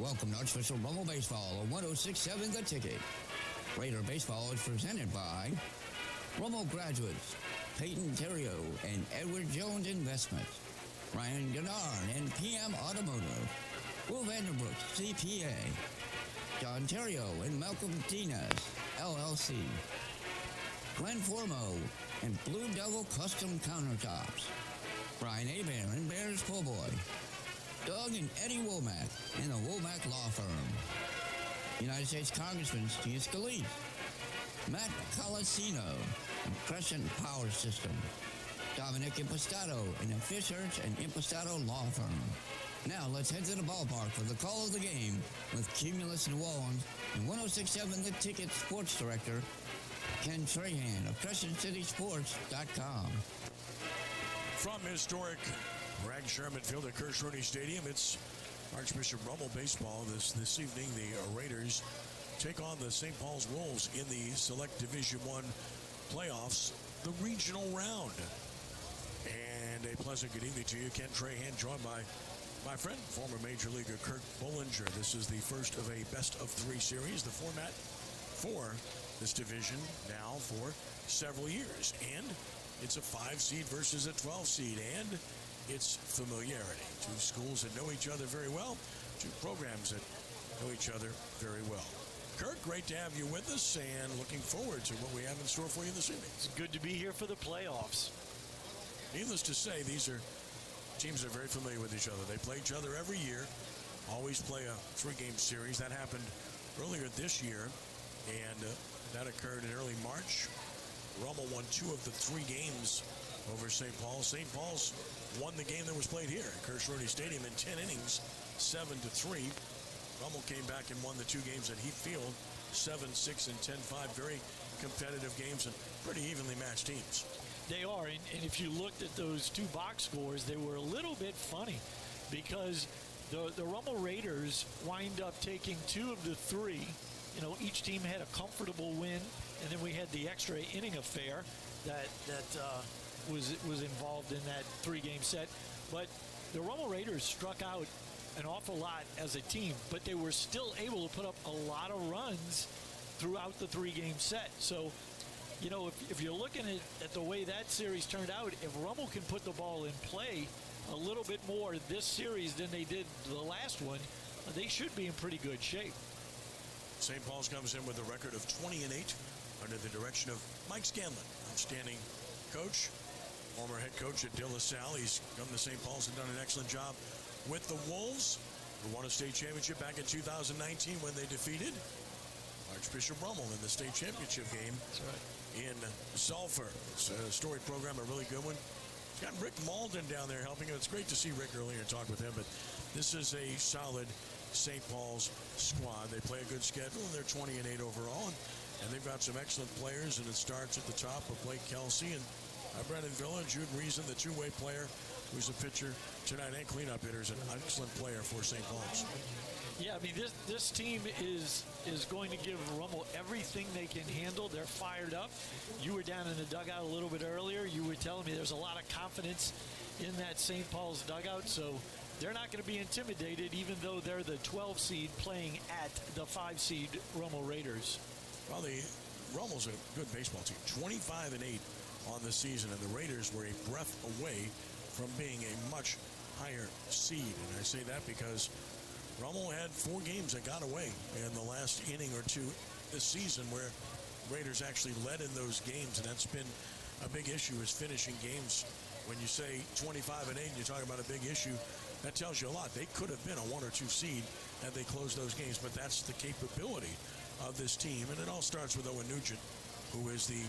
welcome to Archbishop Rummel Baseball on 106.7 The Ticket. Raider Baseball is presented by Rummel Graduates, Peyton Terrio and Edward Jones Investments, Ryan Gennard and PM Automotive, Will Vanderbrook, CPA, John Terrio and Malcolm Dinas, LLC, Glenn Formo and Blue Devil Custom Countertops, Brian Aber and Bears Po'boy, Doug and Eddie Womack and the Womack Law Firm, United States Congressman Steve Scalise, Matt Colasino and Crescent Power System, Dominic Impastato and the Fishers and Impastato Law Firm. Now let's head to the ballpark for the call of the game with Cumulus New Orleans and 106.7 The Ticket Sports Director Ken Trahan of CrescentCitySports.com. From historic Rag Sherman Field at Kirsch-Rooney Stadium, it's Archbishop Rummel Baseball. This evening, the Raiders take on the St. Paul's Wolves in the Select Division I playoffs, the regional round. And a pleasant good evening to you. Ken Trahan, joined by my friend, former Major Leaguer Kirk Bollinger. This is the first of a best-of-3 series, the format for this division now for several years. And it's a 5-seed versus a 12-seed, and it's familiarity. Two schools that know each other very well, two programs that know each other very well. Kirk, great to have you with us, and looking forward to what we have in store for you this evening. It's good to be here for the playoffs. Needless to say, these are teams that are very familiar with each other. They play each other every year, always play a 3-game series. That happened earlier this year, and that occurred in early March. Rummel won 2 of the 3 games over St. Paul. St. Paul's won the game that was played here at Kirsch-Rooney Stadium in 10 innings, 7-3. Rummel came back and won the 2 games at Heath Field, 7-6 and 10-5. Very competitive games and pretty evenly matched teams. They are, and if you looked at those 2 box scores, they were a little bit funny because the Rummel Raiders wind up taking 2 of the 3. You know, each team had a comfortable win, and then we had the extra inning affair that was involved in that 3-game set. But the Rummel Raiders struck out an awful lot as a team, but they were still able to put up a lot of runs throughout the 3-game set. So, you know, if you're looking at the way that series turned out, if Rummel can put the ball in play a little bit more this series than they did the last one, they should be in pretty good shape. St. Paul's comes in with a record of 20-8 under the direction of Mike Scanlon, outstanding coach, former head coach at De La Salle. He's come to St. Paul's and done an excellent job with the Wolves, who won a state championship back in 2019 when they defeated Archbishop Rummel in the state championship game. That's right. In Sulphur. It's a storied program, a really good one. It's got Rick Malden down there helping him. It's great to see Rick earlier and talk with him, but this is a solid St. Paul's squad. They play a good schedule, and they're 20-8 overall, and they've got some excellent players, and it starts at the top with Blake Kelsey and Brennan Villa, Jude Reason, the 2-way player, who's a pitcher tonight and cleanup hitters, an excellent player for St. Paul's. Yeah, I mean, this team is going to give Rummel everything they can handle. They're fired up. You were down in the dugout a little bit earlier. You were telling me there's a lot of confidence in that St. Paul's dugout, so they're not going to be intimidated, even though they're the 12 seed playing at the 5-seed Rummel Raiders. Well, the Rummel's a good baseball team, 25-8 on the season, and the Raiders were a breath away from being a much higher seed. And I say that because Rummel had 4 games that got away in the last inning or 2 this season where Raiders actually led in those games, and that's been a big issue, is finishing games. When you say 25-8 and you're talking about a big issue, that tells you a lot. They could have been a 1 or 2 seed had they closed those games, but that's the capability of this team. And it all starts with Owen Nugent, who is the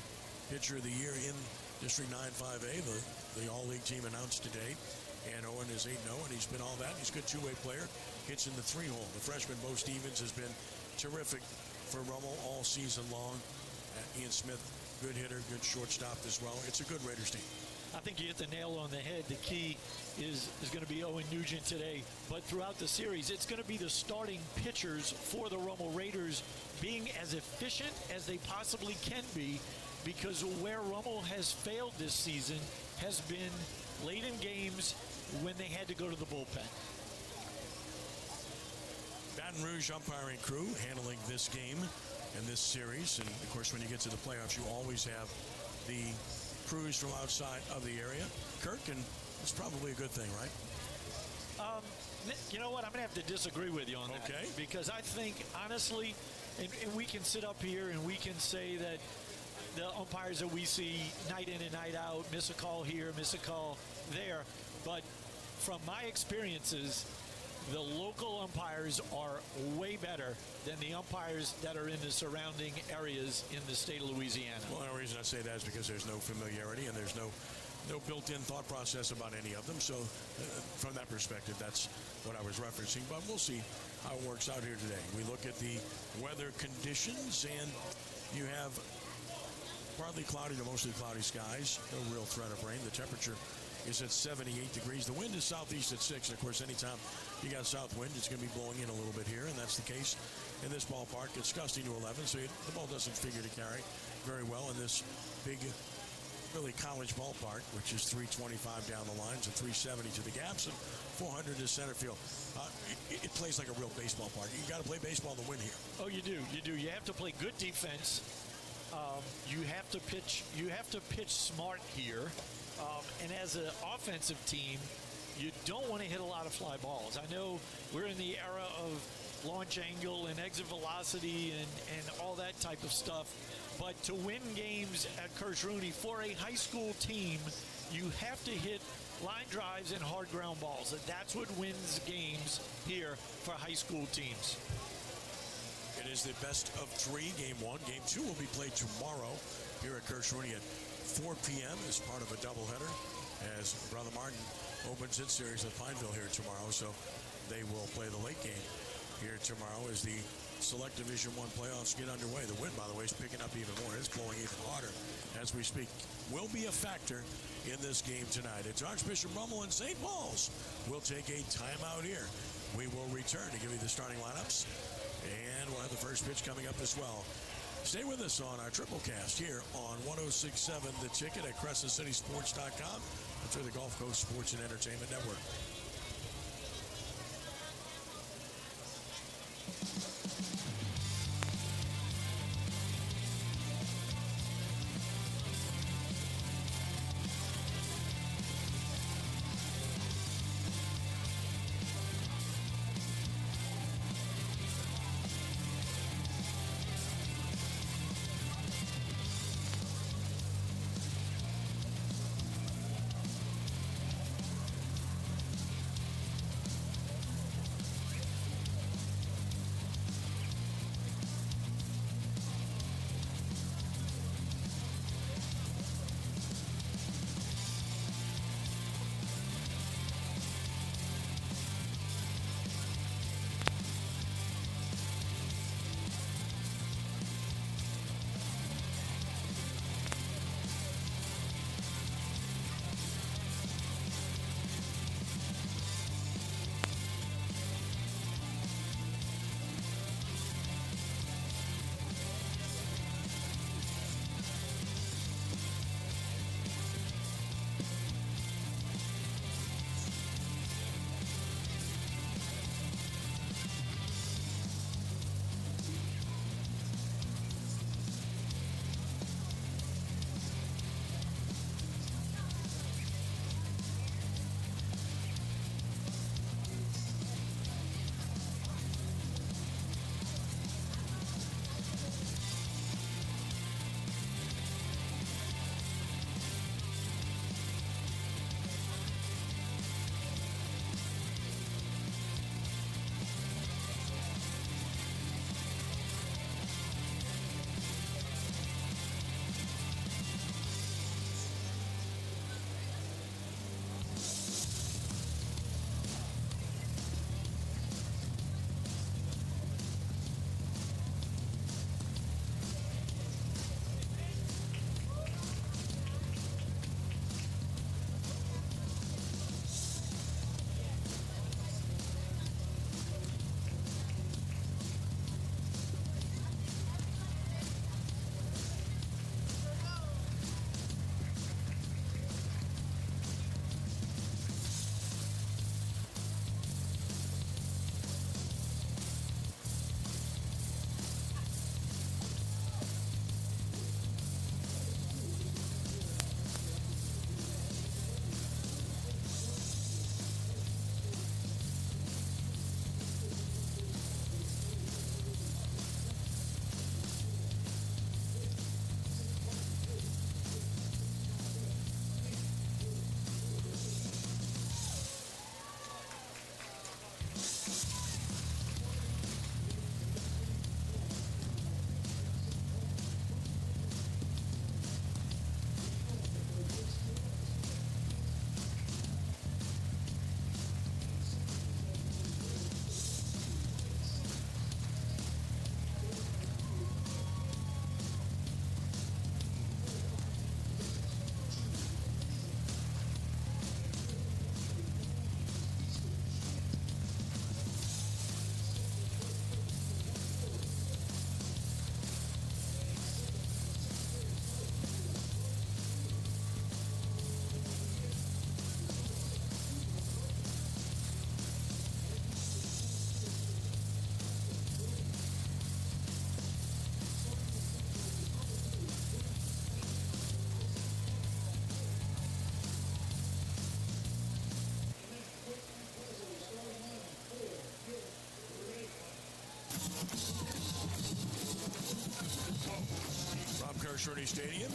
pitcher of the year in District 9-5A, the all-league team announced today. And Owen is 8-0, and he's been all that. He's a good 2-way player. Hits in the 3-hole. The freshman, Bo Stevens, has been terrific for Rummel all season long. Ian Smith, good hitter, good shortstop as well. It's a good Raiders team. I think you hit the nail on the head. The key is going to be Owen Nugent today. But throughout the series, it's going to be the starting pitchers for the Rummel Raiders being as efficient as they possibly can be, because where Rummel has failed this season has been late in games when they had to go to the bullpen. Baton Rouge umpiring crew handling this game and this series. And, of course, when you get to the playoffs, you always have the crews from outside of the area. Kirk, and it's probably a good thing, right? You know what? I'm going to have to disagree with you on that. Okay. Because I think, honestly, and we can sit up here and we can say that the umpires that we see night in and night out miss a call here, miss a call there. But from my experiences, the local umpires are way better than the umpires that are in the surrounding areas in the state of Louisiana. Well, the reason I say that is because there's no familiarity and there's no built-in thought process about any of them. So from that perspective, that's what I was referencing. But we'll see how it works out here today. We look at the weather conditions, and you have partly cloudy to mostly cloudy skies. No real threat of rain. The temperature is at 78 degrees. The wind is southeast at 6. And, of course, anytime you got south wind, it's going to be blowing in a little bit here, and that's the case in this ballpark. It's gusting to 11, so the ball doesn't figure to carry very well in this big, really college ballpark, which is 325 down the lines and 370 to the gaps and 400 to center field. It plays like a real baseball park. You got to play baseball to win here. Oh, you do. You do. You have to play good defense. You have to pitch. You have to pitch smart here. And as an offensive team, you don't want to hit a lot of fly balls. I know we're in the era of launch angle and exit velocity and all that type of stuff. But to win games at Kirsch-Rooney for a high school team, you have to hit line drives and hard ground balls. And that's what wins games here for high school teams. It is the best of 3, game 1. Game 2 will be played tomorrow here at Kirsch-Rooney at 4 p.m. as part of a doubleheader as Brother Martin opens its series at Pineville here tomorrow. So they will play the late game here tomorrow as the Select Division I playoffs get underway. The wind, by the way, is picking up even more. It's blowing even harder as we speak. Will be a factor in this game tonight. It's Archbishop Rummel and St. Paul's. We'll take a timeout here. We will return to give you the starting lineups, and we'll have the first pitch coming up as well. Stay with us on our triple cast here on 106.7 The Ticket at CrescentCitySports.com. That's where the Gulf Coast Sports and Entertainment Network. Rooney Stadium.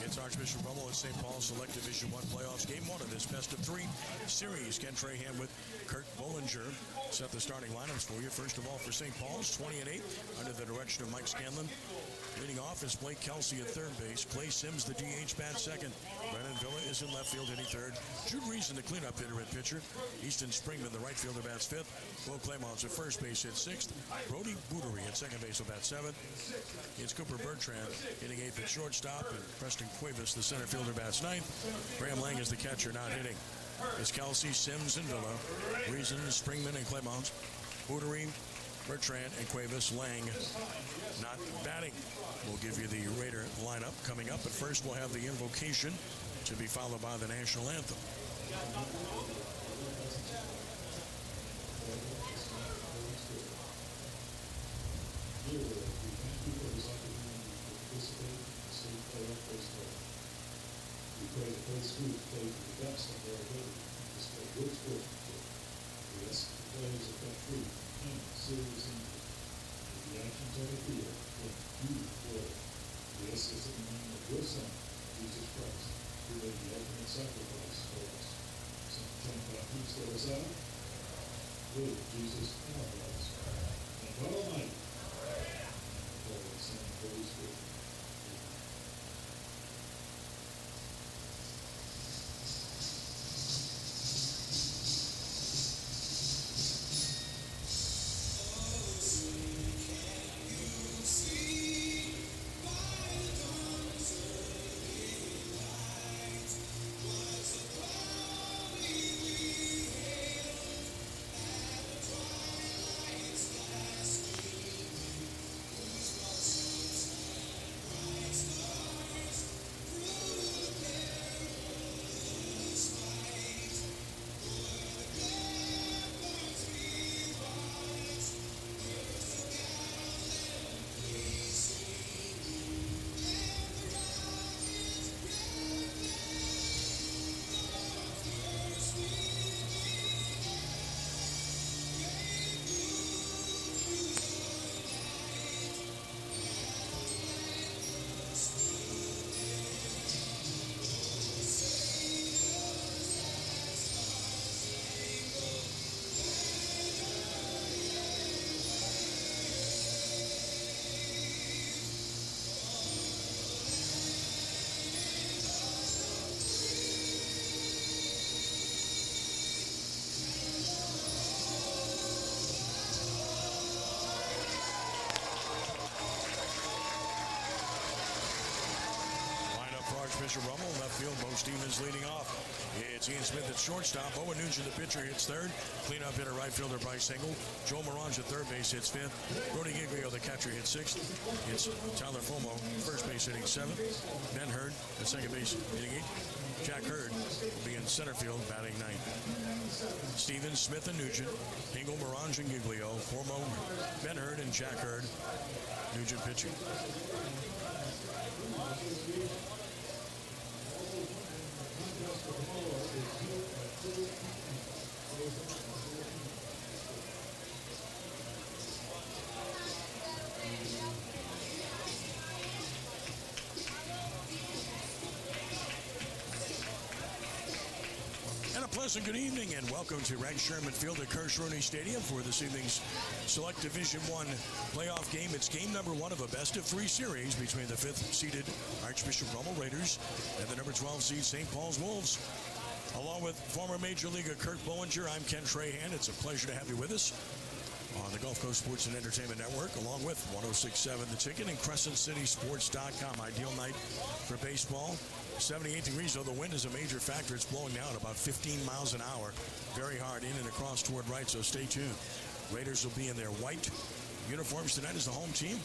It's Archbishop Rummel at St. Paul's Select Division I playoffs. Game 1 of this best-of-3 series. Ken Trahan with Kurt Bollinger set the starting lineups for you. First of all, for St. Paul's, 20-8, under the direction of Mike Scanlon. Leading off is Blake Kelsey at third base. Clay Sims, the DH, bats second. Brennan Villa is in left field, hitting third. Jude Reason, the cleanup hitter, at pitcher. Easton Springman, the right fielder, bats fifth. Will Claymont's at first base, hits sixth. Brody Bootery at second base will bat seventh. It's Cooper Bertrand hitting eighth at shortstop. And Preston Cuevas, the center fielder, bats ninth. Graham Lang is the catcher, not hitting. It's Kelsey, Sims, and Villa. Reason, Springman, and Claymont's. Bootery, Bertrand, and Cuevas. Lang not batting. We'll give you the Raider lineup coming up, but first we'll have the invocation to be followed by the national anthem. Dear Lord, we thank you for this opportunity to participate in the state playoff baseball. We pray that both schools play to the best of their ability and display good sportsmanship. We ask the players of that free and serious injury. If the actions on the field, then you, Lord. We ask this in the name of your Son, Jesus Christ, who made the ultimate sacrifice for us. Saint John Baptist, let us out. Lord Jesus, in our lives. And God Almighty, Father, Son, and Holy Spirit. Archbishop Rummel, left field, Bo Stevens leading off. It's Ian Smith at shortstop. Owen Nugent, the pitcher, hits third. Cleanup hitter, right fielder, Bryce Engel. Joe Morange at third base, hits fifth. Brody Giglio, the catcher, hits sixth. It's Tyler Fomo, first base, hitting seventh. Ben Hurd at second base, hitting eighth. Jack Hurd will be in center field, batting ninth. Stevens, Smith, and Nugent. Engel, Morange, and Giglio. Fomo, Ben Hurd, and Jack Hurd. Nugent pitching. And a pleasant good evening and welcome to Rex Sherman Field at Crescent Stadium for this evening's Select Division I playoff game. It's game number 1 of a best-of-3 series between the 5th-seeded Archbishop Rummel Raiders and the number 12 seed St. Paul's Wolves. Along with former Major Leaguer Kurt Bollinger, I'm Ken Trahan. It's a pleasure to have you with us on the Gulf Coast Sports and Entertainment Network, along with 106.7 The Ticket and CrescentCitySports.com. Ideal night for baseball. 78 degrees, though the wind is a major factor. It's blowing now at about 15 miles an hour. Very hard in and across toward right, so stay tuned. Raiders will be in their white uniforms tonight as the home team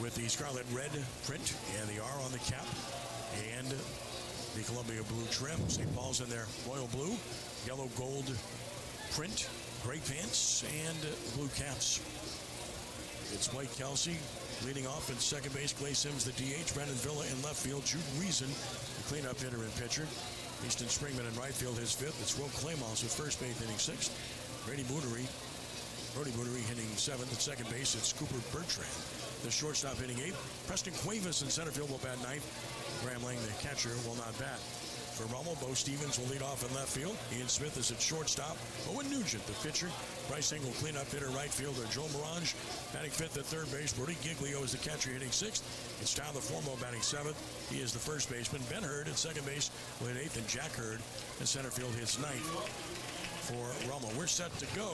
with the scarlet red print and the R on the cap and the Columbia blue trim. St. Paul's in their royal blue, yellow gold print, gray pants, and blue caps. It's Blake Kelsey leading off at second base. Clay Sims, the DH. Brennan Villa in left field. Jude Reason, the cleanup hitter and pitcher. Easton Springman in right field, his fifth. It's Will Claymont's at first base, hitting sixth. Brody Bootery hitting seventh. At second base, it's Cooper Bertrand. the shortstop, hitting 8th. Preston Cuevas in center field will bat 9th. Graham Lang, the catcher, will not bat. For Rummel, Bo Stevens will lead off in left field. Ian Smith is at shortstop. Owen Nugent, the pitcher. Bryce Engel, cleanup hitter, right fielder. Joe Morange batting 5th at third base. Brody Giglio is the catcher, hitting 6th. It's Tyler Formo batting 7th. He is the first baseman. Ben Hurd at second base will hit 8th, and Jack Hurd in center field hits 9th. For Rummel, we're set to go,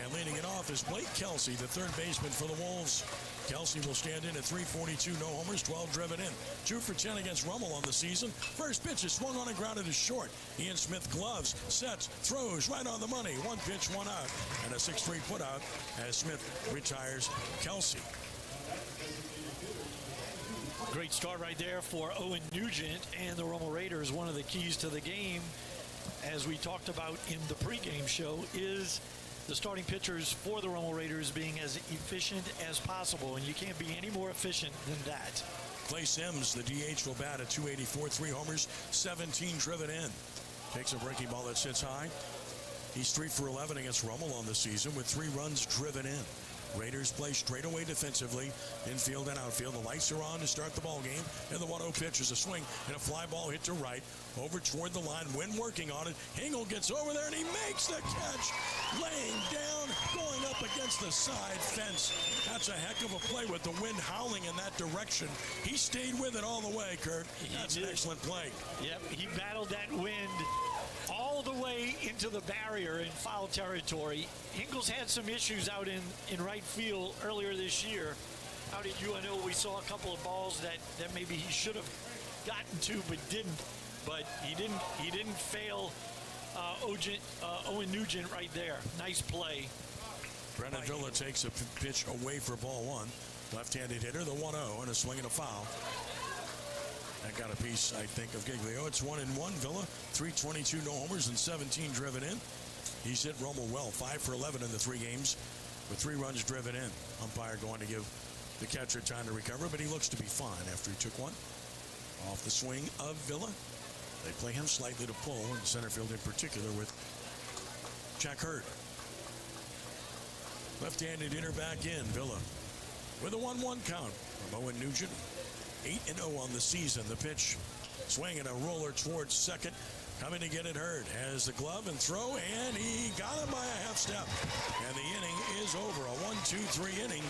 and leading it off is Blake Kelsey, the third baseman for the Wolves. Kelsey will stand in at .342, no homers, 12 driven in. 2 for 10 against Rummel on the season. First pitch is swung on and grounded to short. Ian Smith gloves, sets, throws right on the money. 1 pitch, 1 out, and a 6-3 put out as Smith retires Kelsey. Great start right there for Owen Nugent and the Rummel Raiders. One of the keys to the game, as we talked about in the pregame show, is the starting pitchers for the Rummel Raiders being as efficient as possible, and you can't be any more efficient than that. Clay Sims, the DH, will bat at .284, 3 homers, 17 driven in. Takes a breaking ball that sits high. He's 3 for 11 against Rummel on the season with 3 runs driven in. Raiders play straight away defensively, infield and outfield. The lights are on to start the ball game, and the 1-0 pitch is a swing and a fly ball hit to right, over toward the line. Wynn working on it. Hingle gets over there, and he makes the catch. Laying down, going up against the side fence. That's a heck of a play with the wind howling in that direction. He stayed with it all the way, Kurt. That's an excellent play. Yep, he battled that wind all the way into the barrier in foul territory. Ingles had some issues out in right field earlier this year. Out at UNO, we saw a couple of balls that maybe he should have gotten to but didn't. But he didn't fail Owen Nugent right there. Nice play. Brendan Villa takes a pitch away for ball 1. Left-handed hitter, the 1-0, and a swing and a foul. That got a piece, I think, of Giglio. It's 1-1. Villa, 322, no homers, and 17 driven in. He's hit Rummel well, 5 for 11 in the 3 games, with 3 runs driven in. Umpire going to give the catcher time to recover, but he looks to be fine after he took one. Off the swing of Villa. They play him slightly to pull, in center field in particular, with Jack Hurd. Left-handed hitter back in, Villa, with a 1-1 count from Owen Nugent. 8-0 on the season. The pitch, swing and a roller towards second. Coming to get it, Hurd has the glove and throw, and he got him by a half step. And the inning is over. A 1-2-3 inning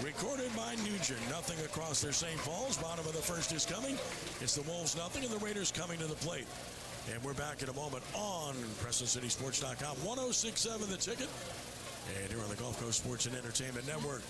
recorded by Nugent. Nothing across their St. Paul's. Bottom of the first is coming. It's the Wolves nothing, and the Raiders coming to the plate. And we're back in a moment on CrescentCitySports.com. 106.7 The Ticket. And here on the Gulf Coast Sports and Entertainment Network.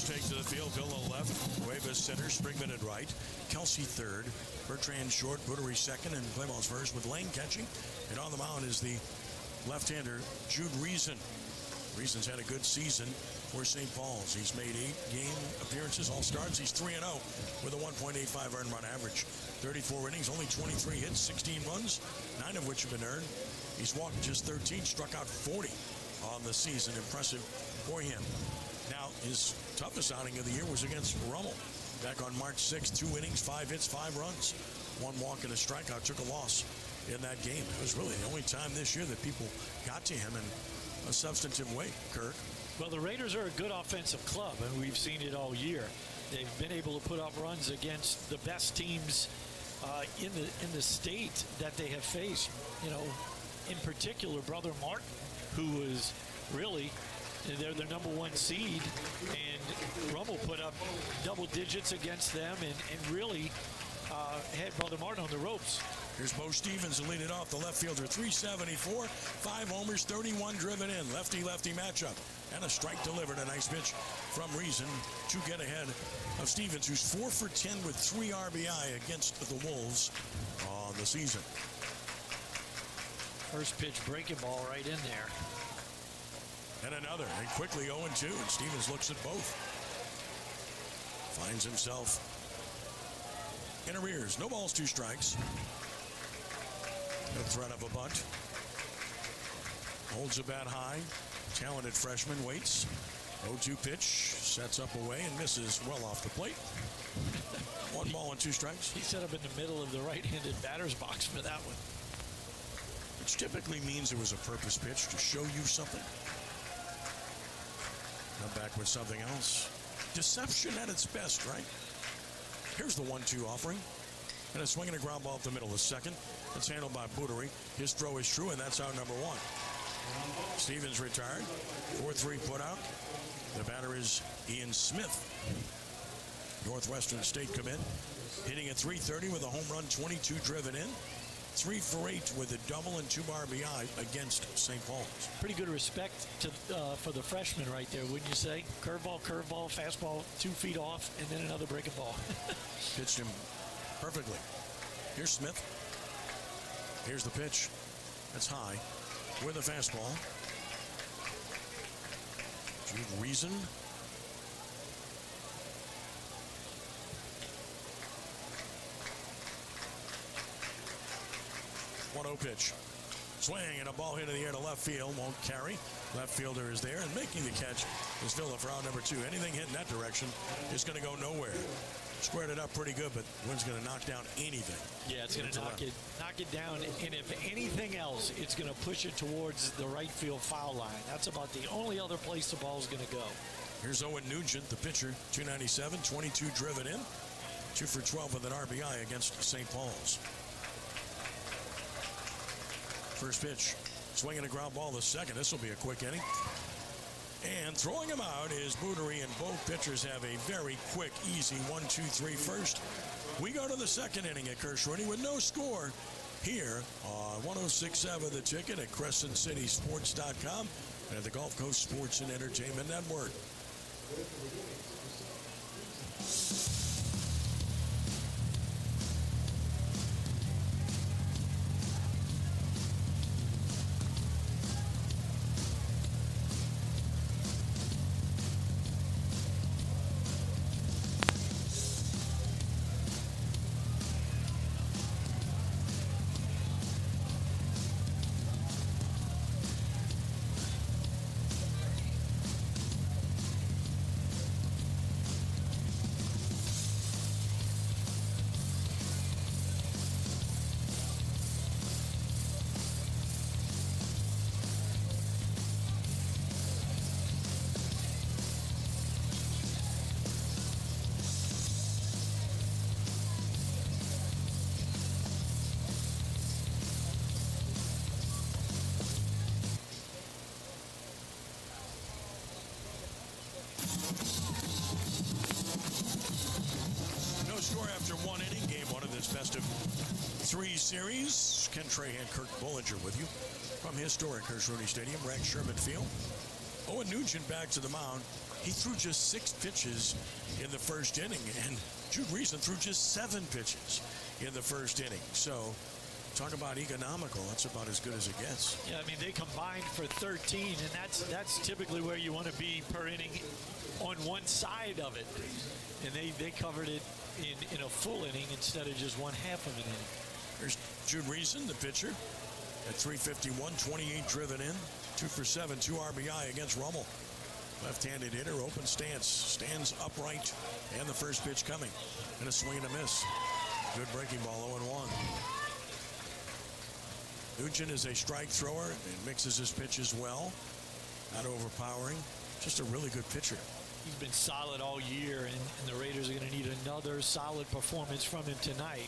Take to the field. Villa left, Cuevas center, Springman at right, Kelsey third, Bertrand short, Buttery second, and Clemons first with Lane catching. And on the mound is the left-hander Jude Reason. Reason's had a good season for St. Paul's. He's made 8 game appearances, all starts. He's 3-0 with a 1.85 earned run average. 34 innings, only 23 hits, 16 runs, 9 of which have been earned. He's walked just 13, struck out 40 on the season. Impressive for him. Now, his toughest outing of the year was against Rummel. Back on March 6th, 2 innings, 5 hits, 5 runs. 1 walk and a strikeout. Took a loss in that game. It was really the only time this year that people got to him in a substantive way, Kirk. Well, the Raiders are a good offensive club, and we've seen it all year. They've been able to put up runs against the best teams in the state that they have faced. You know, in particular, Brother Martin, who was really their number one seed, and Rummel put up double digits against them and really had Brother Martin on the ropes. Here's Bo Stevens to lead it off. The left fielder, 374, 5 homers, 31 driven in. Lefty-lefty matchup. And a strike delivered. A nice pitch from Reason to get ahead of Stevens, who's 4 for 10 with 3 RBI against the Wolves on the season. First pitch breaking ball right in there. And another. And quickly 0-2. And Stevens looks at both. Finds himself in arrears. No balls, 2 strikes. The threat of a bunt. Holds a bat high. Talented freshman waits. 0-2 pitch. Sets up away and misses well off the plate. 1 ball and 2 strikes. He set up in the middle of the right-handed batter's box for that one. Which typically means it was a purpose pitch to show you something. Come back with something else. Deception at its best, right? Here's the 1-2 offering. And a swing and a ground ball up the middle of second. It's handled by Boutery. His throw is true, and that's out number 1. Stevens retired. 4-3 put out. The batter is Ian Smith. Northwestern State come in. Hitting at .330 with a home run, 22 driven in. 3 for 8 with a double and 2 RBI against St. Paul's. Pretty good respect to for the freshman right there, wouldn't you say? Curveball, fastball 2 feet off, and then another breaking ball. Pitched him perfectly. Here's Smith. Here's the pitch. That's high with a fastball. Jude Reason. 1-0 pitch. Swing and a ball hit in the air to left field. Won't carry. Left fielder is there, and making the catch is Villa for out number 2. Anything hit in that direction is going to go nowhere. Squared it up pretty good, but wind's going to knock down anything. Yeah, it's going to knock it down, and if anything else, it's going to push it towards the right field foul line. That's about the only other place the ball's going to go. Here's Owen Nugent, the pitcher, 297, 22 driven in, 2 for 12 with an RBI against St. Paul's. First pitch, swinging a ground ball the second. This will be a quick inning. And throwing him out is Boutery, and both pitchers have a very quick, easy 1-2-3 first. We go to the second inning at Kershruny with no score here on 106.7 The Ticket at CrescentCitySports.com and the Gulf Coast Sports and Entertainment Network. Series. Ken Trahan, Kirk Bullinger with you from historic Kershruny Stadium, Rex Sherman Field. Owen Nugent back to the mound. He threw just 6 pitches in the first inning, and Jude Reason threw just 7 pitches in the first inning. So, talk about economical. That's about as good as it gets. Yeah, I mean, they combined for 13, and that's typically where you want to be per inning on one side of it. And they covered it in a full inning instead of just one half of an inning. There's Jude Reason, the pitcher, at 351, 28 driven in, 2 for 7, 2 RBI against Rummel. Left-handed hitter, open stance, stands upright, and the first pitch coming. And a swing and a miss. Good breaking ball, 0-1. Nugent is a strike thrower and mixes his pitches well. Not overpowering. Just a really good pitcher. He's been solid all year, and the Raiders are going to need another solid performance from him tonight.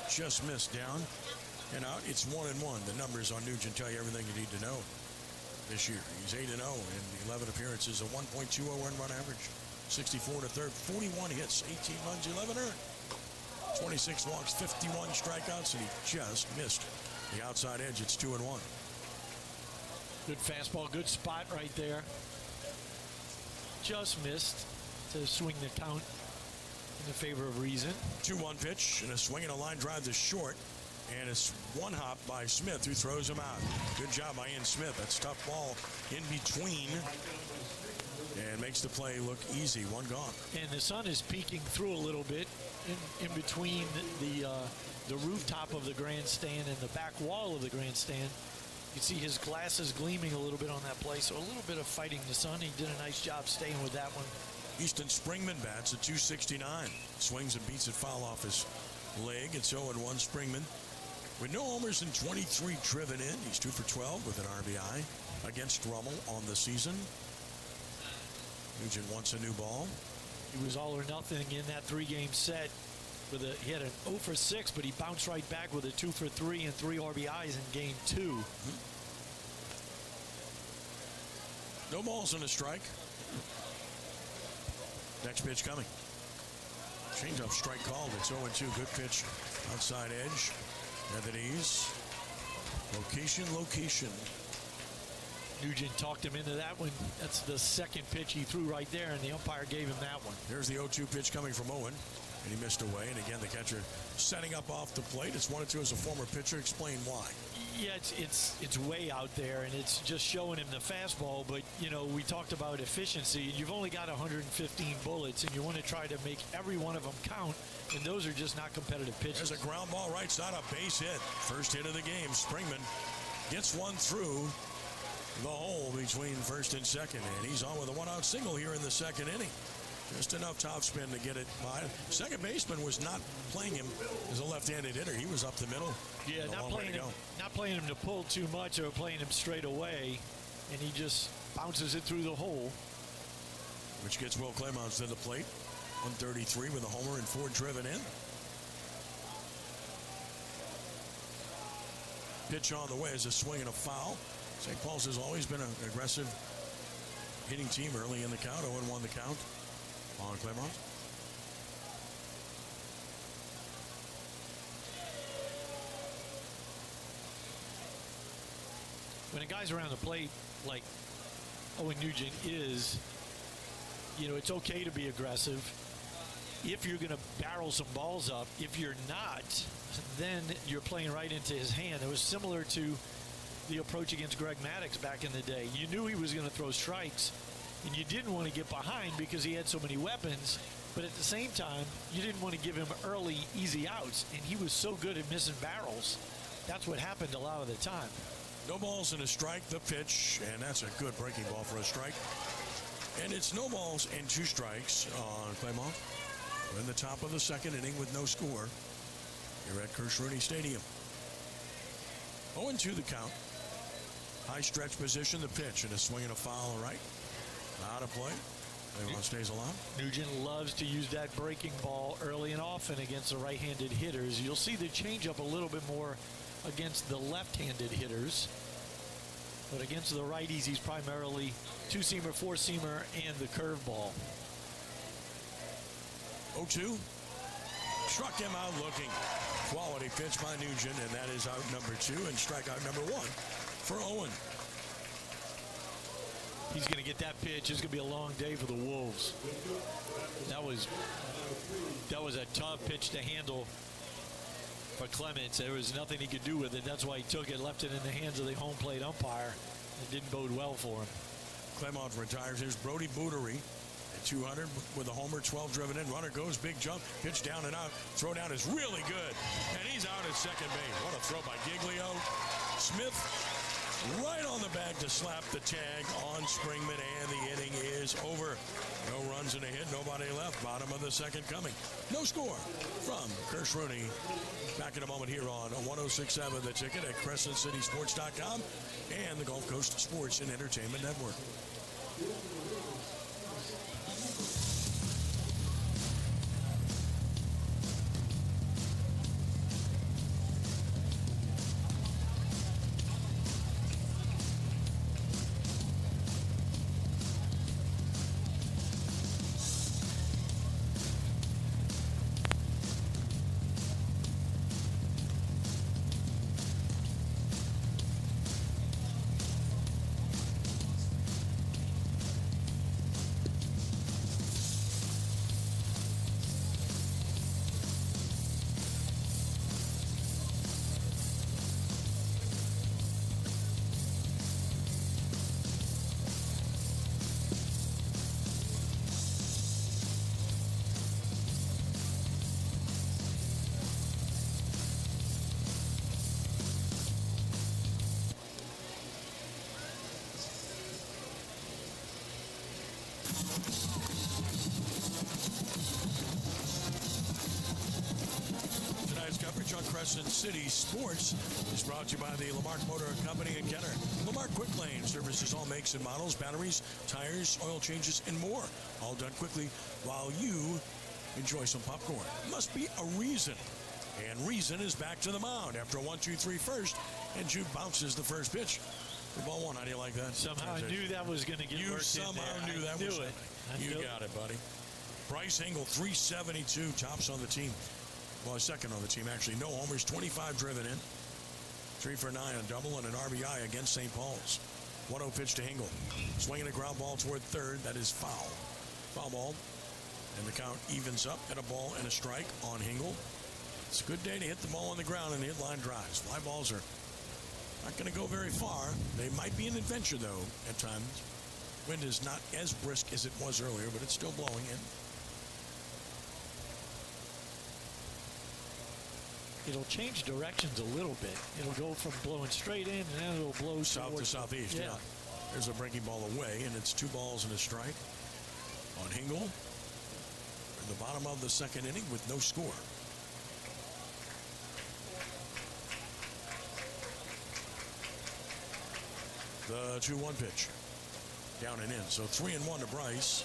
Just missed down. and out. It's 1-1. The numbers on Nugent tell you everything you need to know this year. He's 8-0 in 11 appearances, a 1.20 run average, 64 to third, 41 hits, 18 runs, 11 earned, 26 walks, 51 strikeouts, and he just missed the outside edge. It's 2-1. Good fastball, good spot right there. Just missed to swing the count in the favor of reason. 2-1 pitch and a swing and a line drive to short. And it's one hop by Smith, who throws him out. Good job by Ian Smith. That's tough ball in between and makes the play look easy. One gone. And the sun is peeking through a little bit in between the rooftop of the grandstand and the back wall of the grandstand. You see his glasses gleaming a little bit on that play, so a little bit of fighting the sun. He did a nice job staying with that one. Easton Springman bats at 269. Swings and beats it foul off his leg. It's 0-1 Springman. With no homers and 23 driven in, he's 2 for 12 with an RBI against Rummel on the season. Nugent wants a new ball. He was all or nothing in that three-game set. He had an 0 for 6, but he bounced right back with a 2 for 3 and 3 RBIs in game 2. No balls and a strike. Next pitch coming. Changeup strike called. It's 0-2. Good pitch. Outside edge. At the knees. Location. Nugent talked him into that one. That's the second pitch he threw right there, and the umpire gave him that one. There's the 0-2 pitch coming from Owen. And he missed away. And again, the catcher setting up off the plate. It's 1-2 as a former pitcher. Explain why. Yeah, it's way out there, and it's just showing him the fastball. But, you know, we talked about efficiency. You've only got 115 bullets, and you want to try to make every one of them count, and those are just not competitive pitches. There's a ground ball right side, a base hit. First hit of the game. Springman gets one through the hole between first and second, and he's on with a one-out single here in the second inning. Just enough topspin to get it by. Second baseman was not playing him as a left-handed hitter. He was up the middle. Yeah, not playing him to pull too much or playing him straight away, and he just bounces it through the hole. Which gets Will Clemons to the plate. 133 with a homer and 4 driven in. Pitch on the way is a swing and a foul. St. Paul's has always been an aggressive hitting team early in the count. 0-1 the count on Clemons. When a guy's around the plate like Owen Nugent is, you know, it's okay to be aggressive if you're going to barrel some balls up. If you're not, then you're playing right into his hand. It was similar to the approach against Greg Maddux back in the day. You knew he was going to throw strikes, and you didn't want to get behind because he had so many weapons, but at the same time, you didn't want to give him early, easy outs, and he was so good at missing barrels. That's what happened a lot of the time. No balls and a strike, the pitch, and that's a good breaking ball for a strike. And it's no balls and 2 strikes on Clemons. We're in the top of the second inning with no score here at Crescent Stadium. 0-2 the count. High stretch position, the pitch, and a swing and a foul right. Out of play. Clemons stays alive. Nugent loves to use that breaking ball early and often against the right-handed hitters. You'll see the changeup a little bit more against the left-handed hitters. But against the righties, he's primarily 2-seamer, 4-seamer, and the curveball. 0-2. Struck him out looking. Quality pitch by Nugent, and that is out number 2 and strikeout number 1 for Owen. He's going to get that pitch. It's going to be a long day for the Wolves. That was a tough pitch to handle for Clements. There was nothing he could do with it. That's why he took it, left it in the hands of the home plate umpire. It didn't bode well for him. Clemons retires. Here's Brody Bootery at 200 with a homer, 12 driven in. Runner goes, big jump, pitch down and out. Throw down is really good, and he's out at second base. What a throw by Giglio. Smith right on the bag to slap the tag on Springman, and the inning is over. No runs and a hit, nobody left. Bottom of the second coming. No score from Crescent. Back in a moment here on 106.7 The Ticket at CrescentCitySports.com and the Gulf Coast Sports and Entertainment Network. Crescent City Sports is brought to you by the Lamarck Motor Company in Kenner. Lamarck Quick Lane services all makes and models, batteries, tires, oil changes, and more. All done quickly while you enjoy some popcorn. Must be a Reason. And Reason is back to the mound after a 1-2-3 first, and Jude bounces the first pitch. The ball one. How do you like that? Somehow I knew that was going to get worked in there. You somehow knew that was it. You got it, buddy. Bryce Engel, 372, tops on the team. Well, second on the team, actually. No homers, 25 driven in. 3 for 9, a double and an RBI against St. Paul's. 1-0 pitch to Engel. Swinging a ground ball toward third. That is foul. Foul ball. And the count evens up at a ball and a strike on Engel. It's a good day to hit the ball on the ground and the hit line drives. Fly balls are not going to go very far. They might be an adventure, though, at times. Wind is not as brisk as it was earlier, but it's still blowing in. It'll change directions a little bit. It'll go from blowing straight in, and then it'll blow south to southeast. Yeah. There's a breaking ball away, and it's 2 balls and a strike on Hingle in the bottom of the second inning with no score. The 2-1 pitch. Down and in. So 3-1 to Bryce.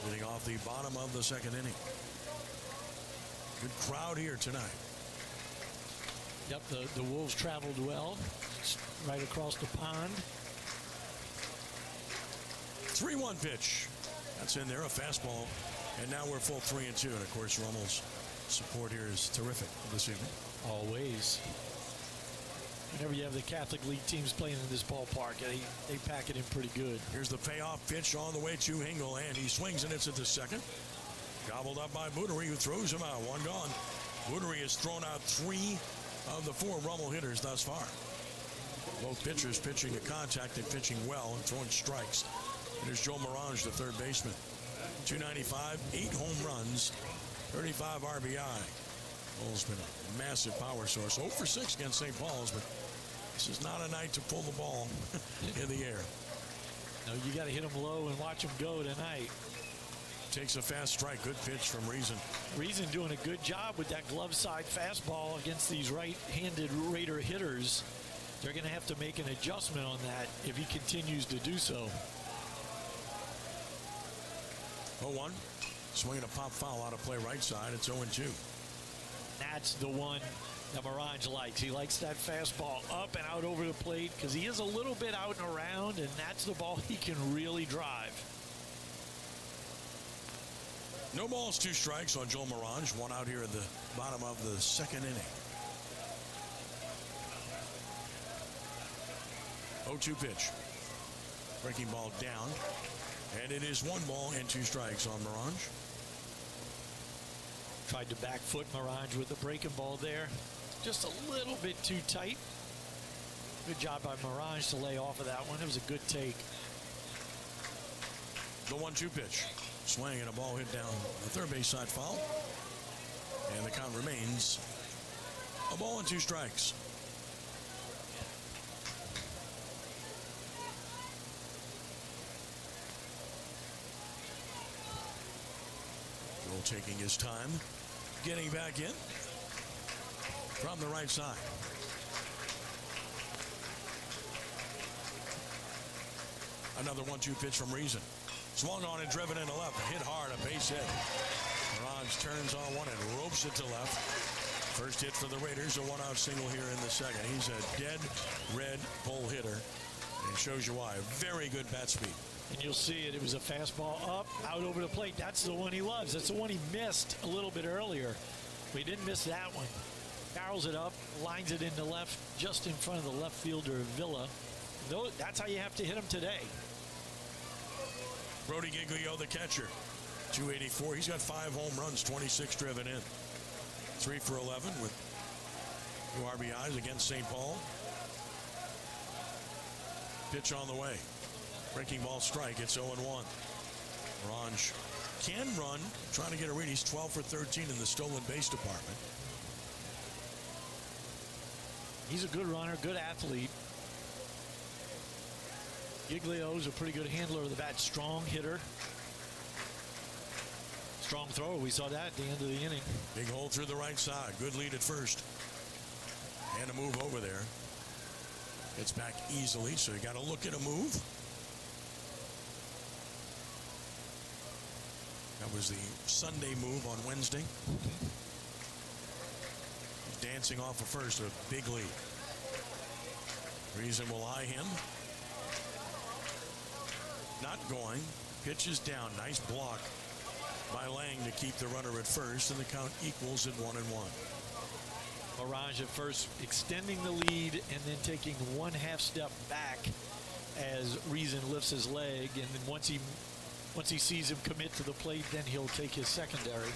Getting off the bottom of the second inning. Good crowd here tonight. Yep, the Wolves traveled well. It's right across the pond. 3-1 pitch. That's in there, a fastball. And now we're full 3-2. And of course, Rummel's support here is terrific this evening. Always. Whenever you have the Catholic League teams playing in this ballpark, they pack it in pretty good. Here's the payoff pitch on the way to Hingle, and he swings and it's at the second. Gobbled up by Bootery, who throws him out. 1 gone. Bootery has thrown out 3 of the 4 Rummel hitters thus far. Both pitchers pitching to contact and pitching well and throwing strikes. And there's Joe Morange, the third baseman. 295, 8 home runs, 35 RBI. Bull's been a massive power source. 0 for 6 against St. Paul's, but this is not a night to pull the ball in the air. No, you got to hit them low and watch them go tonight. Takes a fast strike. Good pitch from Reason. Reason doing a good job with that glove side fastball against these right-handed Raider hitters. They're going to have to make an adjustment on that if he continues to do so. 0-1. Swinging a pop foul out of play right side. It's 0-2. That's the one that Morange likes. He likes that fastball up and out over the plate because he is a little bit out and around, and that's the ball he can really drive. No balls, 2 strikes on Joel Morange. 1 out here at the bottom of the second inning. 0-2 pitch. Breaking ball down. And it is 1 ball and 2 strikes on Morange. Tried to back foot Morange with the breaking ball there. Just a little bit too tight. Good job by Morange to lay off of that one. It was a good take. The 1-2 pitch. Swing and a ball hit down the third base side foul. And the count remains a ball and 2 strikes. Joel taking his time, getting back in from the right side. Another 1-2 pitch from Reason. Swung on and driven into left. Hit hard, a base hit. Morange turns on one and ropes it to left. First hit for the Raiders, a 1-out single here in the second. He's a dead red pull hitter. And it shows you why. Very good bat speed. And you'll see it. It was a fastball up, out over the plate. That's the one he loves. That's the one he missed a little bit earlier. But he didn't miss that one. Barrels it up, lines it into left, just in front of the left fielder, Villa. That's how you have to hit him today. Brody Giglio, the catcher, 284. He's got 5 home runs, 26 driven in. 3 for 11 with 2 RBIs against St. Paul. Pitch on the way. Breaking ball strike. It's 0-1. Morange can run, trying to get a read. He's 12 for 13 in the stolen base department. He's a good runner, good athlete. Giglio's a pretty good handler of the bat, strong hitter. Strong thrower. We saw that at the end of the inning. Big hole through the right side. Good lead at first. And a move over there. It's back easily, so you got to look at a move. That was the Sunday move on Wednesday. He's dancing off of first, a big lead. Reason will eye him. Not going. Pitch is down. Nice block by Lang to keep the runner at first, and the count equals at 1-1. Mirage at first extending the lead and then taking one half step back as Reason lifts his leg, and then once he sees him commit to the plate, then he'll take his secondary.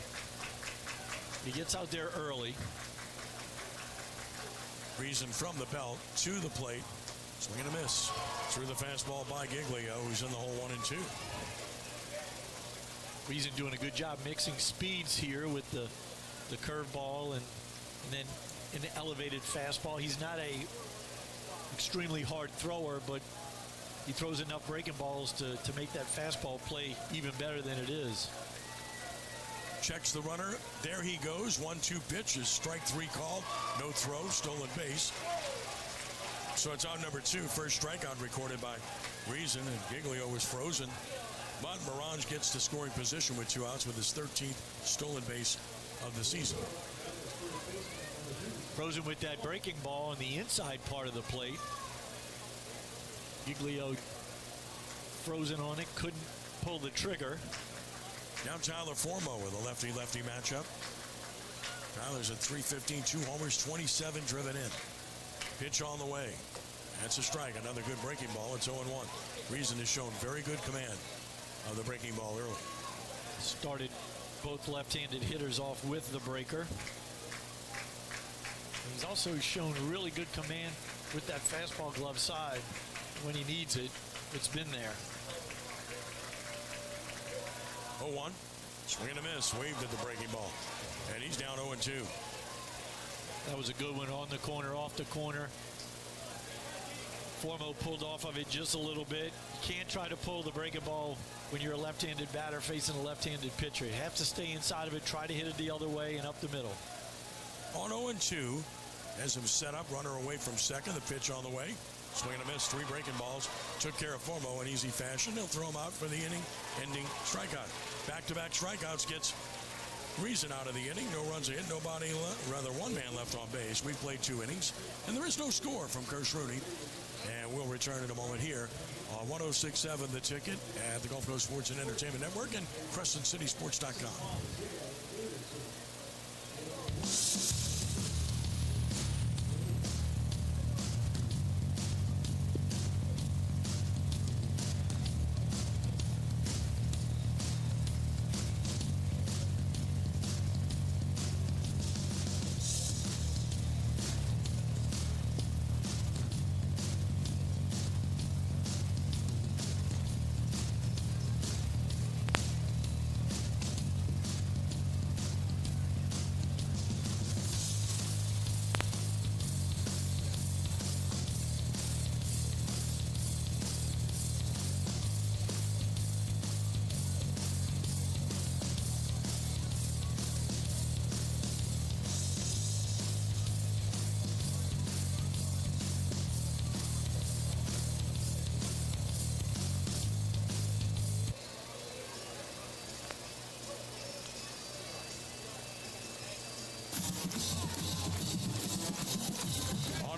He gets out there early. Reason from the belt to the plate. Swing and a miss. Through the fastball by Giglio, who's in the hole 1-2. Reason doing a good job mixing speeds here with the curveball and then an elevated fastball. He's not a extremely hard thrower, but he throws enough breaking balls to make that fastball play even better than it is. Checks the runner. There he goes. 1-2 pitch is strike 3 called. No throw, stolen base. So it's out number 2. First strikeout recorded by Reason, and Giglio was frozen. But Mirage gets to scoring position with 2 outs with his 13th stolen base of the season. Frozen with that breaking ball on the inside part of the plate. Giglio frozen on it, couldn't pull the trigger. Now Tyler Formo with a lefty-lefty matchup. Tyler's at .315, 2 homers, 27 driven in. Pitch on the way. That's a strike. Another good breaking ball. It's 0-1. Reason has shown very good command of the breaking ball early. Started both left-handed hitters off with the breaker. He's also shown really good command with that fastball glove side. When he needs it, it's been there. 0-1. Swing and a miss. Waved at the breaking ball. And he's down 0-2. That was a good one on the corner, off the corner. Formo pulled off of it just a little bit. You can't try to pull the breaking ball when you're a left-handed batter facing a left-handed pitcher. You have to stay inside of it, try to hit it the other way and up the middle. On 0-2, has him set up, runner away from second. The pitch on the way. Swing and a miss, 3 breaking balls. Took care of Formo in easy fashion. They'll throw him out for the inning-ending strikeout. Back-to-back strikeouts gets Reason out of the inning. No runs hit, nobody left. Rather, 1 man left on base. We played 2 innings, and there is no score from Kirsch Rooney. And we'll return in a moment here on 106.7 The Ticket at the Gulf Coast Sports and Entertainment Network and CrescentCitySports.com.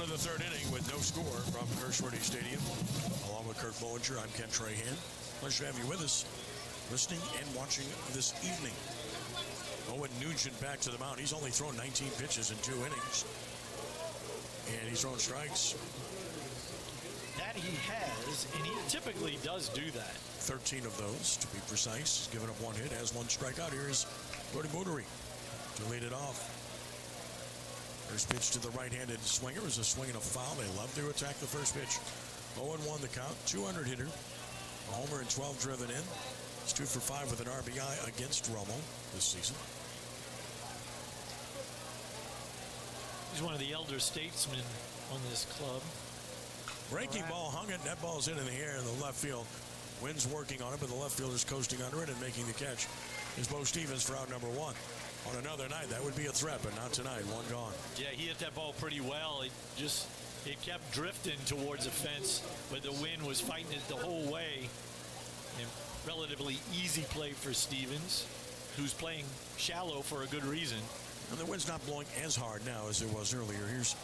The third inning with no score from Kirsch-Rooney Stadium. Along with Kirk Bollinger, I'm Ken Trahan. Pleasure to have you with us, listening and watching this evening. Owen Nugent back to the mound. He's only thrown 19 pitches in 2 innings. And he's thrown strikes. That he has, and he typically does do that. 13 of those, to be precise. He's given up 1 hit, has 1 strikeout. Here is Brody Boudry to lead it off. First pitch to the right-handed swinger is a swing and a foul. They love to attack the first pitch. 0-1 the count. 200 hitter. A homer and 12 driven in. He's 2 for 5 with an RBI against Rummel this season. He's one of the elder statesmen on this club. Breaking ball hung it. That ball's in the air in the left field. Wynn's working on it, but the left fielder's coasting under it, and making the catch is Bo Stevens for out number 1. On another night, that would be a threat, but not tonight. One gone. Yeah, he hit that ball pretty well. It kept drifting towards the fence, but the wind was fighting it the whole way. And relatively easy play for Stevens, who's playing shallow for a good reason. And the wind's not blowing as hard now as it was earlier. Here's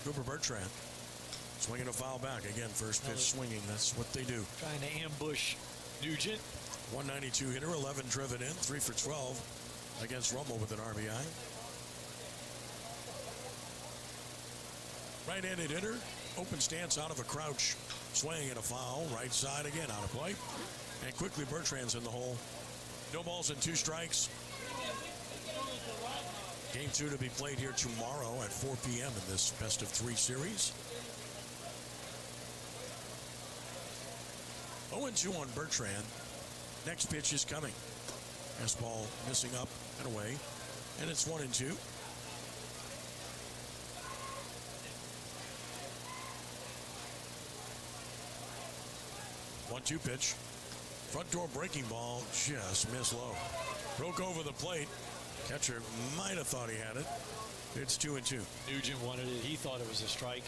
Cooper Bertrand swinging a foul back. Again, first pitch swinging. That's what they do. Trying to ambush Nugent. 192 hitter, 11 driven in, 3 for 12 against Rummel with an RBI. Right-handed hitter, open stance out of a crouch, swing and a foul. Right side again out of play. And quickly Bertrand's in the hole. No balls and 2 strikes. Game 2 to be played here tomorrow at 4 p.m. in this best of 3 series. 0-2 on Bertrand. Next pitch is coming. Fastball missing up and away. And it's 1-2. One-two pitch. Front door breaking ball just missed low. Broke over the plate. Catcher might have thought he had it. It's 2-2. Nugent wanted it. He thought it was a strike.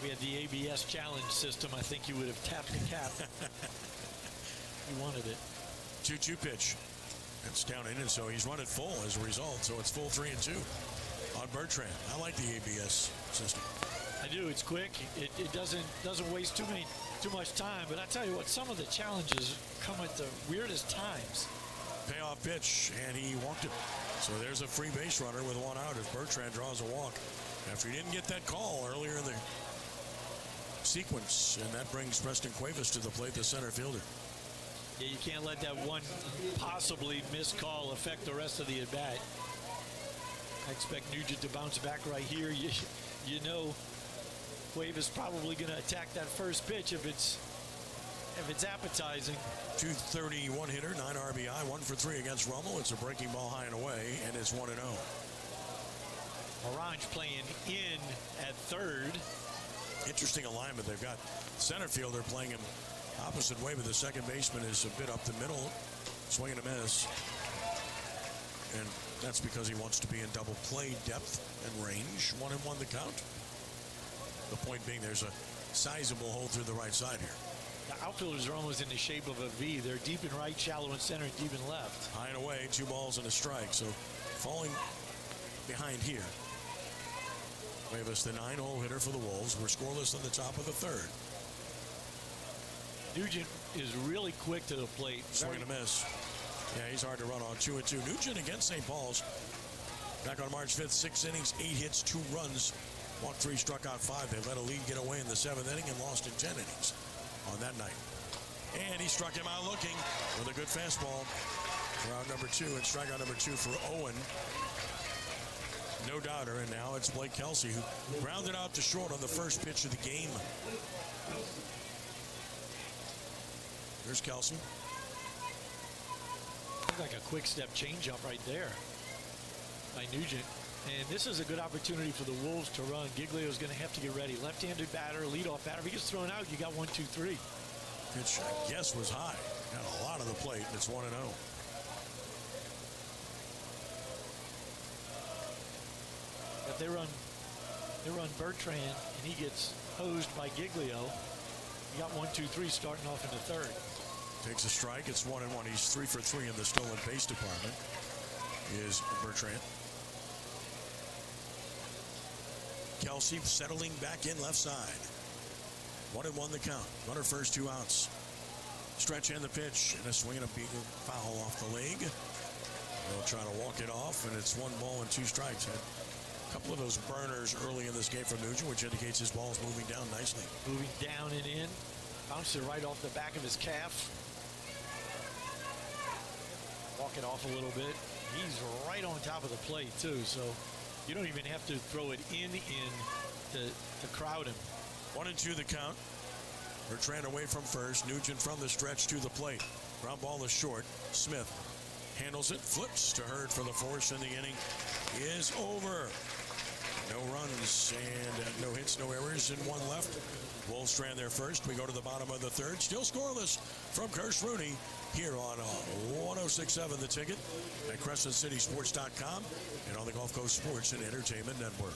We had the ABS challenge system. I think he would have tapped the cap. He wanted it. 2-2 pitch. It's down in, and so he's run it full as a result. So it's full 3-2 on Bertrand. I like the ABS system. I do. It's quick. It doesn't waste too much time. But I tell you what, some of the challenges come at the weirdest times. Payoff pitch, and he walked it. So there's a free base runner with 1 out as Bertrand draws a walk after he didn't get that call earlier in the sequence, and that brings Preston Cuevas to the plate, the center fielder. Yeah, you can't let that one possibly missed call affect the rest of the at-bat. I expect Nugent to bounce back right here. You know Cuevas probably going to attack that first pitch if it's appetizing. 231 hitter, 9 RBI, 1 for 3 against Rummel. It's a breaking ball high and away, and it's 1-0. Orange playing in at third. Interesting alignment. They've got center fielder playing him opposite way, but the second baseman is a bit up the middle. Swing and a miss. And that's because he wants to be in double play depth and range. 1-1 the count. The point being there's a sizable hole through the right side here. The outfielders are almost in the shape of a V. They're deep in right, shallow in center, and deep in left. High and away, 2 balls and a strike. So falling behind here. Cuevas, the 9-hole hitter for the Wolves. We're scoreless on the top of the third. Nugent is really quick to the plate. Swing and a miss. Yeah, he's hard to run on. 2-2. Nugent against St. Paul's. Back on March 5th, 6 innings, 8 hits, 2 runs. Walked 3, struck out 5. They let a lead get away in the 7th inning and lost in 10 innings on that night. And he struck him out looking with a good fastball for out number 2, and strikeout number 2 for Owen. No doubter, and now it's Blake Kelsey who grounded out to short on the first pitch of the game. There's Kelsey. Looked like a quick step changeup right there by Nugent. And this is a good opportunity for the Wolves to run. Giglio's going to have to get ready. Left-handed batter, leadoff batter. If he gets thrown out, you got 1, 2, 3. Pitch, I guess, was high. Got a lot of the plate, and it's 1-0. But they run Bertrand, and he gets hosed by Giglio. You got 1, 2, 3 starting off in the third. Takes a strike. It's 1-1. He's 3 for 3 in the stolen base department. Is Bertrand. Kelsey settling back in left side. 1-1 the count. Runner first, 2 outs. Stretch and the pitch, and a swing and a beaten foul off the leg. They'll try to walk it off, and it's 1 ball and 2 strikes. Had a couple of those burners early in this game from Nugent, which indicates his ball's moving down nicely. Moving down and in. Bounced it right off the back of his calf. Walk it off a little bit. He's right on top of the plate, too, so you don't even have to throw it in to crowd him. 1-2 the count. Bertrand away from first. Nugent from the stretch to the plate. Ground ball is short. Smith handles it, flips to Hurd for the force, and the inning is over. No runs and no hits, no errors, and one left. Wolves strand there first. We go to the bottom of the third. Still scoreless from Kirsch Rooney here on 106.7 The Ticket at CrescentCitySports.com and on the Gulf Coast Sports and Entertainment Network.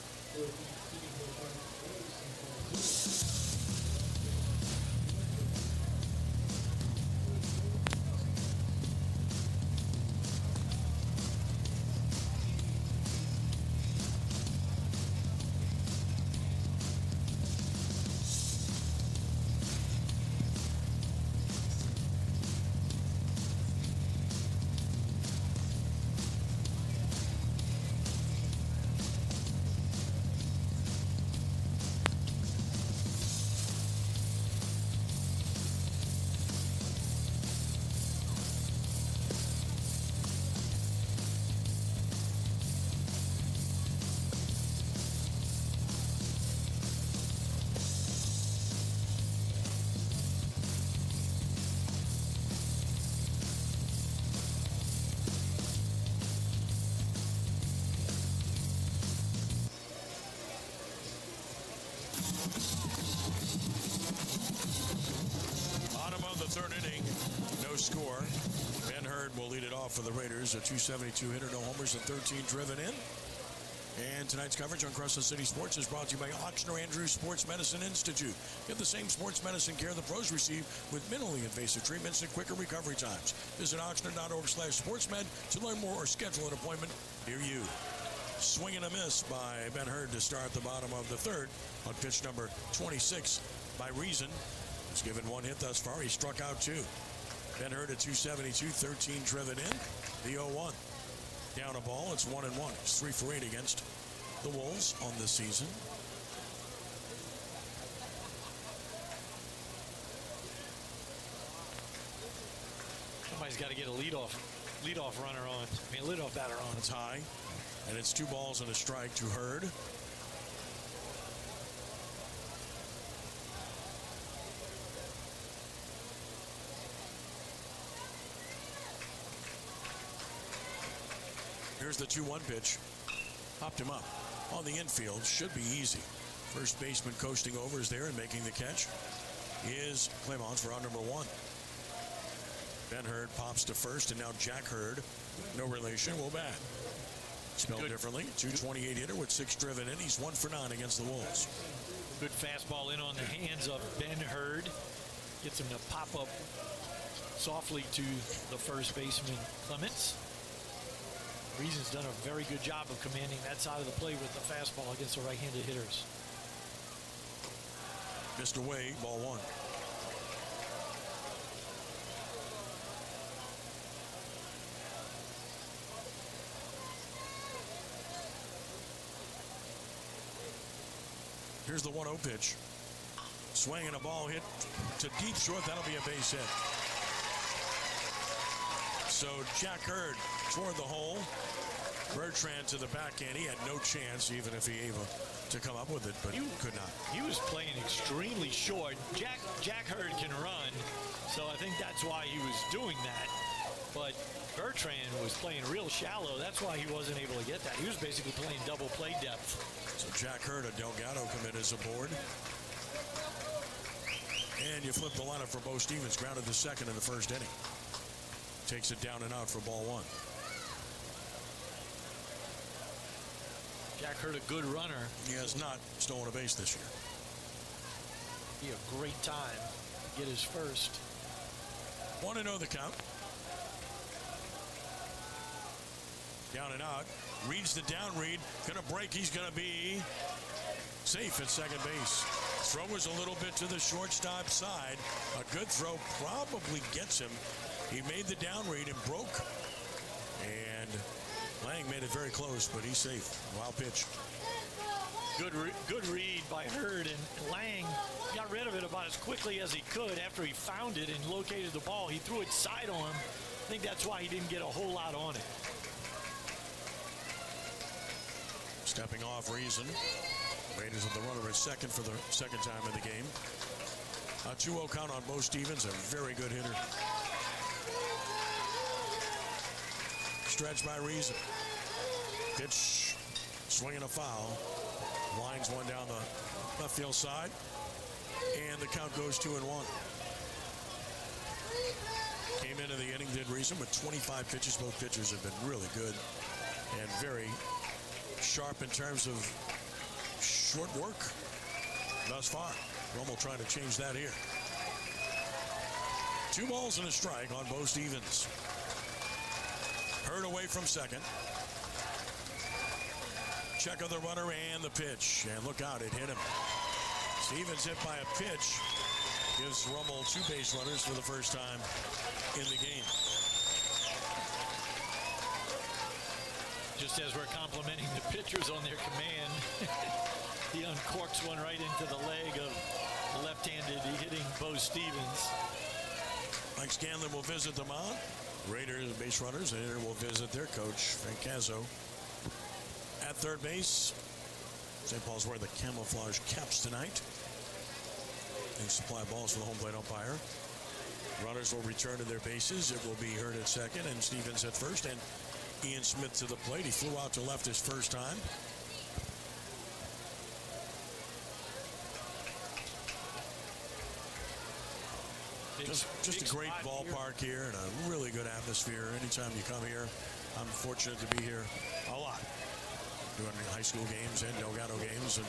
Third inning, no score. Ben Hurd will lead it off for the Raiders. A 272 hitter, no homers, and 13 driven in. And tonight's coverage on Crescent City Sports is brought to you by Ochsner Andrews Sports Medicine Institute. Get the same sports medicine care the pros receive with minimally invasive treatments and quicker recovery times. Visit Ochsner.org/sportsmed to learn more or schedule an appointment near you. Swing and a miss by Ben Hurd to start the bottom of the third on pitch number 26 by Reason. He's given one hit thus far. He struck out two. Ben Hurd at 272, 13 driven in. The 0-1. Down a ball. It's 1-1. It's 3 for 8 against the Wolves on this season. Somebody's got to get a leadoff runner on. Leadoff batter on. It's high. And it's 2 balls and a strike to Hurd. Here's the 2-1 pitch. Popped him up on the infield. Should be easy. First baseman coasting over is there and making the catch is Clemons for out number 1. Ben Hurd pops to first, and now Jack Hurd, no relation, will bat. Spelled differently. 228 hitter with 6 driven in. He's 1 for 9 against the Wolves. Good fastball in on the hands of Ben Hurd. Gets him to pop up softly to the first baseman, Clements. Reason's done a very good job of commanding that side of the plate with the fastball against the right-handed hitters. Missed away, ball 1. Here's the 1-0 pitch. Swing and a ball hit to deep short. That'll be a base hit. So Jack Hurd toward the hole. Bertrand to the backhand. He had no chance, even if he able to come up with it, but could not. He was playing extremely short. Jack Hurd can run, so I think that's why he was doing that. But Bertrand was playing real shallow. That's why he wasn't able to get that. He was basically playing double play depth. So Jack Hurd, a Delgado commit, is aboard. And you flip the lineup for Bo Stevens. Grounded the second in the first inning. Takes it down and out for ball 1. Jack Hurd, a good runner. He has not stolen a base this year. Be a great time to get his first. 1-0 the count. Down and out. Reads the down read. Gonna break. He's gonna be safe at second base. Throw was a little bit to the shortstop side. A good throw probably gets him. He made the down read and broke. And Lang made it very close, but he's safe. Wild pitch. Good read by Hurd, and Lang got rid of it about as quickly as he could after he found it and located the ball. He threw it side on. I think that's why he didn't get a whole lot on it. Stepping off Reason. Raiders with the runner at second for the second time in the game. A 2-0 count on Bo Stevens, a very good hitter. Stretch by Reason. Pitch, swinging a foul. Lines one down the left field side. And the count goes 2-1. Came into the inning, did Reason with 25 pitches. Both pitchers have been really good and very sharp in terms of short work thus far. Rummel trying to change that here. 2 balls and a strike on Bo Stevens. Hurd away from second. Check of the runner and the pitch. And look out, it hit him. Stevens hit by a pitch. Gives Rummel 2 base runners for the first time in the game. Just as we're complimenting the pitchers on their command, he uncorks one right into the leg of left-handed hitting Bo Stevens. Mike Scanlon will visit the mound. Raiders base runners and will visit their coach, Frank Cazzo. At third base, St. Paul's wearing the camouflage caps tonight. They supply balls for the home plate umpire. Runners will return to their bases. It will be Hurd at second and Stevens at first. And Ian Smith to the plate. He flew out to left his first time. Just a great ballpark here and a really good atmosphere. Anytime you come here, I'm fortunate to be here a lot. Doing high school games and Delgado games. And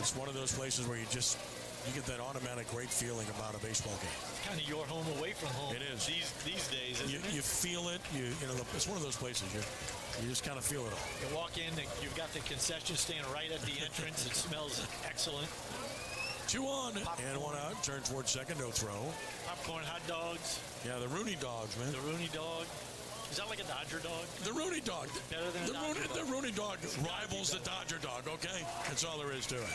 it's one of those places where you get that automatic great feeling about a baseball game. It's kind of your home away from home. It is. These days, isn't it? You feel it. You know, it's one of those places you just kind of feel it all. You walk in, you've got the concession stand right at the entrance. It smells excellent. 2 on and 1 out. Turn towards second, no throw. Popcorn hot dogs. Yeah, the Rooney dogs, man. The Rooney dog. Is that like a Dodger dog? The Rooney dog. Better than a Dodger dog. The Rooney dog rivals the Dodger dog, okay? That's all there is to it.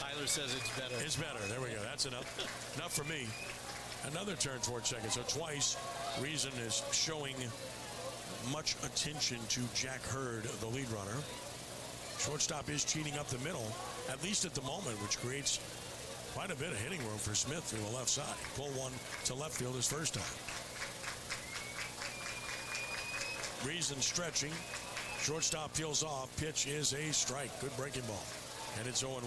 Tyler says it's better. It's better. There we go. That's enough. Enough for me. Another turn towards second. So twice, Reason is showing much attention to Jack Hurd, the lead runner. Shortstop is cheating up the middle, at least at the moment, which creates quite a bit of hitting room for Smith through the left side. Pull one to left field his first time. Reason stretching. Shortstop peels off. Pitch is a strike. Good breaking ball. And it's 0-1.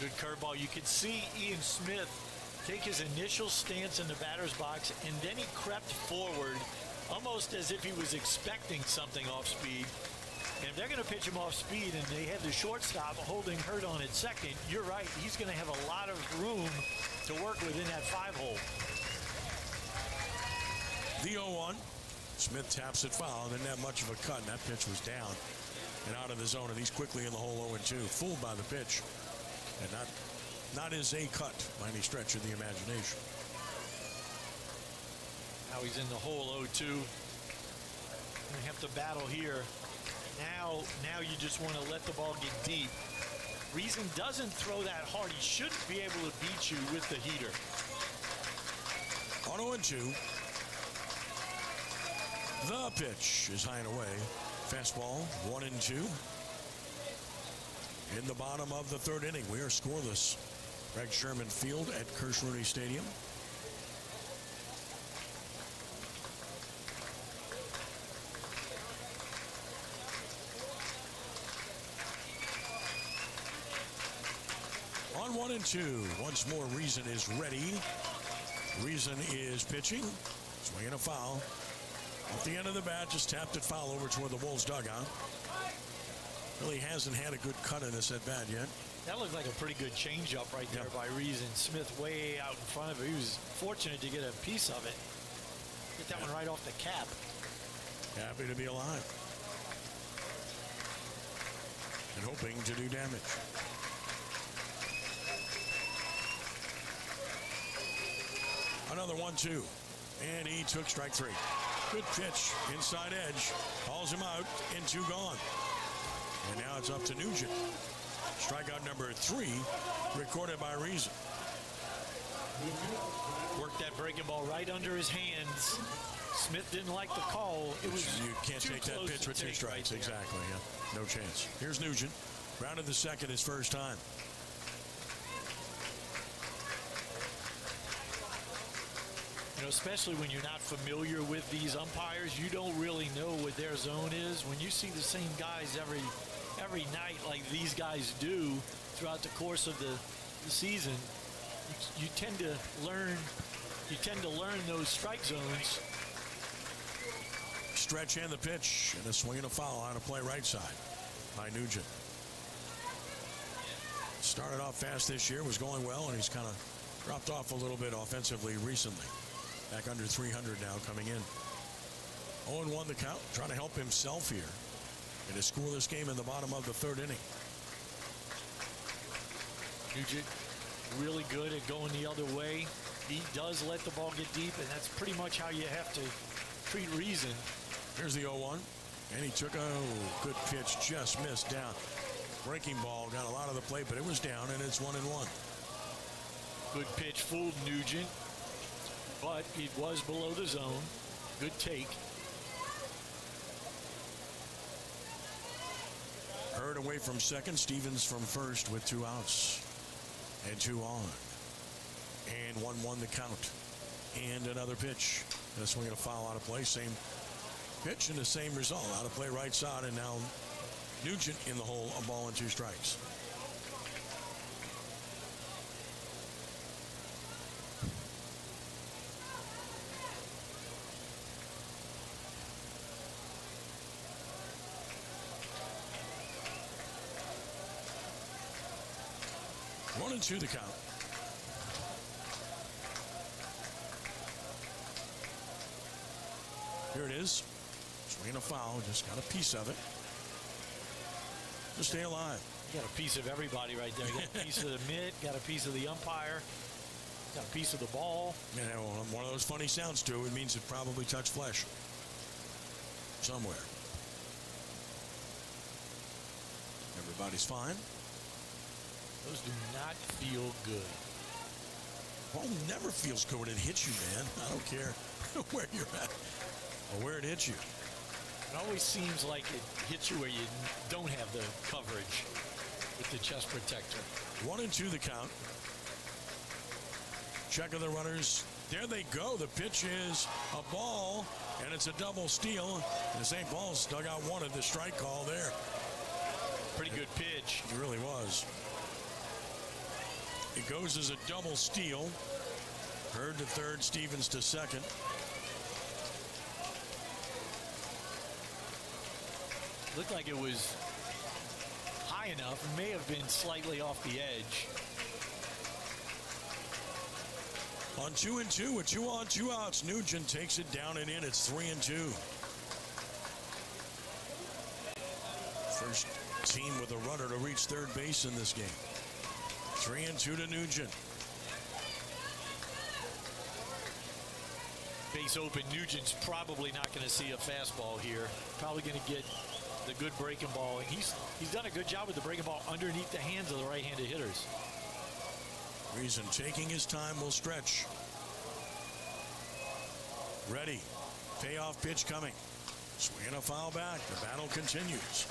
Good curveball. You could see Ian Smith take his initial stance in the batter's box, and then he crept forward almost as if he was expecting something off speed. And if they're going to pitch him off speed and they have the shortstop holding Hurd on at second, you're right. He's going to have a lot of room to work with in that 5-hole. The 0-1. Smith taps it foul. Didn't have much of a cut, and that pitch was down and out of the zone, and he's quickly in the hole 0-2. Fooled by the pitch. And not as a cut by any stretch of the imagination. Now he's in the hole 0-2. We have to battle here. Now you just want to let the ball get deep. Reason doesn't throw that hard. He shouldn't be able to beat you with the heater. On 0-2. The pitch is high and away. Fastball 1-2. In the bottom of the third inning, we are scoreless. Greg Sherman Field at Kirsch-Rooney Stadium. On 1-2. Once more, Reason is ready. Reason is pitching. Swinging a foul. Off the end of the bat, just tapped it foul over toward the Wolves dugout. Really hasn't had a good cut in this at bat yet. That looked like a pretty good changeup right there by Reason. Smith way out in front of it. He was fortunate to get a piece of it. Get that one right off the cap. Happy to be alive. And hoping to do damage. Another 1-2. And he took strike 3. Good pitch, inside edge, hauls him out, and 2 gone. And now it's up to Nugent. Strikeout number 3, recorded by Reason. Worked that breaking ball right under his hands. Smith didn't like the call. It was you can't take that pitch with 2 strikes. Right, exactly, yeah. No chance. Here's Nugent. Rounded the second his first time. especially when you're not familiar with these umpires, you don't really know what their zone is. When you see the same guys every night like these guys do throughout the course of the season, you tend to learn those strike zones. Stretch and the pitch, and a swing and a foul on a play right side by Nugent. Started off fast this year, was going well, and he's kind of dropped off a little bit offensively recently. Back under 300 now coming in. 0-1 the count, trying to help himself here in a scoreless game in the bottom of the third inning. Nugent really good at going the other way. He does let the ball get deep, and that's pretty much how you have to treat Reason. Here's the 0-1, and he took a good pitch, just missed down. Breaking ball, got a lot of the plate, but it was down, and it's 1-1. Good pitch, fooled Nugent, but it was below the zone. Good take. Hurd away from second, Stevens from first with 2 outs and 2 on. And 1-1 the count. And another pitch. And a swing and a foul out of play. Same pitch and the same result. Out of play right side, and now Nugent in the hole, a ball and 2 strikes. One and 2 the count. Here it is. Swing and a foul. Just got a piece of it. To stay alive. You got a piece of everybody right there. You got a piece of the mitt, got a piece of the umpire, got a piece of the ball. Yeah, well, one of those funny sounds too. It means it probably touched flesh somewhere. Everybody's fine. Those do not feel good. Ball never feels good when it hits you, man. I don't care where you're at or where it hits you. It always seems like it hits you where you don't have the coverage with the chest protector. 1 and 2 the count. Check of the runners. There they go. The pitch is a ball, and it's a double steal. And St. Paul's dugout wanted the strike call there. Pretty good pitch. It really was. It goes as a double steal. Hurd to third, Stevens to second. Looked like it was high enough. It may have been slightly off the edge. On 2 and 2 with 2 on, 2 outs, Nugent takes it down and in. It's 3 and 2. First team with a runner to reach third base in this game. 3 and 2 to Nugent. Base open. Nugent's probably not going to see a fastball here. Probably going to get the good breaking ball. And he's done a good job with the breaking ball underneath the hands of the right-handed hitters. Reason taking his time, will stretch. Ready. Payoff pitch coming. Swing and a foul back. The battle continues.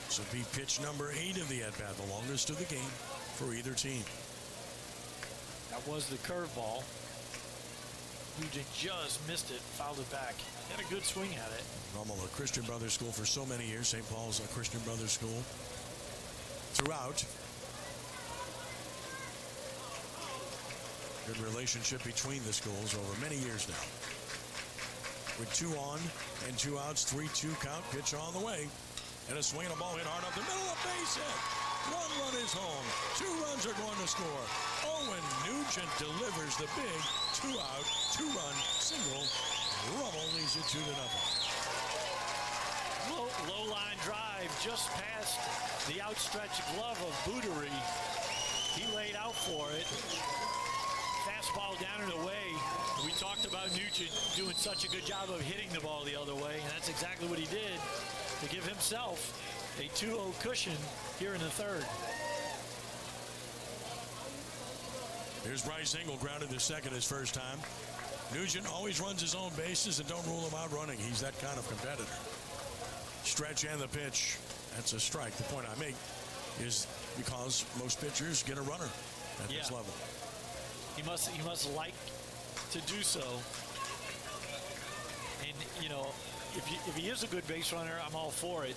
This will be pitch number 8 of the at-bat, the longest of the game for either team. That was the curveball. Nugent just missed it, fouled it back. Had a good swing at it. Rummel, a Christian Brothers school for so many years. St. Paul's a Christian Brothers school throughout. Good relationship between the schools over many years now. With 2 on and 2 outs, 3-2 count, pitch on the way. And a swing and a ball hit hard up the middle of the base hit. 1 run is home. 2 runs are going to score. Owen Nugent delivers the big 2-out, 2-run single. Rummel leads it 2-0. Low line drive just past the outstretched glove of Boudery. He laid out for it. Fastball down and away. We talked about Nugent doing such a good job of hitting the ball the other way, and that's exactly what he did to give himself a 2-0 cushion here in the third. Here's Bryce Engel, grounded to second his first time. Nugent always runs his own bases and don't rule him out running. He's that kind of competitor. Stretch and the pitch. That's a strike. The point I make is because most pitchers get a runner at this level. He must like to do so. And, you know, if he is a good base runner, I'm all for it.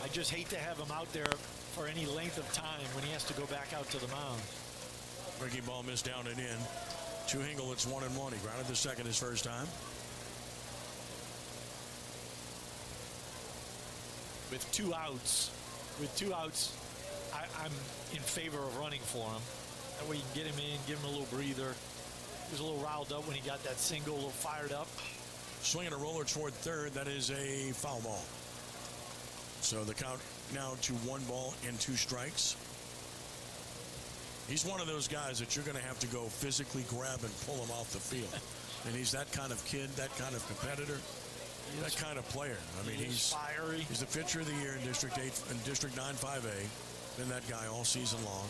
I just hate to have him out there for any length of time when he has to go back out to the mound. Breaking ball missed down and in. To Hingle, it's 1-1. He grounded the second his first time. With two outs, I'm in favor of running for him. That way you can get him in, give him a little breather. He was a little riled up when he got that single, a little fired up. Swinging a roller toward third. That is a foul ball. So the count now to 1 ball and 2 strikes. He's one of those guys that you're going to have to go physically grab and pull him off the field. And he's that kind of kid, that kind of competitor, that kind of player. I mean, he's fiery. He's the pitcher of the year in District 8 and District 9 5A. Been that guy all season long.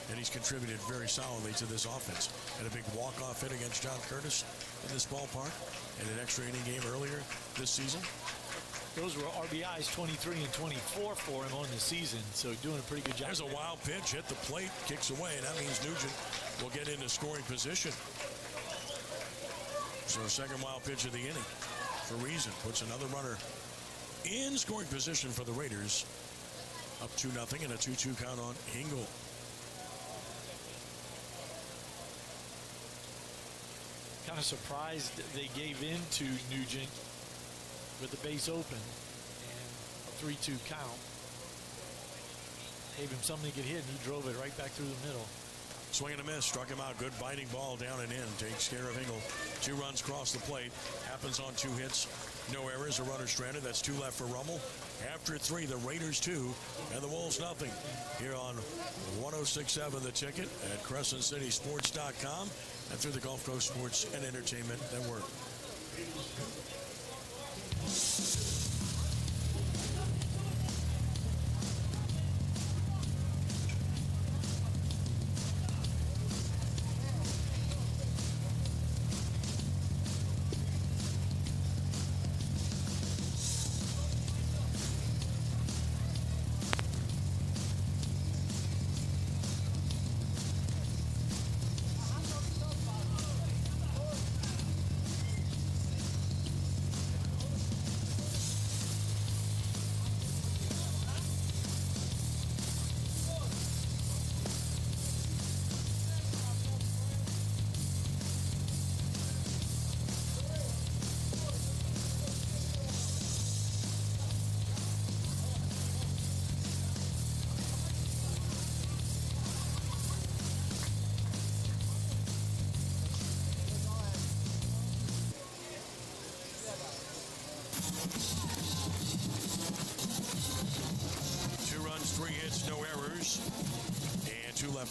And he's contributed very solidly to this offense. Had a big walk-off hit against John Curtis in this ballpark in an extra inning game earlier this season. Those were RBIs 23 and 24 for him on the season, so doing a pretty good job. There's a wild pitch, hit the plate, kicks away, and that means Nugent will get into scoring position. So second wild pitch of the inning for Reason puts another runner in scoring position for the Raiders. Up 2-0 and a 2-2 count on Hingle. Kind of surprised they gave in to Nugent with the base open and a 3-2 count. Gave him something he could hit, and he drove it right back through the middle. Swing and a miss, struck him out. Good biting ball down and in. Takes care of Hingle. 2 runs cross the plate. Happens on 2 hits. No errors. A runner stranded. That's 2 left for Rummel. After 3, the Raiders 2 and the Wolves nothing. Here on 106.7 The Ticket at CrescentCitySports.com and through the Gulf Coast Sports and Entertainment Network.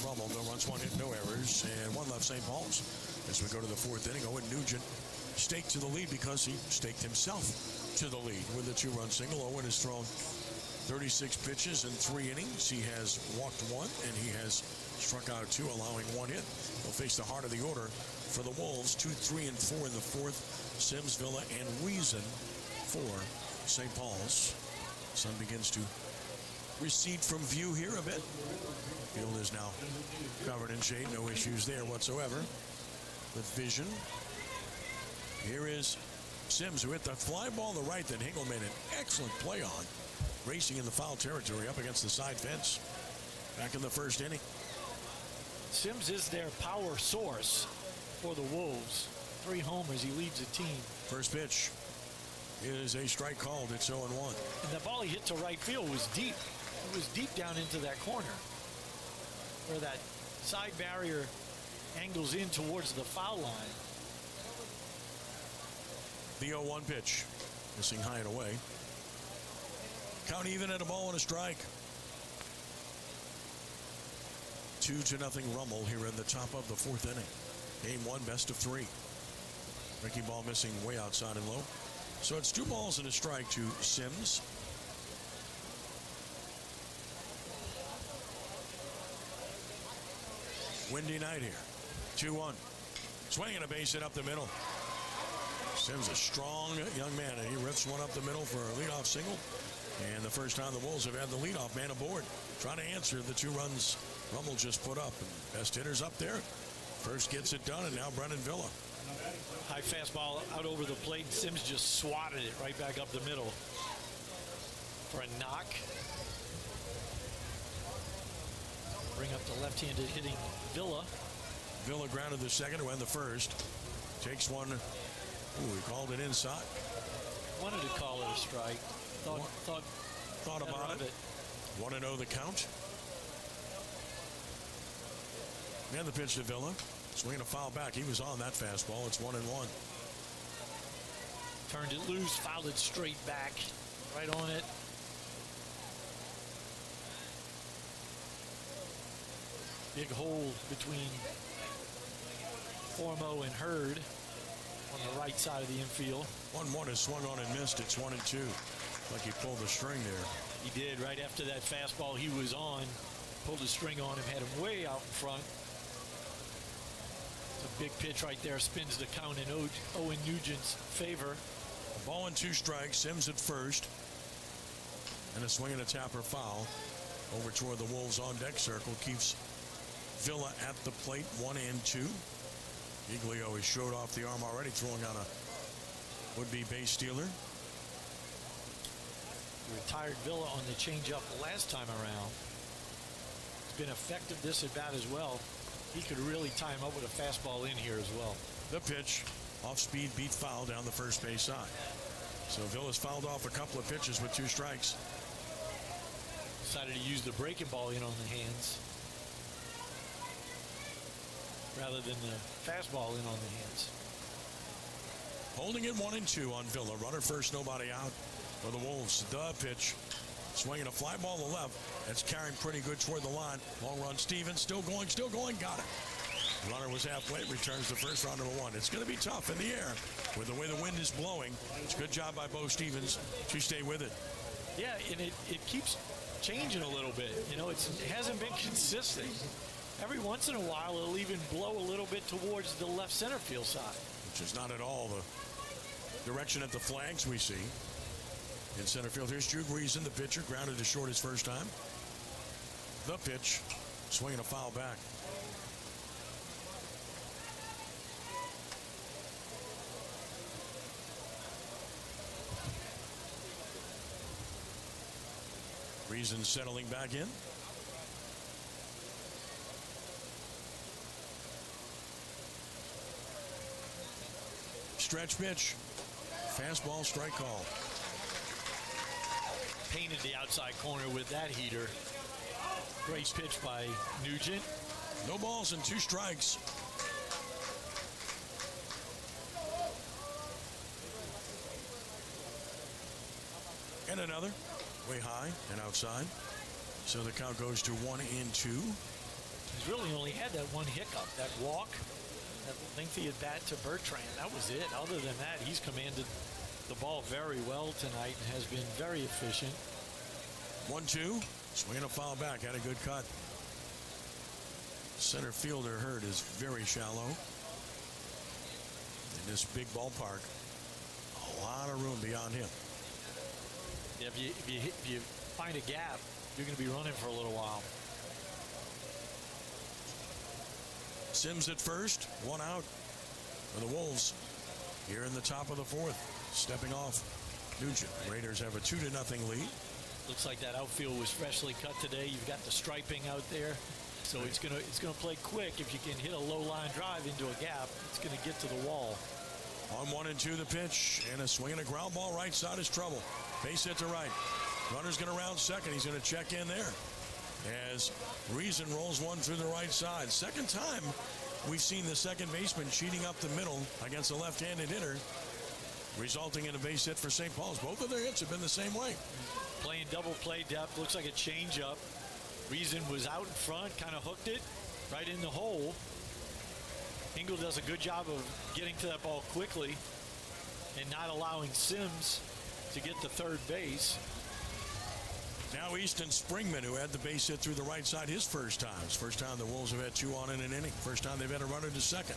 Rummel, no runs, 1 hit, no errors, and 1 left St. Paul's. As we go to the 4th inning, Owen Nugent staked to the lead because he staked himself to the lead with a 2-run single. Owen has thrown 36 pitches in 3 innings. He has walked 1, and he has struck out 2, allowing 1 hit. He'll face the heart of the order for the Wolves, 2, 3, and 4 in the 4th. Sims, Villa, and Reason for St. Paul's. Sun begins to recede from view here a bit. Field is now covered in shade. No issues there whatsoever with vision. Here is Sims, who hit the fly ball to the right that Hingle made an excellent play on. Racing in the foul territory up against the side fence. Back in the 1st inning. Sims is their power source for the Wolves. 3 homers. He leads the team. First pitch is a strike called. It's 0-1. And the ball he hit to right field was deep. It was deep down into that corner, where that side barrier angles in towards the foul line. The 0-1 pitch. Missing high and away. Count even at a ball and a strike. 2-0 Rummel here in the top of the 4th inning. Game 1, best of 3. Breaking ball missing way outside and low. So it's 2 balls and a strike to Sims. Windy night here. 2-1. Swinging a base hit up the middle. Sims a strong young man, and he rips one up the middle for a leadoff single. And the first time the Wolves have had the leadoff man aboard, trying to answer the 2 runs Rummel just put up. And best hitters up there. First gets it done, and now Brennan Villa High fastball out over the plate. Sims just swatted it right back up the middle for a knock. Bring up the left-handed hitting Villa. Villa grounded the second to end the first. Takes one. Ooh, he called it inside. Wanted to call it a strike. Thought about it. 1-0 the count. And the pitch to Villa. Swinging a foul back. He was on that fastball. It's 1-1. Turned it loose, fouled it straight back. Right on it. Big hole between Formo and Hurd on the right side of the infield. 1-1 is swung on and missed. It's 1-2. Like he pulled the string there. He did. Right after that fastball he was on, pulled the string on him, had him way out in front. It's a big pitch right there. Spins the count in Owen Nugent's favor. Ball and 2 strikes. Sims at first. And a swing and a tapper foul over toward the Wolves on deck circle. Keeps Villa at the plate. 1-2. Giglio has showed off the arm already, throwing on a would-be base stealer. Retired Villa on the changeup last time around. It's been effective this at bat as well. He could really tie him up with a fastball in here as well. The pitch, off speed, beat foul down the first base side. So Villa's fouled off a couple of pitches with 2 strikes. Decided to use the breaking ball in on the hands rather than the fastball in on the hands. Holding it 1-2 on Villa. Runner first, nobody out for the Wolves. The pitch. Swinging a fly ball to left. That's carrying pretty good toward the line. Long run, Stevens. Still going. Got it. Runner was halfway. Returns the first round number 1. It's going to be tough in the air with the way the wind is blowing. It's a good job by Bo Stevens to stay with it. Yeah, and it keeps changing a little bit. You know, it hasn't been consistent. Every once in a while, it'll even blow a little bit towards the left center field side. Which is not at all the direction at the flags we see. In center field, here's Drew Reason, the pitcher, grounded to short his first time. The pitch, swinging a foul back. Reason settling back in. Stretch pitch, fastball, strike call. Painted the outside corner with that heater. Great pitch by Nugent. No balls and 2 strikes. And another, way high and outside. So the count goes to 1-2. He's really only had that one hiccup, that walk, that lengthy at bat to Bertrand. That was it. Other than that, he's commanded the ball very well tonight and has been very efficient. 1-2. Swinging a foul back. Had a good cut. Center fielder Hurd is very shallow. In this big ballpark, a lot of room beyond him. Yeah, if you find a gap, you're going to be running for a little while. Sims at first. 1 out for the Wolves here in the top of the 4th. Stepping off Nugent. Raiders have a 2-0 lead. Looks like that outfield was freshly cut today. You've got the striping out there, so it's gonna play quick. If you can hit a low line drive into a gap, it's gonna get to the wall. On 1-2 the pitch, and a swing and a ground ball right side is trouble. Base hit to right. Runner's gonna round second. He's gonna check in there as Reason rolls one through the right side. Second time we've seen the second baseman cheating up the middle against a left-handed hitter, resulting in a base hit for St. Paul's. Both of their hits have been the same way. Playing double play depth. Looks like a changeup. Reason was out in front, kind of hooked it right in the hole. Engel does a good job of getting to that ball quickly and not allowing Sims to get to third base. Now Easton Springman, who had the base hit through the right side his first time. It's the first time the Wolves have had 2 on in an inning. First time they've had a runner to second.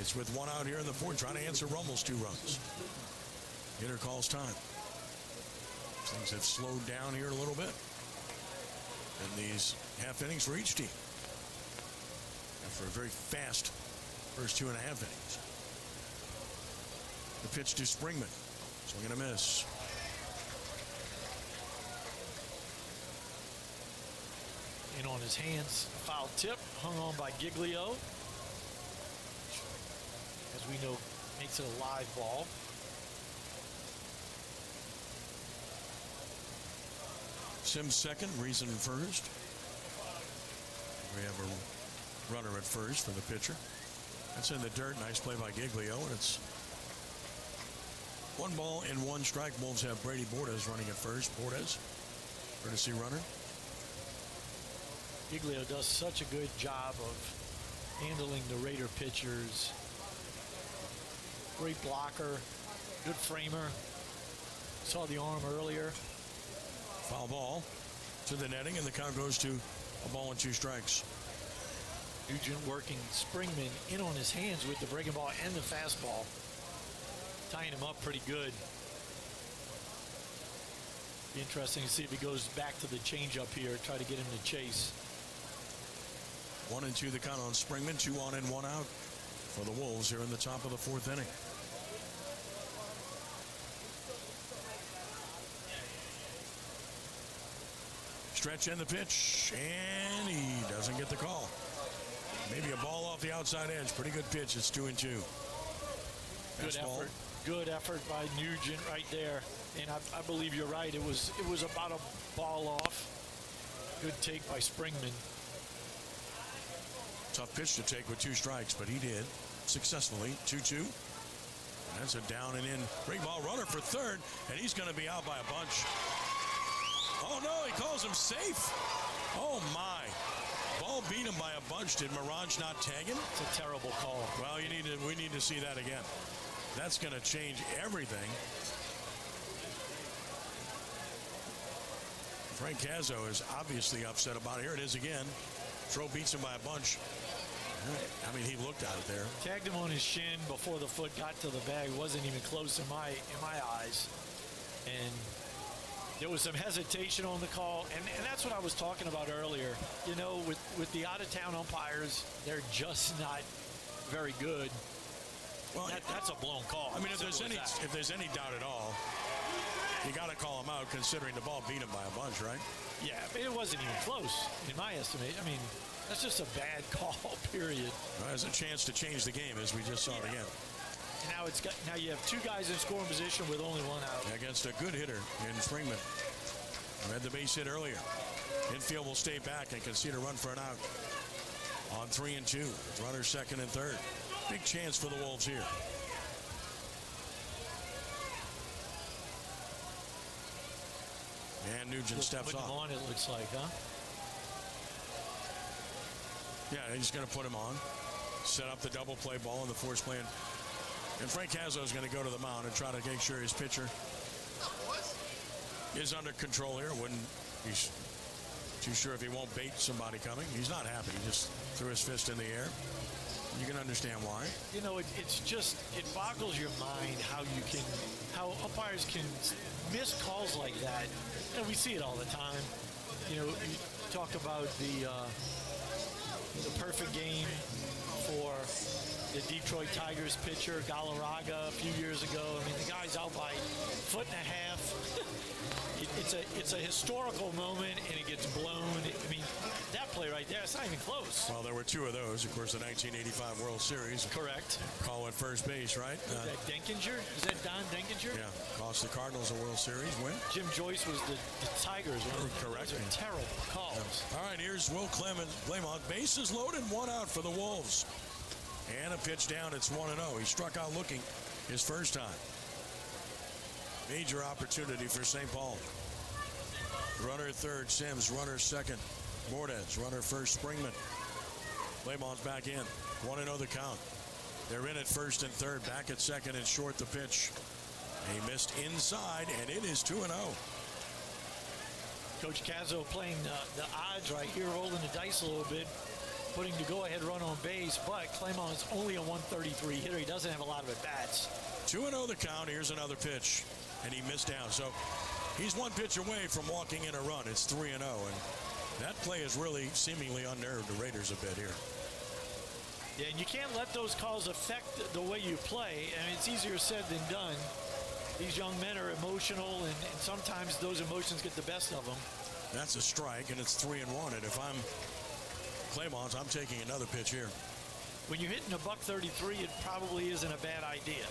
It's with 1 out here in the 4th, trying to answer Rummel's 2 runs. Hitter calls time. Things have slowed down here a little bit in these half innings for each team. After a very fast First 2.5 innings. The pitch to Springman. Swing and a miss. In on his hands, foul tip, hung on by Giglio. As we know, makes it a live ball. Sims second, Reason first. We have a runner at first for the pitcher. That's in the dirt. Nice play by Giglio, and it's 1 ball and 1 strike. Wolves have Brady Bordes running at first. Bordes, courtesy runner. Giglio does such a good job of handling the Raider pitchers. Great blocker, good framer. Saw the arm earlier. Foul ball to the netting, and the count goes to a ball and 2 strikes. Nugent working Springman in on his hands with the breaking ball and the fastball. Tying him up pretty good. Be interesting to see if he goes back to the changeup here, try to get him to chase. 1-2 the count on Springman. 2 on and 1 out for the Wolves here in the top of the 4th inning. Stretch in the pitch, and he doesn't get the call. Maybe a ball off the outside edge. Pretty good pitch. It's 2-2. Good effort. Good effort by Nugent right there. And I believe you're right. It was about a ball off. Good take by Springman. Tough pitch to take with 2 strikes, but he did successfully. 2-2. That's a down and in. Break ball runner for third, and he's going to be out by a bunch. Oh no, he calls him safe. Oh my. Ball beat him by a bunch. Did Mirage not tag him? It's a terrible call. Well, we need to see that again. That's going to change everything. Frank Cazzo is obviously upset about it. Here it is again. Throw beats him by a bunch. I mean, he looked at it there. Tagged him on his shin before the foot got to the bag. Wasn't even close in my eyes. And there was some hesitation on the call, and that's what I was talking about earlier. You know, with the out-of-town umpires, they're just not very good. Well, that's a blown call. I mean, if there's any doubt at all, you got to call him out, considering the ball beat him by a bunch, right? Yeah, but it wasn't even close in my estimate. I mean, that's just a bad call, period. Well, there's a chance to change the game, as we just saw it again. And now you have 2 guys in scoring position with only 1 out. Against a good hitter in Springman. I had the base hit earlier. Infield will stay back and concede a run for an out. On 3-2. Runners second and third. Big chance for the Wolves here. And Nugent steps off. On, it looks like, huh? Yeah, he's going to put him on. Set up the double play ball in the force play. And Frank Cazzo is going to go to the mound and try to make sure his pitcher is under control here. He's too sure if he won't bait somebody coming. He's not happy. He just threw his fist in the air. You can understand why. You know, it's just, it boggles your mind how umpires can miss calls like that. And we see it all the time. You know, you talk about the perfect game for the Detroit Tigers pitcher, Galarraga, a few years ago. I mean, the guy's out by a foot and a half. It's a historical moment, and it gets blown. I mean, that play right there, it's not even close. Well, there were 2 of those. Of course, the 1985 World Series. Correct. Call at first base, right? Is that Denkinger? Is that Don Denkinger? Yeah. Cost the Cardinals a World Series win. Jim Joyce was the Tigers. Correct. Those are terrible calls. Yeah. All right, here's Will Clemens. Bases loaded, 1 out for the Wolves. And a pitch down. It's 1-0. He struck out looking his first time. Major opportunity for St. Paul. Runner third, Sims. Runner second, Bordes. Runner first, Springman. Laymon's back in. 1-0 the count. They're in at first and third. Back at second and short the pitch. He missed inside, and it is 2-0. Coach Cazzo playing the odds right here, rolling the dice a little bit, putting the go-ahead run on base, but Claymont is only a 133 hitter. He doesn't have a lot of at-bats. 2-0 the count. Here's another pitch, and he missed down. So he's 1 pitch away from walking in a run. It's 3-0, and that play has really seemingly unnerved the Raiders a bit here. Yeah, and you can't let those calls affect the way you play. I mean, it's easier said than done. These young men are emotional, and sometimes those emotions get the best of them. That's a strike, and it's 3-1. And if I'm Claymont, I'm taking another pitch here. When you're hitting $133, it probably isn't a bad idea.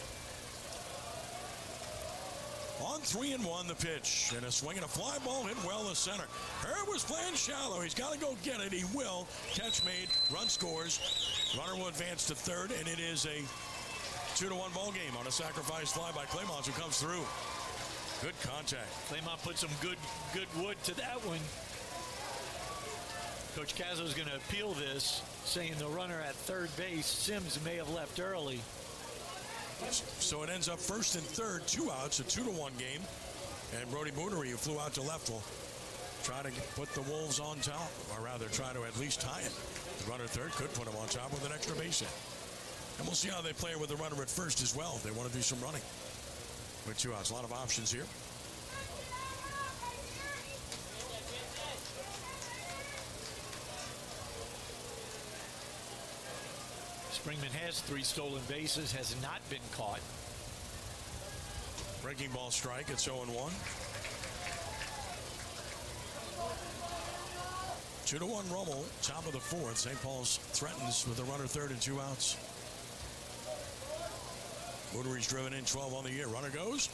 On 3-1, the pitch, and a swing and a fly ball hit well to center. Herb was playing shallow. He's got to go get it. He will. Catch made. Run scores. Runner will advance to third, and it is a 2-1 ball game on a sacrifice fly by Claymont, who comes through. Good contact. Claymont put some good wood to that one. Coach Cazzo's going to appeal this, saying the runner at third base, Sims, may have left early. So it ends up first and third, 2 outs, a 2-1 game. And Brody Boonery, who flew out to left, will try to put the Wolves on top, or rather try to at least tie it. The runner third could put him on top with an extra base hit. And we'll see how they play with the runner at first as well if they want to do some running. With 2 outs, a lot of options here. Springman has 3 stolen bases, has not been caught. Breaking ball strike, it's 0-1. 2-1 Rummel, top of the 4th. St. Paul's threatens with a runner third and 2 outs. Boonery's driven in 12 on the year. Runner goes,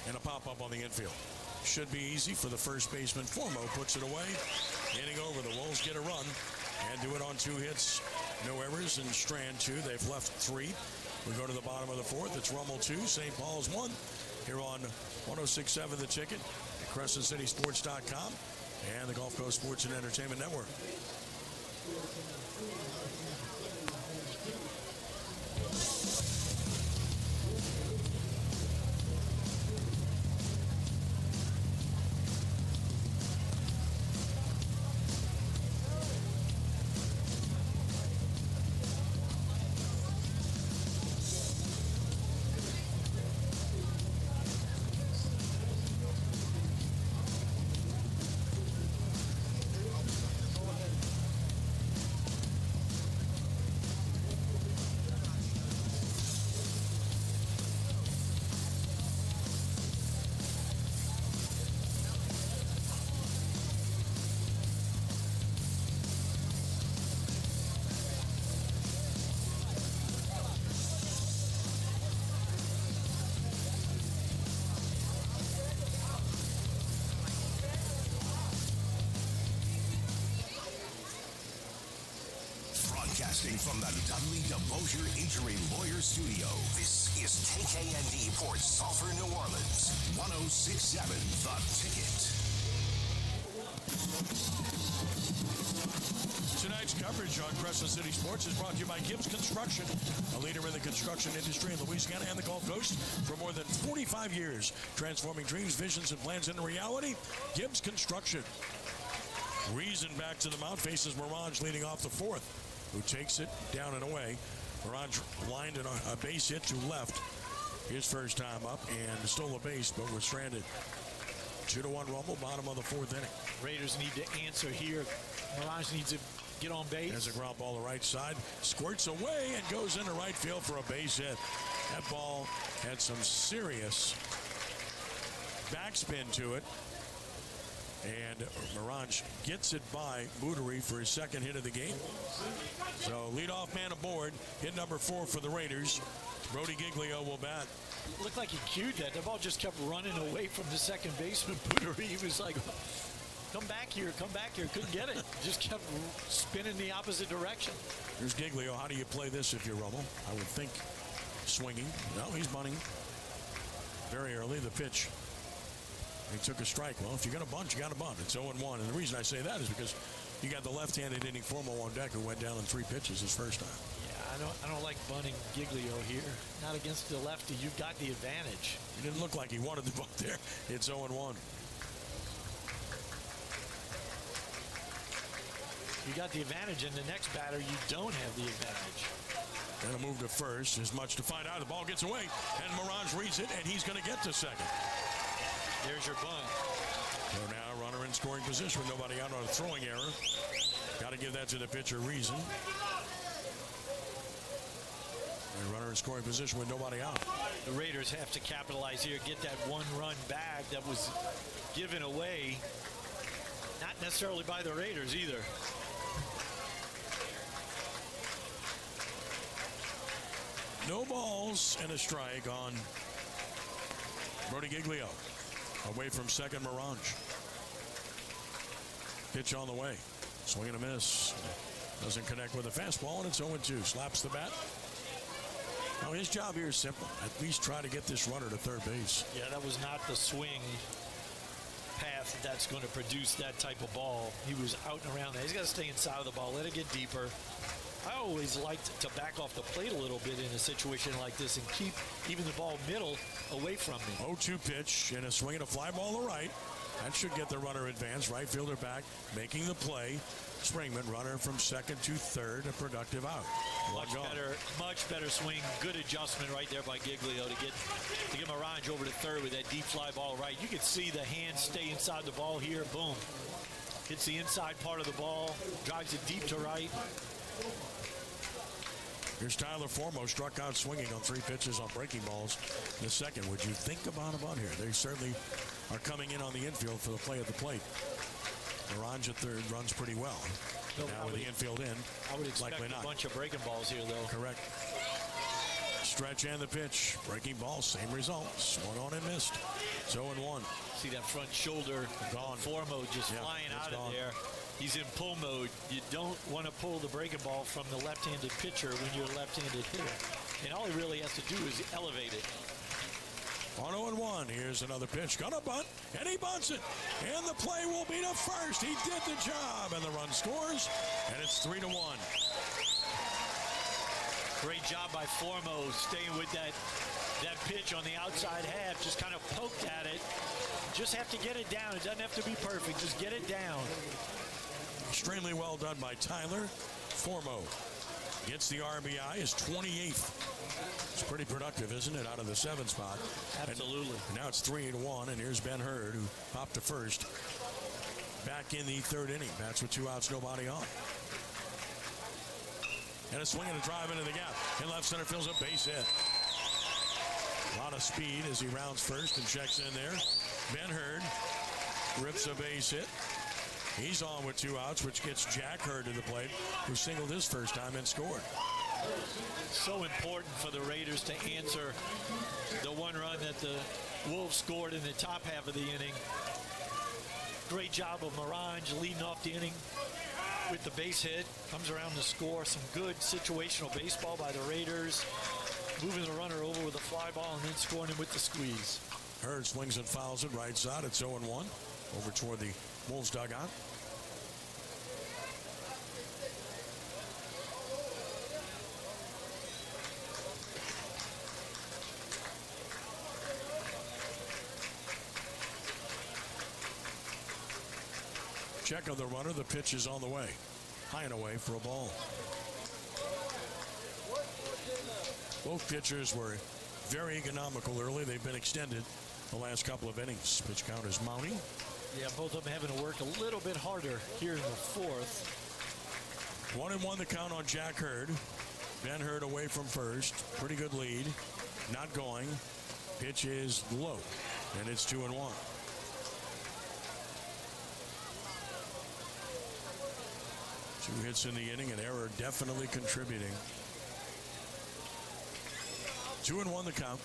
and a pop-up on the infield. Should be easy for the first baseman. Formo puts it away. Inning over. The Wolves get a run and do it on 2 hits. No errors in Strand 2. They've left 3. We go to the bottom of the 4th. It's Rummel 2, St. Paul's 1. Here on 106.7 The Ticket, at CrescentCitySports.com, and the Gulf Coast Sports and Entertainment Network. Broadcasting from the Dudley DeBosier Injury Lawyer Studio, this is KKND Port Sulphur, New Orleans, 106.7 The Ticket. Tonight's coverage on Crescent City Sports is brought to you by Gibbs Construction, a leader in the construction industry in Louisiana and the Gulf Coast for more than 45 years, transforming dreams, visions, and plans into reality. Gibbs Construction. Reason back to the mound, faces Mirage leading off the 4th, who takes it down and away. Mirage lined a base hit to left his first time up and stole a base, but was stranded. 2-1 Rummel, bottom of the 4th inning. Raiders need to answer here. Mirage needs to get on base. There's a ground ball to the right side, squirts away and goes into right field for a base hit. That ball had some serious backspin to it. And Mirage gets it by Boonery for his second hit of the game. So leadoff man aboard, hit number 4 for the Raiders. Brody Giglio will bat. Looked like he cued that. The ball just kept running away from the second baseman, Boonery. He was like, come back here, come back here. Couldn't get it. Just kept spinning the opposite direction. Here's Giglio. How do you play this if you're Rummel? I would think swinging. No, he's bunting. Very early, the pitch. He took a strike. Well, if you're going to bunt, you got to bunt. It's 0-1. And the reason I say that is because you got the left-handed hitting Formo on deck who went down in 3 pitches his first time. Yeah, I don't like bunting Giglio here. Not against the lefty. You've got the advantage. He didn't look like he wanted to bunt there. It's 0-1. You got the advantage, and the next batter, you don't have the advantage. Gonna move to first. As much to find out. The ball gets away, and Mirage reads it, and he's going to get to second. There's your bunt. So now runner in scoring position with nobody out on a throwing error. Got to give that to the pitcher, Reason. A runner in scoring position with nobody out. The Raiders have to capitalize here, get that one run back that was given away. Not necessarily by the Raiders either. No balls and a strike on Brody Giglio. Away from second, Morange. Pitch on the way. Swing and a miss. Doesn't connect with a fastball, and it's 0-2. Slaps the bat. Now his job here is simple. At least try to get this runner to third base. Yeah, that was not the swing path that's going to produce that type of ball. He was out and around there. He's got to stay inside of the ball, let it get deeper. I always liked to back off the plate a little bit in a situation like this and keep even the ball middle away from me. 0-2 pitch and a swing and a fly ball to right. That should get the runner advanced. Right fielder back, making the play. Springman, runner from second to third, a productive out. Much better swing. Good adjustment right there by Giglio to get Morange over to third with that deep fly ball right. You can see the hand stay inside the ball here. Boom. Hits the inside part of the ball, drives it deep to right. Here's Tyler Formo, struck out swinging on 3 pitches on breaking balls. The second, would you think about here? They certainly are coming in on the infield for the play at the plate. Morange at third runs pretty well. Now with the infield in, I would expect likely a not. bunch of breaking balls here, though. Correct. Stretch and the pitch. Breaking ball, same result. Swung on and missed. 0-1. See that front shoulder gone. Formo just flying out of there. He's in pull mode. You don't want to pull the breaking ball from the left-handed pitcher when you're a left-handed hitter. And all he really has to do is elevate it. On 0-1, here's another pitch. Gonna bunt, and he bunts it. And the play will be to first. He did the job, and the run scores, and it's 3-1. Great job by Formo staying with that pitch on the outside half. Just kind of poked at it. Just have to get it down. It doesn't have to be perfect. Just get it down. Extremely well done by Tyler Formo. Gets the RBI, his 28th. It's pretty productive, isn't it, out of the 7 spot? Absolutely. And now it's 3-1, and here's Ben Hurd, who popped to first. Back in the 3rd inning. That's with 2 outs, nobody on. And a swing and a drive into the gap. In left center fields a base hit. A lot of speed as he rounds first and checks in there. Ben Hurd rips a base hit. He's on with 2 outs, which gets Jack Hurd to the plate, who singled his first time and scored. So important for the Raiders to answer the 1 run that the Wolves scored in the top half of the inning. Great job of Morange leading off the inning with the base hit. Comes around to score. Some good situational baseball by the Raiders. Moving the runner over with a fly ball and then scoring him with the squeeze. Hurd swings and fouls it right side. It's 0-1. Over toward the Wolves dugout. Check on the runner. The pitch is on the way. High and away for a ball. Both pitchers were very economical early. They've been extended the last couple of innings. Pitch count is mounting. Yeah, both of them having to work a little bit harder here in the 4th. 1-1 the count on Jack Hurd. Ben Hurd away from first. Pretty good lead. Not going. Pitch is low. And it's 2-1. 2 hits in the inning. An error definitely contributing. 2-1 the count.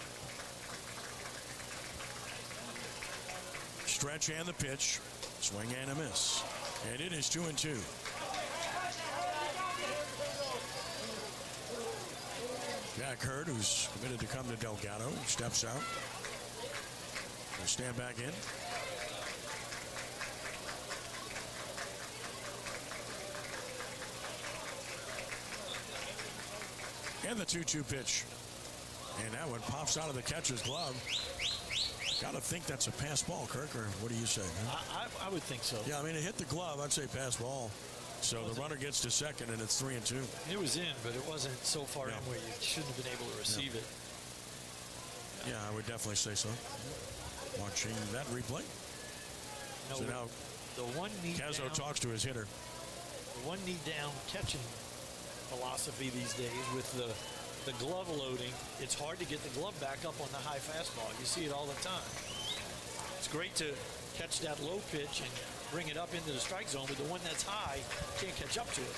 Stretch and the pitch. Swing and a miss. And it is 2-2. Jack Hurd, who's committed to come to Delgado, steps out. Will stand back in. And the 2-2 pitch. And that one pops out of the catcher's glove. Got to think that's a pass ball, Kirk, or what do you say? Huh? I would think so. Yeah, I mean, it hit the glove. I'd say pass ball. So the runner gets to second, and it's 3-2. It was in, but it wasn't so far in where you shouldn't have been able to receive it. Yeah, I would definitely say so. Watching that replay. No, so now the one knee Cazzo down, talks to his hitter. The one knee down catching philosophy these days with the the glove loading, it's hard to get the glove back up on the high fastball. You see it all the time. It's great to catch that low pitch and bring it up into the strike zone, but the one that's high can't catch up to it.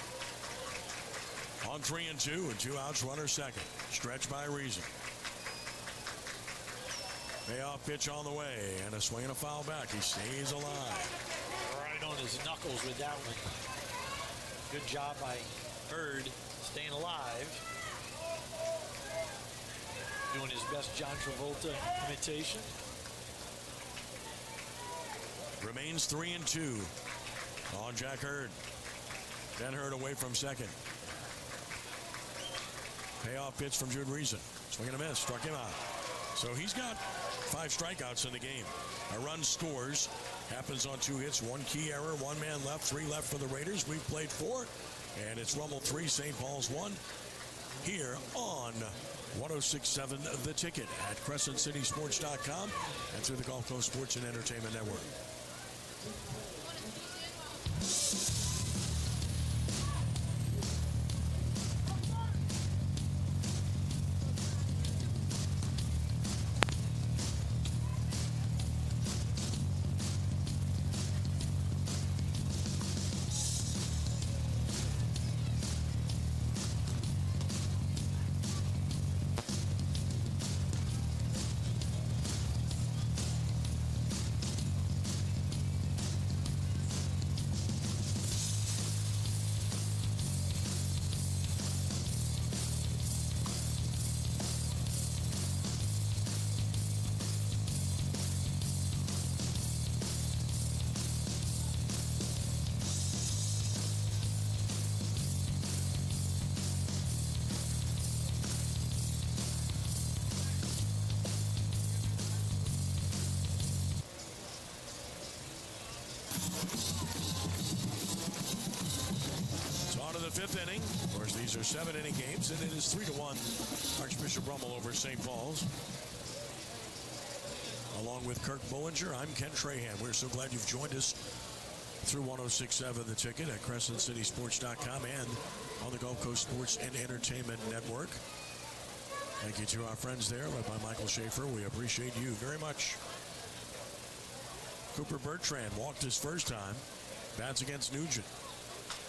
On 3-2 and 2 outs, runner second. Stretch by Reason. Payoff pitch on the way, and a swing and a foul back. He stays alive. Right on his knuckles with that one. Good job by Hurd staying alive. Doing his best John Travolta imitation. Remains 3-2 on Jack Hurd. Then Hurd away from second. Payoff pitch from Jude Reason. Swing and a miss. Struck him out. So he's got 5 strikeouts in the game. A run scores. Happens on 2 hits. 1 key error. 1 man left. 3 left for the Raiders. We've played 4. And it's Rummel 3, St. Paul's 1. Here on 106.7 The Ticket at CrescentCitySports.com and through the Gulf Coast Sports and Entertainment Network. Fifth inning. Of course, these are 7-inning games, and it is 3-1 Archbishop Rummel over St. Paul's. Along with Kirk Bullinger, I'm Ken Trahan. We're so glad you've joined us through 106.7 The Ticket at CrescentCitySports.com and on the Gulf Coast Sports and Entertainment Network. Thank you to our friends there, led by Michael Schaefer. We appreciate you very much. Cooper Bertrand walked his first time. Bats against Nugent,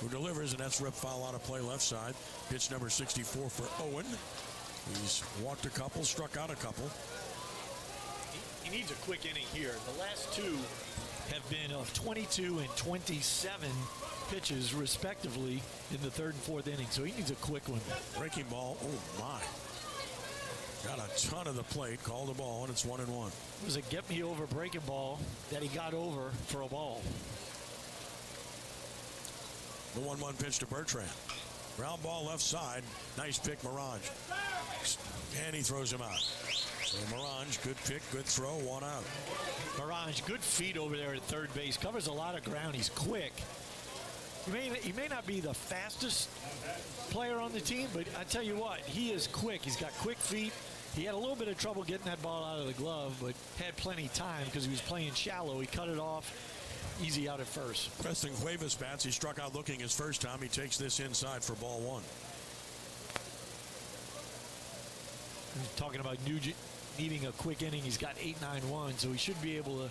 who delivers, and that's rip foul out of play left side. Pitch number 64 for Owen. He's walked a couple, struck out a couple. He needs a quick inning here. The last 2 have been of 22 and 27 pitches, respectively, in the 3rd and 4th inning. So he needs a quick one. Breaking ball. Oh, my. Got a ton of the plate. Called the ball, and it's 1-1. It was a get-me-over breaking ball that he got over for a ball. The 1-1 pitch to Bertrand. Ground ball left side. Nice pick, Mirage. And he throws him out. So Mirage, good pick, good throw, 1 out. Mirage, good feet over there at third base. Covers a lot of ground. He's quick. He may not be the fastest player on the team, but I tell you what, he is quick. He's got quick feet. He had a little bit of trouble getting that ball out of the glove, but had plenty of time because he was playing shallow. He cut it off. Easy out at first. Preston Cuevas bats. He struck out looking his first time. He takes this inside for ball 1. Talking about Nugent needing a quick inning. He's got 8-9-1, so he should be able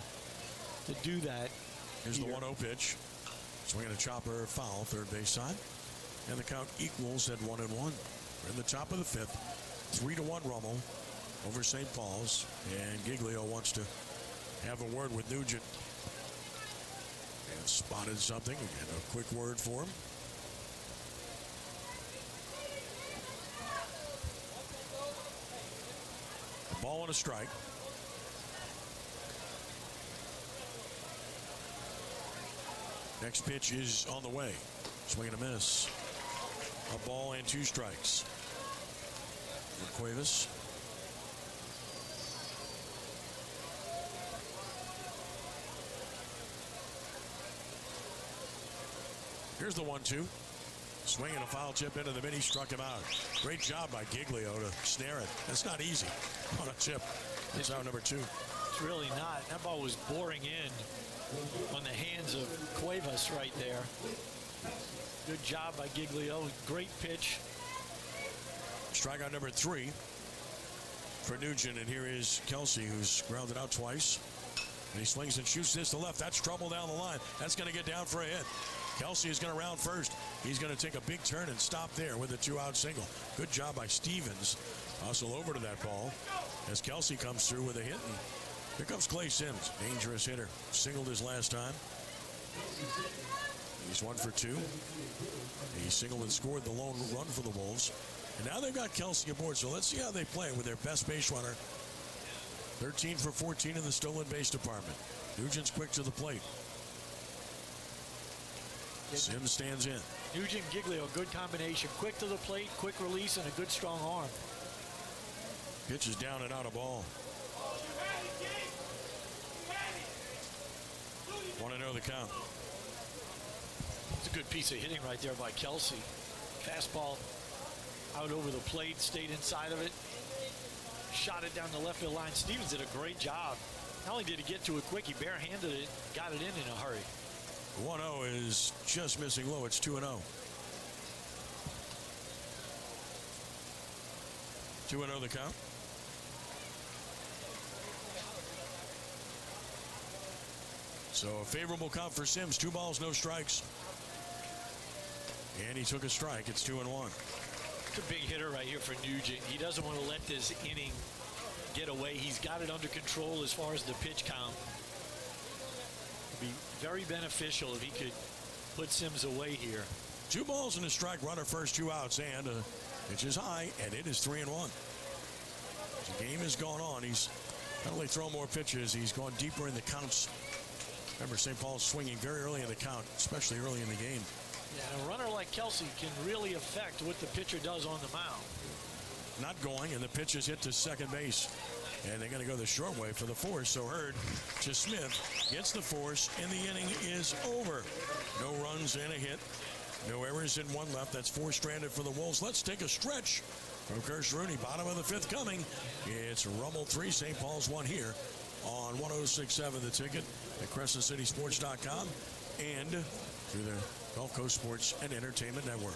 to do that. Here's the 1-0 pitch. Swinging a chopper, foul, third base side. And the count equals at 1-1. We're in the top of the 5th. 3-1 Rummel over St. Paul's. And Giglio wants to have a word with Nugent. And spotted something. We get a quick word for him. A ball and a strike. Next pitch is on the way. Swing and a miss. A ball and 2 strikes. For Cuevas. Here's the 1-2. Swing and a foul tip into the mid. He struck him out. Great job by Giglio to snare it. That's not easy on a chip. It's out number 2. It's really not. That ball was boring in on the hands of Cuevas right there. Good job by Giglio. Great pitch. Strikeout number 3 for Nugent. And here is Kelsey, who's grounded out twice. And he swings and shoots this to left. That's trouble down the line. That's going to get down for a hit. Kelsey is going to round first. He's going to take a big turn and stop there with a 2-out single. Good job by Stevens. Hustle over to that ball as Kelsey comes through with a hit. And here comes Clay Sims. Dangerous hitter. Singled his last time. He's 1 for 2. He singled and scored the lone run for the Wolves. And now they've got Kelsey aboard. So let's see how they play with their best base runner. 13 for 14 in the stolen base department. Nugent's quick to the plate. Sims stands in. Nugent Giglio, good combination. Quick to the plate, quick release, and a good strong arm. Pitch is down and out of ball. 1-0 the count. It's a good piece of hitting right there by Kelsey. Fastball out over the plate, stayed inside of it. Shot it down the left field line. Stevens did a great job. Not only did he get to it quick, he barehanded it, got it in a hurry. 1-0 is just missing low. It's 2-0. 2-0 the count. So a favorable count for Sims. 2 balls, no strikes. And he took a strike. It's 2-1. It's a big hitter right here for Nugent. He doesn't want to let this inning get away. He's got it under control as far as the pitch count. It'd be very beneficial if he could put Sims away here. 2 balls and a strike. Runner first, 2 outs, and pitch is high, and it is 3-1. The game has gone on. He's not only thrown more pitches, he's gone deeper in the counts. Remember, St. Paul's swinging very early in the count, especially early in the game. Yeah, a runner like Kelsey can really affect what the pitcher does on the mound. Not going, and the pitch is hit to second base. And they're going to go the short way for the force. So Hurd to Smith, gets the force, and the inning is over. No runs and a hit. No errors in 1 left. That's 4 stranded for the Wolves. Let's take a stretch from Kirsch Rooney. Bottom of the 5th coming. It's Rummel 3, St. Paul's 1 here on 106.7 The Ticket at CrescentCitySports.com and through the Gulf Coast Sports and Entertainment Network.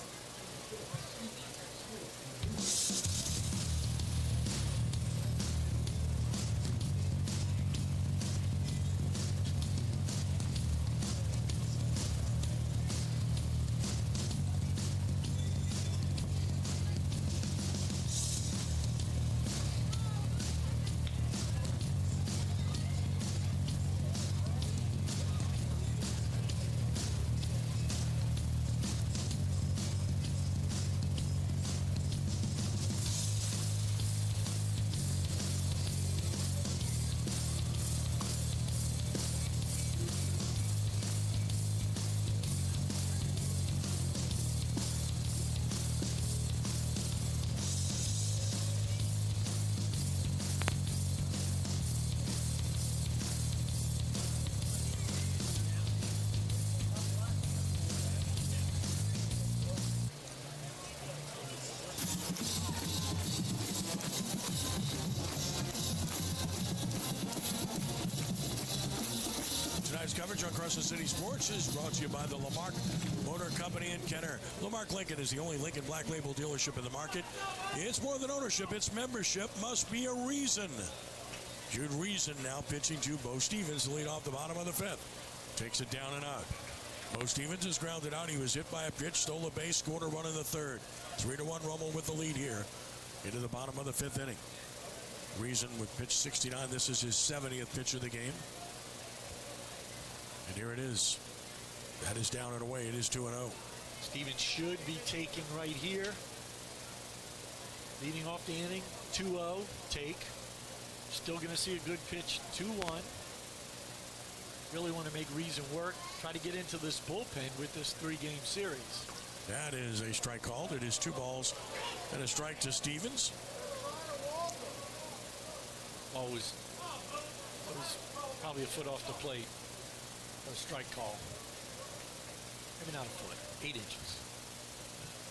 Tonight's coverage on Crescent City Sports is brought to you by the Lamarck Motor Company in Kenner. Lamarck Lincoln is the only Lincoln Black Label dealership in the market. It's more than ownership, it's membership. Must be a reason. Jude Reason now pitching to Bo Stevens to lead off the bottom of the 5th. Takes it down and out. Bo Stevens is grounded out. He was hit by a pitch, stole a base, scored a run in the 3rd. 3-1 Rummel with the lead here into the bottom of the 5th inning. Reason with pitch 69. This is his 70th pitch of the game. And here it is. That is down and away. It is 2-0. Stevens should be taking right here. Leading off the inning, 2-0 take. Still going to see a good pitch, 2-1. Really want to make Reason work. Try to get into this bullpen with this 3-game series. That is a strike called. It is 2 balls and a strike to Stevens. Always probably a foot off the plate. A strike call. Maybe not a foot, 8 inches.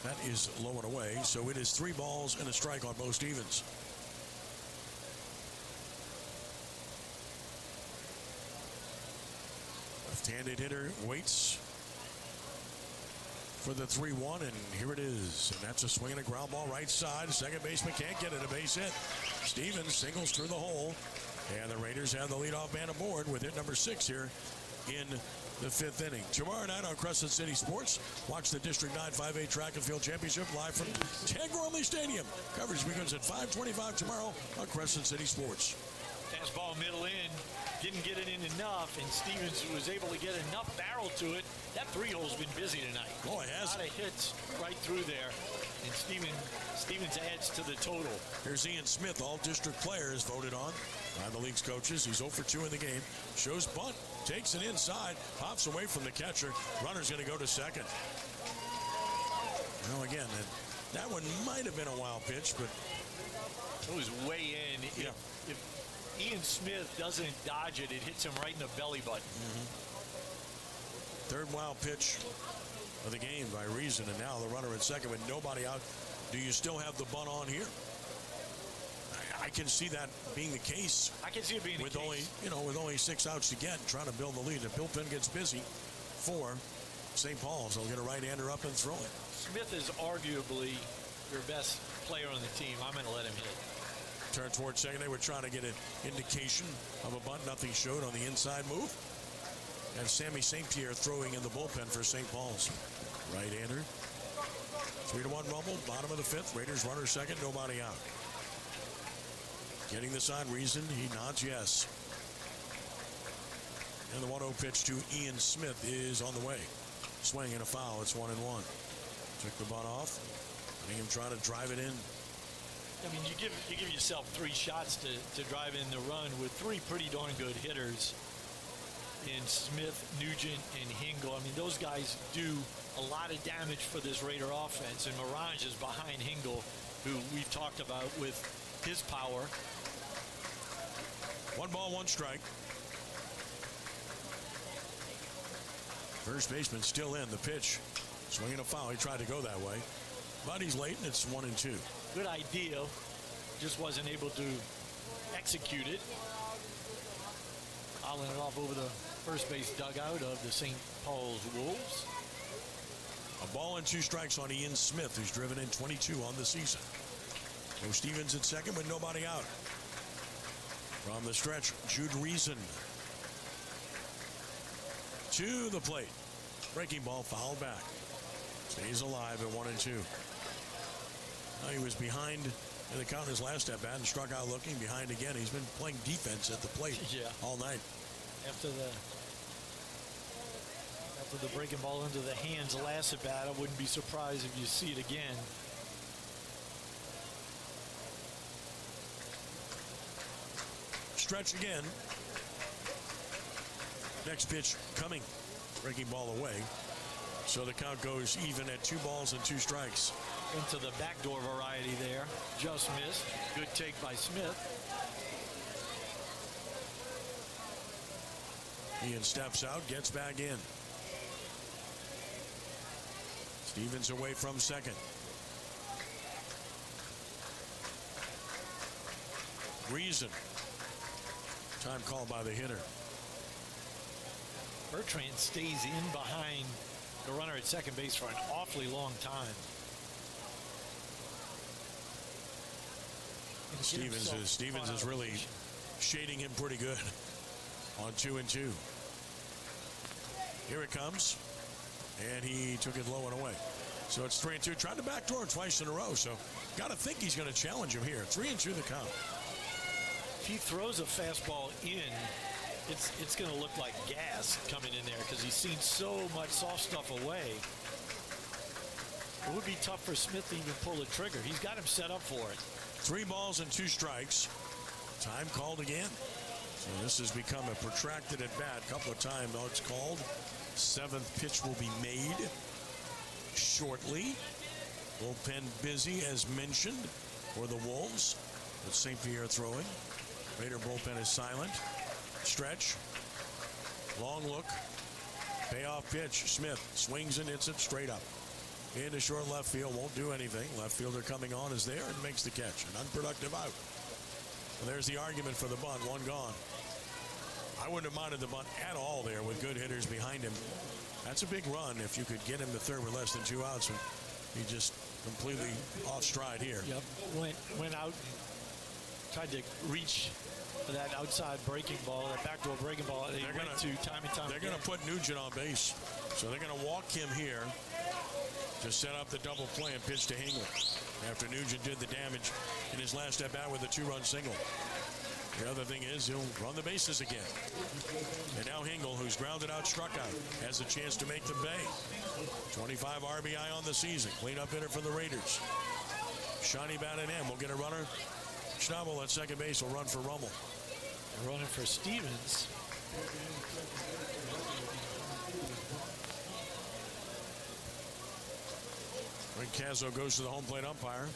That is low and away, so it is 3 balls and a strike on Bo Stevens. Left-handed hitter waits for the 3-1, and here it is. And that's a swing and a ground ball right side. Second baseman can't get it, a base hit. Stevens singles through the hole, and the Raiders have the leadoff man aboard with hit number 6 here in the 5th inning. Tomorrow night on Crescent City Sports, watch the District 9 5A Track and Field Championship live from Rummel Stadium. Coverage begins at 5:25 tomorrow on Crescent City Sports. Fastball middle in, didn't get it in enough, and Stevens was able to get enough barrel to it. That 3-hole's been busy tonight. Oh, it has. A lot of hits right through there, and Stevens adds to the total. Here's Ian Smith, all district players voted on by the league's coaches. He's 0 for 2 in the game. Shows bunt, takes it inside, pops away from the catcher. Runner's going to go to second. Now again, that one might have been a wild pitch, but it was way in. Yeah. If Ian Smith doesn't dodge it, it hits him right in the belly button. Third wild pitch of the game by Reason, and now the runner at second with nobody out. Do you still have the bunt on here? I can see that being the case. I can see it being with the case. with only 6 outs to get, trying to build the lead. The bullpen gets busy for St. Paul's. They'll get a right-hander up and throw it. Smith is arguably your best player on the team. I'm going to let him hit. Turn towards second. They were trying to get an indication of a bunt. Nothing showed on the inside move. And Sammy St. Pierre throwing in the bullpen for St. Paul's. Right-hander. 3-1 Rummel. Bottom of the 5th. Raiders runner second. Nobody out. Getting the sign. Reason. He nods yes. And the 1-0 pitch to Ian Smith is on the way. Swing and a foul. It's 1-1. Took the bunt off. Letting him try to drive it in. I mean, you give yourself 3 shots to drive in the run with 3 pretty darn good hitters in Smith, Nugent, and Hingle. I mean, those guys do a lot of damage for this Raider offense, and Mirage is behind Hingle, who we've talked about with his power. 1 ball, 1 strike. First baseman still in. The pitch. Swinging a foul. He tried to go that way, but he's late, and it's 1-2. Good idea, just wasn't able to execute it. Fouling it off over the first base dugout of the St. Paul's Wolves. A ball and 2 strikes on Ian Smith, who's driven in 22 on the season. So Stevens at second with nobody out. From the stretch, Jude Reason to the plate. Breaking ball fouled back. Stays alive at 1-2. He was behind in the count his last at bat and struck out looking behind again. He's been playing defense at the plate all night. After the breaking ball into the hands last at bat, I wouldn't be surprised if you see it again. Stretch again. Next pitch coming. Breaking ball away. So the count goes even at 2 balls and 2 strikes. Into the backdoor variety there. Just missed. Good take by Smith. Ian steps out, gets back in. Stevens away from second. Reason. Time called by the hitter. Bertrand stays in behind the runner at second base for an awfully long time. Stevens is really shading him pretty good on 2-2. Here it comes, and he took it low and away. So it's 3-2. Tried to backdoor him twice in a row, so got to think he's going to challenge him here. 3-2 the count. If he throws a fastball in, it's going to look like gas coming in there because he's seen so much soft stuff away. It would be tough for Smith to even pull the trigger. He's got him set up for it. 3 balls and 2 strikes. Time called again. So this has become a protracted at bat. A couple of times now it's called. 7th pitch will be made shortly. Bullpen busy as mentioned for the Wolves. With St. Pierre throwing. Raider bullpen is silent. Stretch. Long look. Payoff pitch. Smith swings and hits it straight up. Into short left field. Won't do anything. Left fielder coming on is there and makes the catch. An unproductive out. Well, there's the argument for the bunt. 1 gone. I wouldn't have minded the bunt at all there with good hitters behind him. That's a big run if you could get him to third with less than 2 outs. And he just completely off stride here. Yep, went out, tried to reach that outside breaking ball, that backdoor breaking ball. They went to time and time. They're going to put Nugent on base. So they're going to walk him here to set up the double play and pitch to Hingle after Nugent did the damage in his last at bat with a 2-run single. The other thing is he'll run the bases again. And now Hingle, who's grounded out, struck out, has a chance to make the bay. 25 RBI on the season. Cleanup hitter for the Raiders. Shiny bat in him. We'll get a runner. Schnabel at second base will run for Rummel. Running for Stevens. Rick Cazzo goes to the home plate umpire.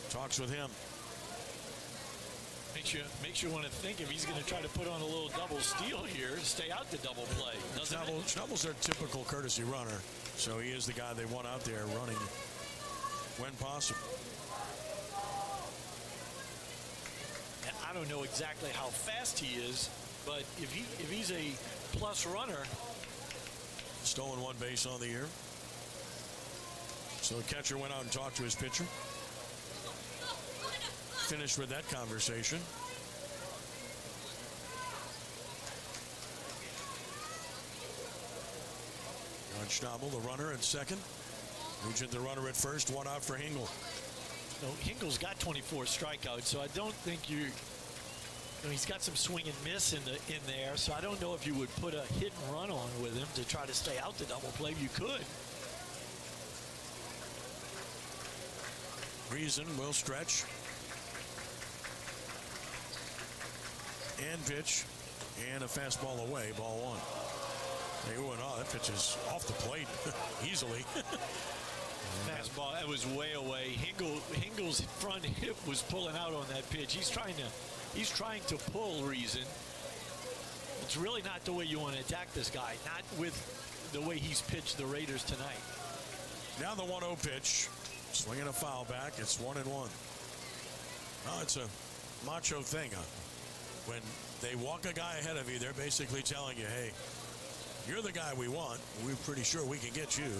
Talks with him. Makes you want to think if he's going to try to put on a little double steal here to stay out the double play. Schnabel's their typical courtesy runner, so he is the guy they want out there running when possible. And I don't know exactly how fast he is, but if he's a plus runner. Stolen 1 base on the year. So the catcher went out and talked to his pitcher. Finished with that conversation. John Schnabel, the runner at second. Nugent, the runner at first. 1 out for Hingle. No, Hingle's got 24 strikeouts, so I don't think he's got some swing and miss in there, so I don't know if you would put a hit and run on with him to try to stay out the double play. You could. Reason will stretch. And pitch. And a fastball away. Ball 1. Hey, that pitch is off the plate easily. Fastball, that was way away. Hingle's front hip was pulling out on that pitch. He's trying to pull Reason. It's really not the way you want to attack this guy. Not with the way he's pitched the Raiders tonight. Now the 1-0 pitch. Swinging a foul back. It's 1-1. Oh, it's a macho thing. When they walk a guy ahead of you, they're basically telling you, hey, you're the guy we want. We're pretty sure we can get you.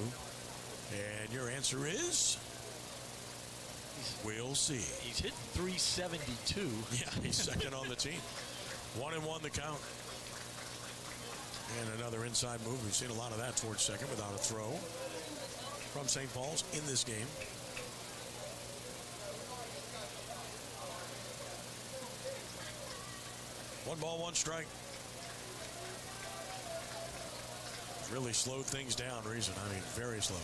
And your answer is? We'll see. He's hitting 372. Yeah, he's second on the team. 1-1 the count. And another inside move. We've seen a lot of that towards second without a throw from St. Paul's in this game. One ball, 1 strike. Really slowed things down, Reason. I mean, very slow.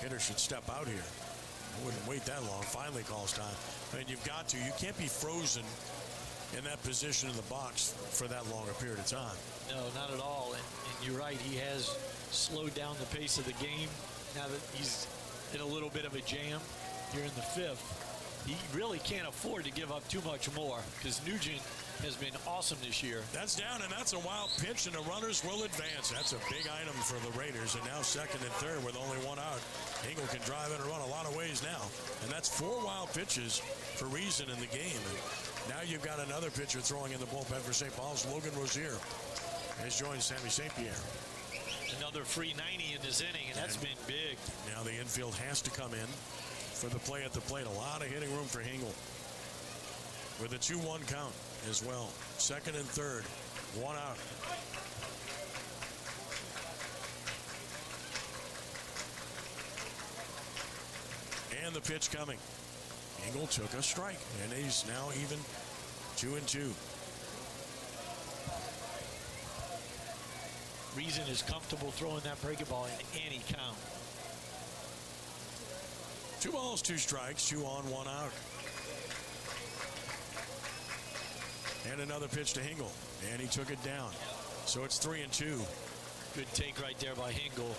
Hitter should step out here. I wouldn't wait that long. Finally calls time. I mean, you've got to. You can't be frozen in that position in the box for that long a period of time. No, not at all. And you're right. He has slowed down the pace of the game. Now that he's in a little bit of a jam here in the 5th, he really can't afford to give up too much more because Nugent has been awesome this year. That's down, and that's a wild pitch, and the runners will advance. That's a big item for the Raiders, and now second and third with only 1 out. Hingle can drive and run a lot of ways now, and that's 4 wild pitches for Reason in the game. And now you've got another pitcher throwing in the bullpen for St. Paul's. Logan Rozier has joined Sammy St. Pierre. Another free 90 in this inning, and that's been big. Now the infield has to come in for the play at the plate. A lot of hitting room for Hingle with a 2-1 count as well. Second and third, 1 out. And the pitch coming. Hingle took a strike, and he's now even 2-2. Reason is comfortable throwing that breaking ball in any count. 2 balls, 2 strikes, 2 on, 1 out. And another pitch to Hingle, and he took it down. So it's 3-2. Good take right there by Hingle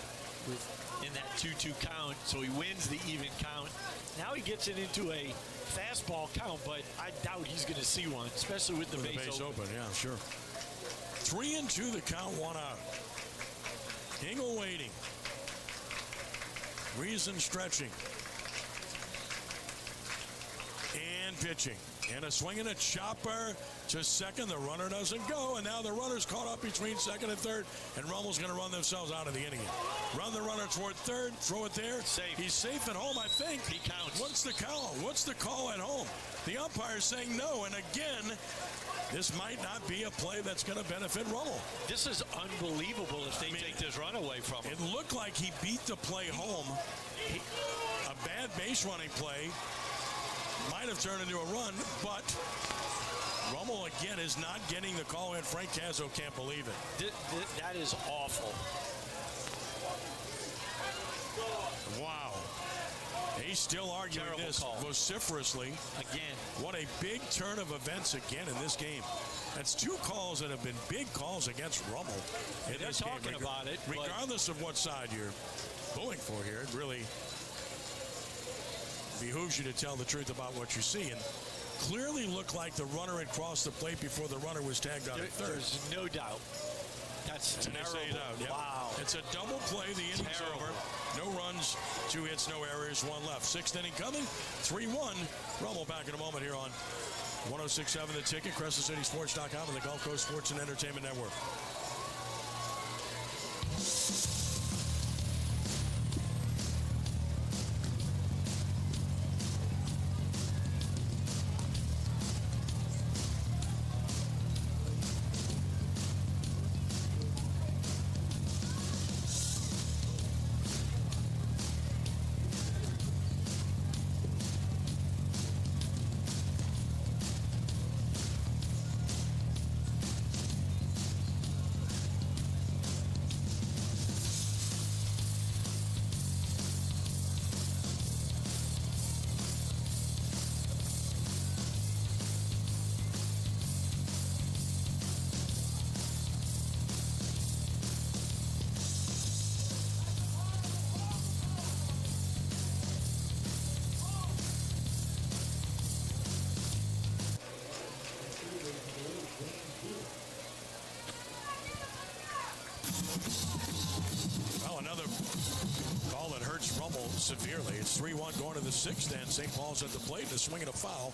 in that 2-2 count. So he wins the even count. Now he gets it into a fastball count, but I doubt he's going to see one, especially with the base open. Yeah, sure. 3-2 the count, 1 out. Hingle waiting. Reason stretching. And pitching. And a swing and a chopper to second. The runner doesn't go, and now the runner's caught up between second and third, and Rummel's going to run themselves out of the inning. Run the runner toward third, throw it there. Safe. He's safe at home, I think. He counts. What's the call? What's the call at home? The umpire's saying no, and again, this might not be a play that's going to benefit Rummel. This is unbelievable if they take this run away from him. It looked like he beat the play home. A bad base running play might have turned into a run, but Rummel again is not getting the call in. Frank Cazzo can't believe it. That is awful. Wow. He's still arguing Terrible this call. vociferously. Again. What a big turn of events again in this game. That's two calls that have been big calls against Rummel in They're this game. talking about it. Regardless of what side you're going for here, it really behooves you to tell the truth about what you see. And clearly looked like the runner had crossed the plate before the runner was tagged out at third. There's no doubt. That's terrible. Yep. Wow. It's a double play. The inning's over. No runs, 2 hits, no errors, 1 left. 6th inning coming. 3-1. Rummel back in a moment here on 106.7 The Ticket, CrescentCitySports.com, and the Gulf Coast Sports and Entertainment Network. Severely. It's 3-1 going to the 6th, and St. Paul's at the plate. And a swing and a foul.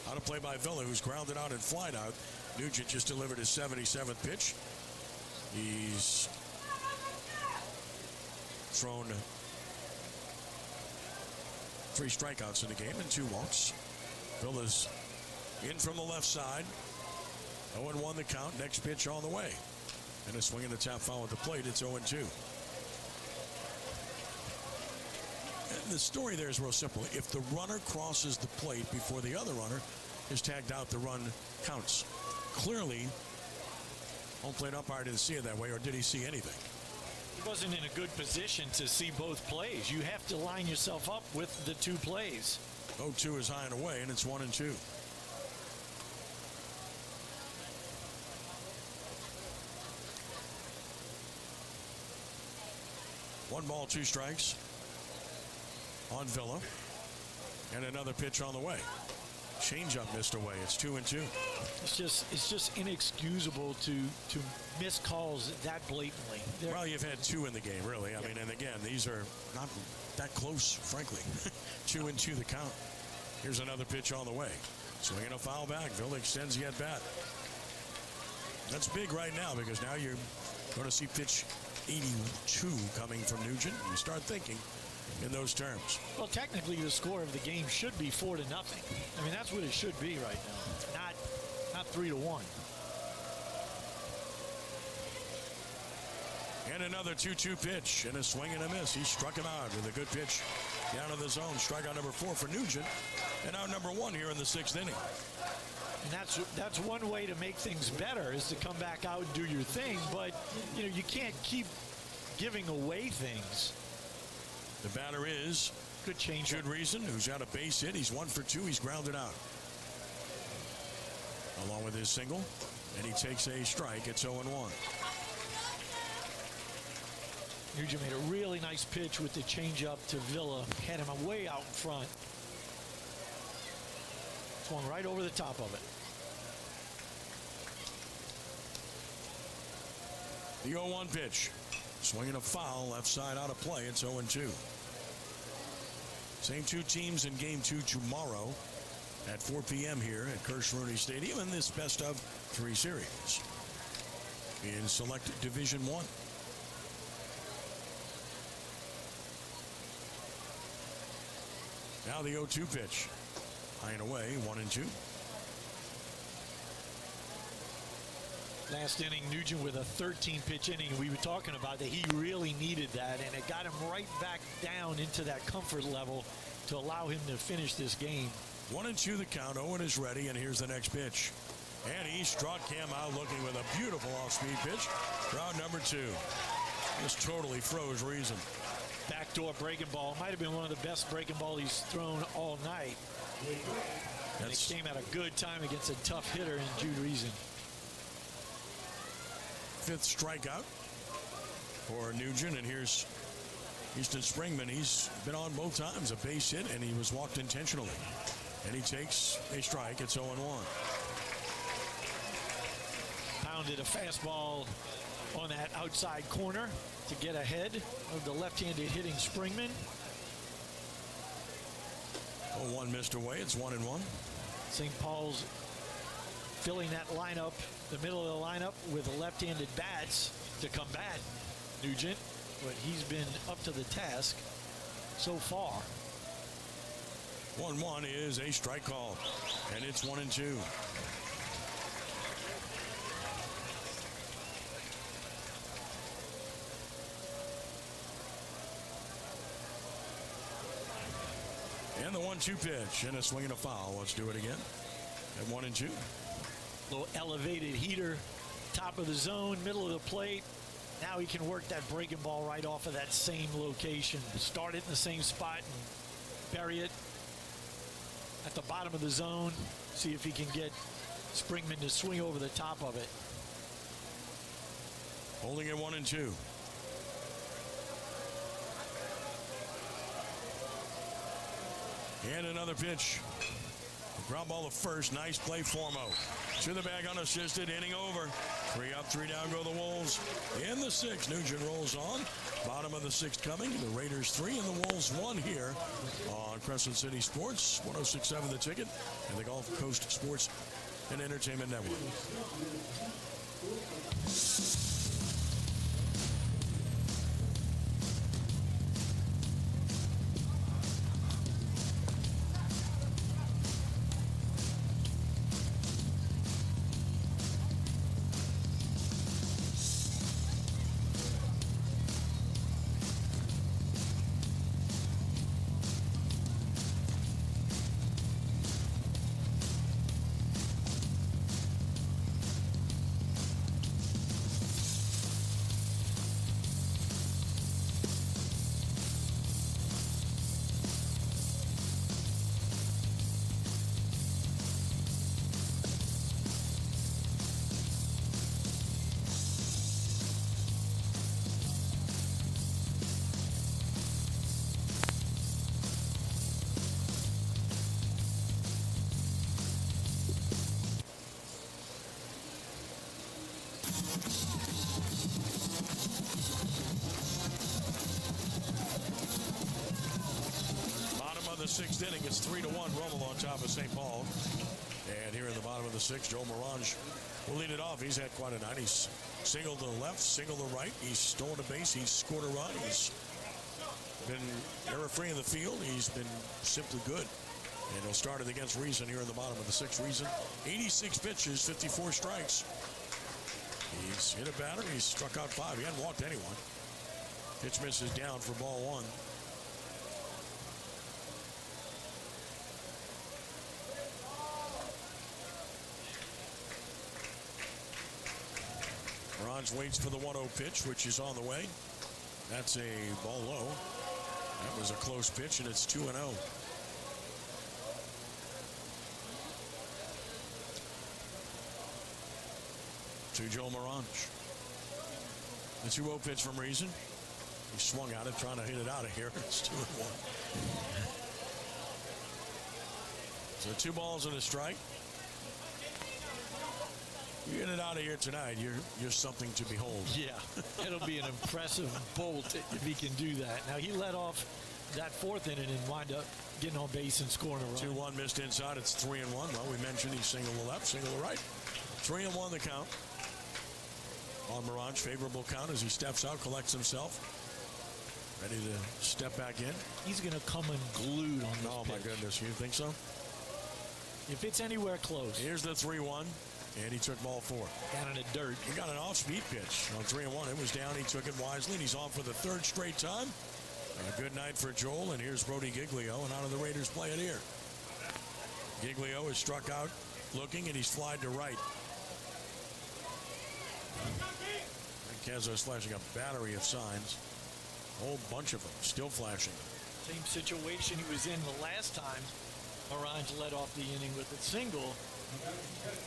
Out of play by Villa, who's grounded out and flied out. Nugent just delivered his 77th pitch. He's thrown 3 strikeouts in the game and 2 walks. Villa's in from the left side. 0-1 the count. Next pitch on the way. And a swing and a tap foul at the plate. It's 0-2. The story there is real simple. If the runner crosses the plate before the other runner is tagged out, the run counts. Clearly, home plate umpire didn't see it that way, or did he see anything? He wasn't in a good position to see both plays. You have to line yourself up with the 2 plays. 0-2 is high and away, and it's 1-2. One ball, 2 strikes on Villa, and another pitch on the way. Changeup missed away. It's 2-2. It's just inexcusable to miss calls that blatantly. Well, you've had 2 in the game, really. I mean, and again, these are not that close, frankly. 2-2 the count. Here's another pitch on the way. Swinging a foul back. Villa extends the at bat. That's big right now, because now you're going to see pitch 82 coming from Nugent. You start thinking in those terms. Well, technically, the score of the game should be 4-0. I mean, that's what it should be right now. Not 3-1. And another 2-2 pitch, and a swing and a miss. He struck him out with a good pitch down in the zone. Strikeout number 4 for Nugent, and out number 1 here in the 6th inning. And that's one way to make things better, is to come back out and do your thing. But you can't keep giving away things. The batter is good change. Good reason, who's got a base hit. He's 1 for 2. He's grounded out. Along with his single, and he takes a strike. It's 0-1. Nugent made a really nice pitch with the changeup to Villa. Had him way out in front. Swung right over the top of it. The 0-1 pitch. Swinging a foul, left side out of play. It's 0-2. Same 2 teams in game 2 tomorrow. at 4 p.m. here at Kirsch-Rooney Stadium in this best-of-3 series in Select Division I. Now the 0-2 pitch. High and away, 1-2. Last inning, Nugent with a 13-pitch inning. We were talking about that he really needed that, and it got him right back down into that comfort level to allow him to finish this game. 1-2 the count. Owen is ready, and here's the next pitch. And he struck him out looking with a beautiful off-speed pitch. Round number 2. Just totally froze Reason. Backdoor breaking ball. Might have been one of the best breaking ball he's thrown all night. And it came at a good time against a tough hitter in Jude Reason. 5th strikeout for Nugent, and here's Easton Springman. He's been on both times, a base hit, and he was walked intentionally. And he takes a strike. It's 0-1. Pounded a fastball on that outside corner to get ahead of the left-handed hitting Springman. 0-1 missed away. It's 1-1. St. Paul's filling that lineup, the middle of the lineup, with left-handed bats to combat Nugent, but he's been up to the task so far. 1-1 is a strike call, and it's 1-2. And the 1-2 pitch, and a swing and a foul. Let's do it again at 1-2. Little elevated heater, top of the zone, middle of the plate. Now he can work that breaking ball right off of that same location. Start it in the same spot and bury it at the bottom of the zone. See if he can get Springman to swing over the top of it. Holding at 1-2. And another pitch. Ground ball to first. Nice play, Formo. To the bag unassisted. Inning over. 3 up, 3 down go the Wolves. In the 6th, Nugent rolls on. Bottom of the 6th coming. The Raiders 3 and the Wolves 1 here on Crescent City Sports. 106.7 The Ticket and the Gulf Coast Sports and Entertainment Network. The 6th inning, it's 3-1. Rummel on top of St. Paul. And here in the bottom of the 6th, Joe Morange will lead it off. He's had quite a night. He's singled to the left, singled to the right. He's stolen a base. He's scored a run. He's been error-free in the field. He's been simply good. And he'll start it against Reason here in the bottom of the 6th. Reason, 86 pitches, 54 strikes. He's hit a batter. He's struck out 5. He hasn't walked anyone. Pitch misses down for ball 1. Morange waits for the 1-0 pitch, which is on the way. That's a ball low. That was a close pitch, and it's 2-0. To Joe Morange. The 2-0 pitch from Reason. He swung at it, trying to hit it out of here. It's 2-1. So 2 balls and a strike. You get it out of here tonight, you're something to behold. Yeah, it'll be an impressive bolt if he can do that. Now, he led off that fourth inning and wind up getting on base and scoring a run. 2-1 missed inside. It's 3-1. Well, we mentioned he's single to left, single to right. 3-1 the count. On Morange, favorable count as he steps out, collects himself. Ready to step back in. He's going to come unglued on this Oh, pitch. my goodness. You think so? If it's anywhere close. Here's the 3-1, and he took ball 4. Down in the dirt. He got an off-speed pitch on 3-1. It was down. He took it wisely, and he's off for the third straight time. A good night for Joel, and here's Brody Giglio, and how do the Raiders play it here? Giglio is struck out looking, and he's flied to right. Kezzo's flashing a battery of signs. A whole bunch of them still flashing. Same situation he was in the last time. Morange led off the inning with a single.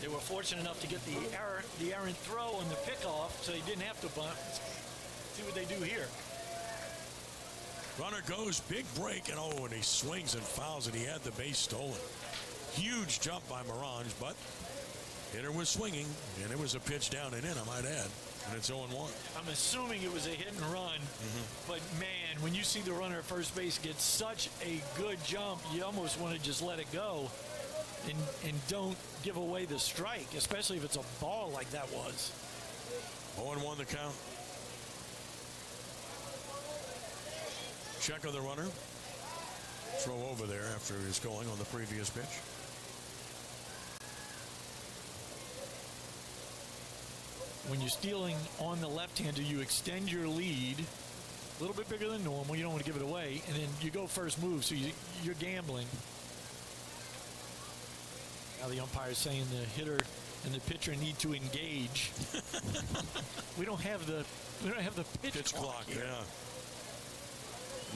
They were fortunate enough to get the errant throw on the pickoff, so they didn't have to bunt. See what they do here. Runner goes, big break, and and he swings and fouls it. He had the base stolen. Huge jump by Morange, but hitter was swinging, and it was a pitch down and in, I might add. And it's 0-1. I'm assuming it was a hit and run, but man, when you see the runner at first base get such a good jump, you almost want to just let it go and don't give away the strike, especially if it's a ball like that was. 0-1 the count. Check of the runner. Throw over there after he's going on the previous pitch. When you're stealing on the left-hander, you extend your lead a little bit bigger than normal. You don't want to give it away, and then you go first move, so you're gambling. Now the umpire's saying the hitter and the pitcher need to engage. we don't have the pitch clock here. Yeah.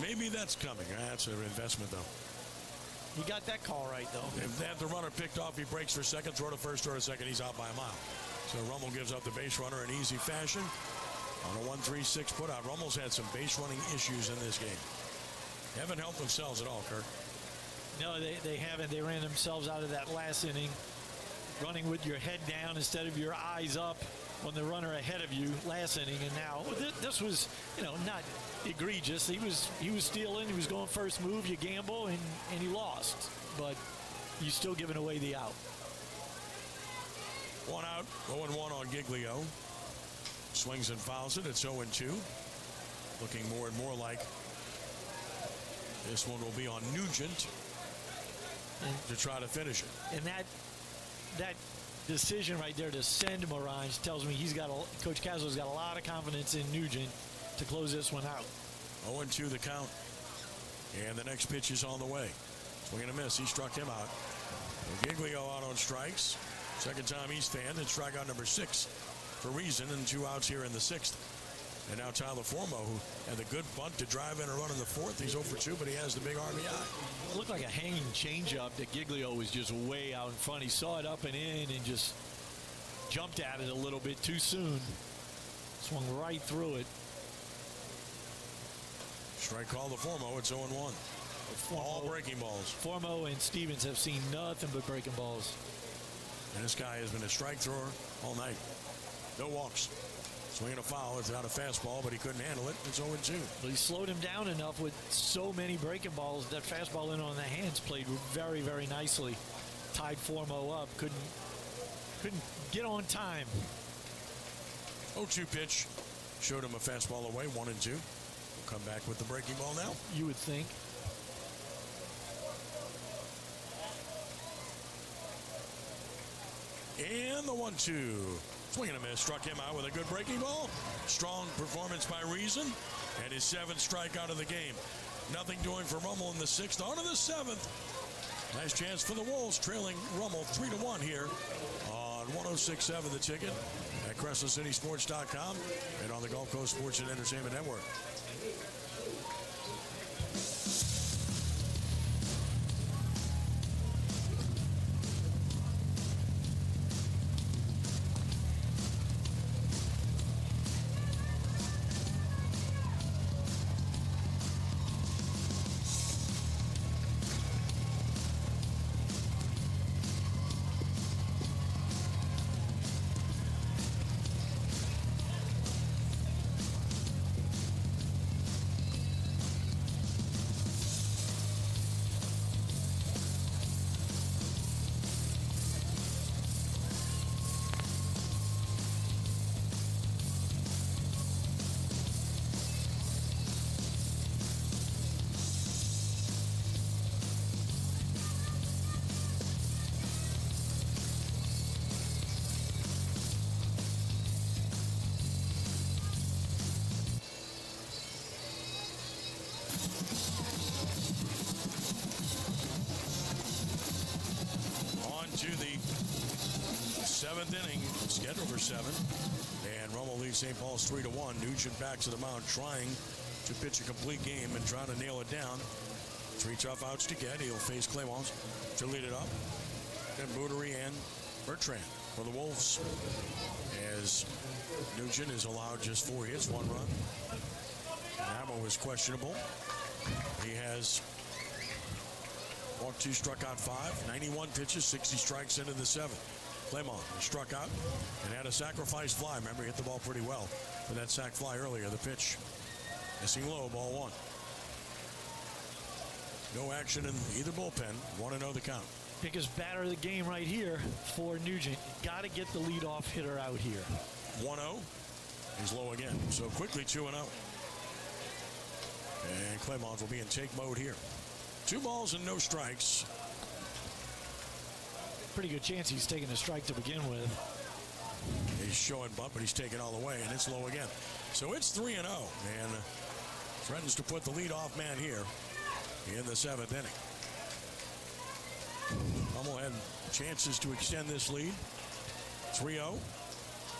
Maybe that's coming. That's an investment, though. He got that call right, though. If they have the runner picked off, he breaks for second, throw to first, throw to second, he's out by a mile. So Rummel gives up the base runner in easy fashion on a 1-3-6 putout. Rummel's had some base running issues in this game. They haven't helped themselves at all, Kirk. No, they haven't. They ran themselves out of that last inning, running with your head down instead of your eyes up on the runner ahead of you last inning. And now this was, not egregious. He was stealing. He was going first move. You gamble and he lost, but you still giving away the out. 1 out, 0-1 on Giglio. Swings and fouls it. It's 0-2. Looking more and more like this one will be on Nugent to try to finish it. And that decision right there to send Morange tells me Coach Cazzo's got a lot of confidence in Nugent to close this one out. 0-2 the count. And the next pitch is on the way. Swing and a miss. He struck him out. Giglio out on strikes. Second time he's fanned, and strikeout number 6 for reason, and 2 outs here in the 6th. And now Tyler Formo, who had the good bunt to drive in a run in the 4th. He's 0 for 2, but he has the big RBI. It looked like a hanging changeup that Giglio was just way out in front. He saw it up and in and just jumped at it a little bit too soon. Swung right through it. Strike call to Formo. It's 0-1. All breaking balls. Formo and Stevens have seen nothing but breaking balls. And this guy has been a strike thrower all night. No walks. Swinging a foul. It's not a fastball, but he couldn't handle it. It's 0-2. But he slowed him down enough with so many breaking balls. That fastball in on the hands played very, very nicely. Tied Formo up. Couldn't get on time. 0-2 pitch. Showed him a fastball away. 1-2. We'll come back with the breaking ball now. You would think. And the 1-2. Swing and a miss. Struck him out with a good breaking ball. Strong performance by Reason. And his 7th strikeout of the game. Nothing doing for Rummel in the 6th. On to the 7th. Nice chance for the Wolves, trailing Rummel 3-1 here on 106.7 The Ticket at CrescentCitySports.com and on the Gulf Coast Sports and Entertainment Network. 7th inning, scheduled for 7. And Rummel leads St. Paul's 3-1. Nugent back to the mound, trying to pitch a complete game and trying to nail it down. 3 tough outs to get. He'll face Clemens to lead it up. Then Boudery and Bertrand for the Wolves, as Nugent is allowed just 4 hits, 1 run. Ammo was questionable. He has walked 2, struck out 5, 91 pitches, 60 strikes into the 7th. Clemens struck out and had a sacrifice fly. Remember, he hit the ball pretty well for that sac fly earlier. The pitch missing low, ball 1. No action in either bullpen. 1-0 the count. Biggest batter of the game right here for Nugent. Got to get the leadoff hitter out here. 1-0. He's low again. So quickly 2-0. And Clemens will be in take mode here. 2 balls and no strikes. Pretty good chance he's taking a strike to begin with. He's showing bunt, but he's taking all the way, and it's low again. So it's 3-0, and threatens to put the leadoff man here in the 7th inning. Rummel had chances to extend this lead. 3-0.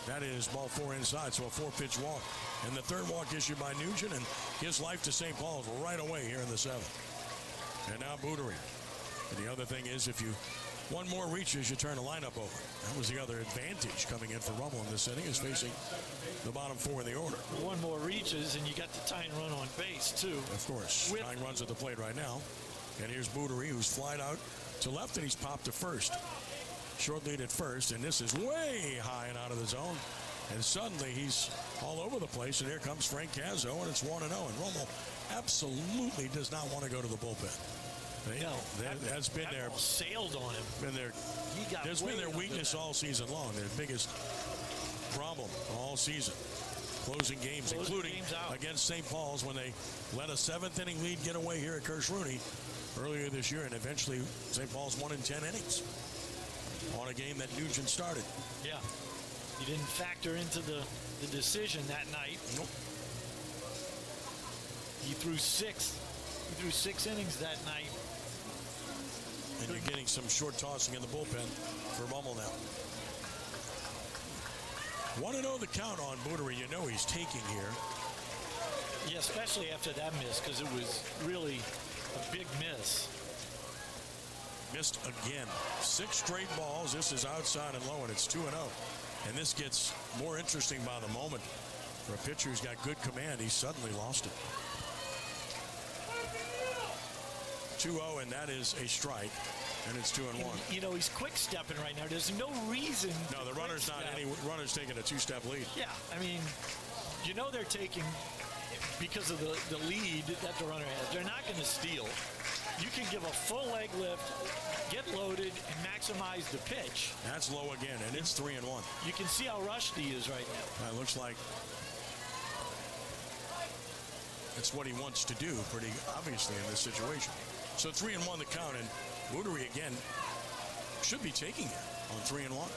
That is ball 4 inside, so a 4-pitch walk. And the 3rd walk issued by Nugent, and gives life to St. Paul's right away here in the 7th. And now Boudery. And the other thing is, if you one more reaches, you turn the lineup over. That was the other advantage coming in for Rummel in this inning, is facing the bottom 4 in the order. One more reaches, and you got the tying run on base, too. Of course. Tying runs at the plate right now. And here's Boudery, who's flied out to left, and he's popped to first. Short lead at first, and this is way high and out of the zone. And suddenly he's all over the place, and here comes Frank Cazzo, and it's 1-0. And Rummel absolutely does not want to go to the bullpen. That's been their sailed on him. There's been their weakness all season long. Their biggest problem all season. Closing games, including against St. Paul's when they let a 7th inning lead get away here at Kirsch-Rooney earlier this year, and eventually St. Paul's won in 10 innings on a game that Nugent started. Yeah. He didn't factor into the decision that night. Nope. He threw 6 innings that night. And you're getting some short tossing in the bullpen for Rummel now. 1-0 the count on Boudery. You know he's taking here. Yeah, especially after that miss, because it was really a big miss. Missed again. 6 straight balls. This is outside and low, and it's 2-0. And this gets more interesting by the moment. For a pitcher who's got good command, he suddenly lost it. 2-0, and that is a strike, and it's 2-1. You know, he's quick stepping right now. There's no reason. No, the runner's not any. Runner's taking a 2-step lead. Yeah, I mean, you know they're taking, because of the lead that the runner has. They're not going to steal. You can give a full leg lift, get loaded, and maximize the pitch. That's low again, and it's 3-1. You can see how rushed he is right now. It looks like it's what he wants to do, pretty obviously, in this situation. So 3-1 the count, and Boudery again should be taking it on 3-1.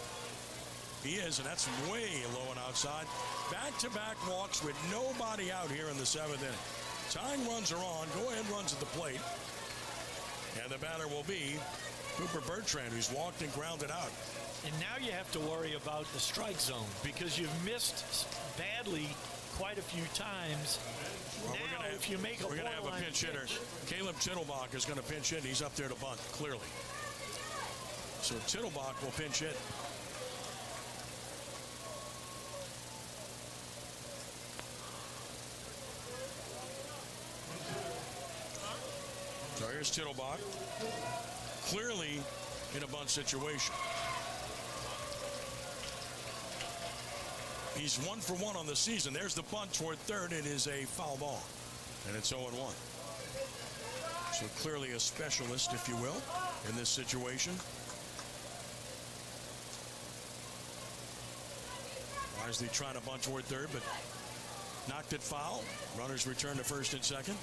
He is, and that's way low and outside. Back-to-back walks with nobody out here in the 7th inning. Tying runs are on. Go-ahead runs at the plate. And the batter will be Cooper Bertrand, who's walked and grounded out. And now you have to worry about the strike zone, because you've missed badly quite a few times. Well, now, if you make we're going to have a pinch hitter. Caleb Tittlebach is going to pinch hit. He's up there to bunt, clearly. So Tittlebach will pinch hit. So here's Tittlebach. Clearly in a bunt situation. He's 1 for 1 on the season. There's the bunt toward third. It is a foul ball. And it's 0-1. So clearly a specialist, if you will, in this situation. Wisely trying to bunt toward third, but knocked it foul. Runners return to first and second.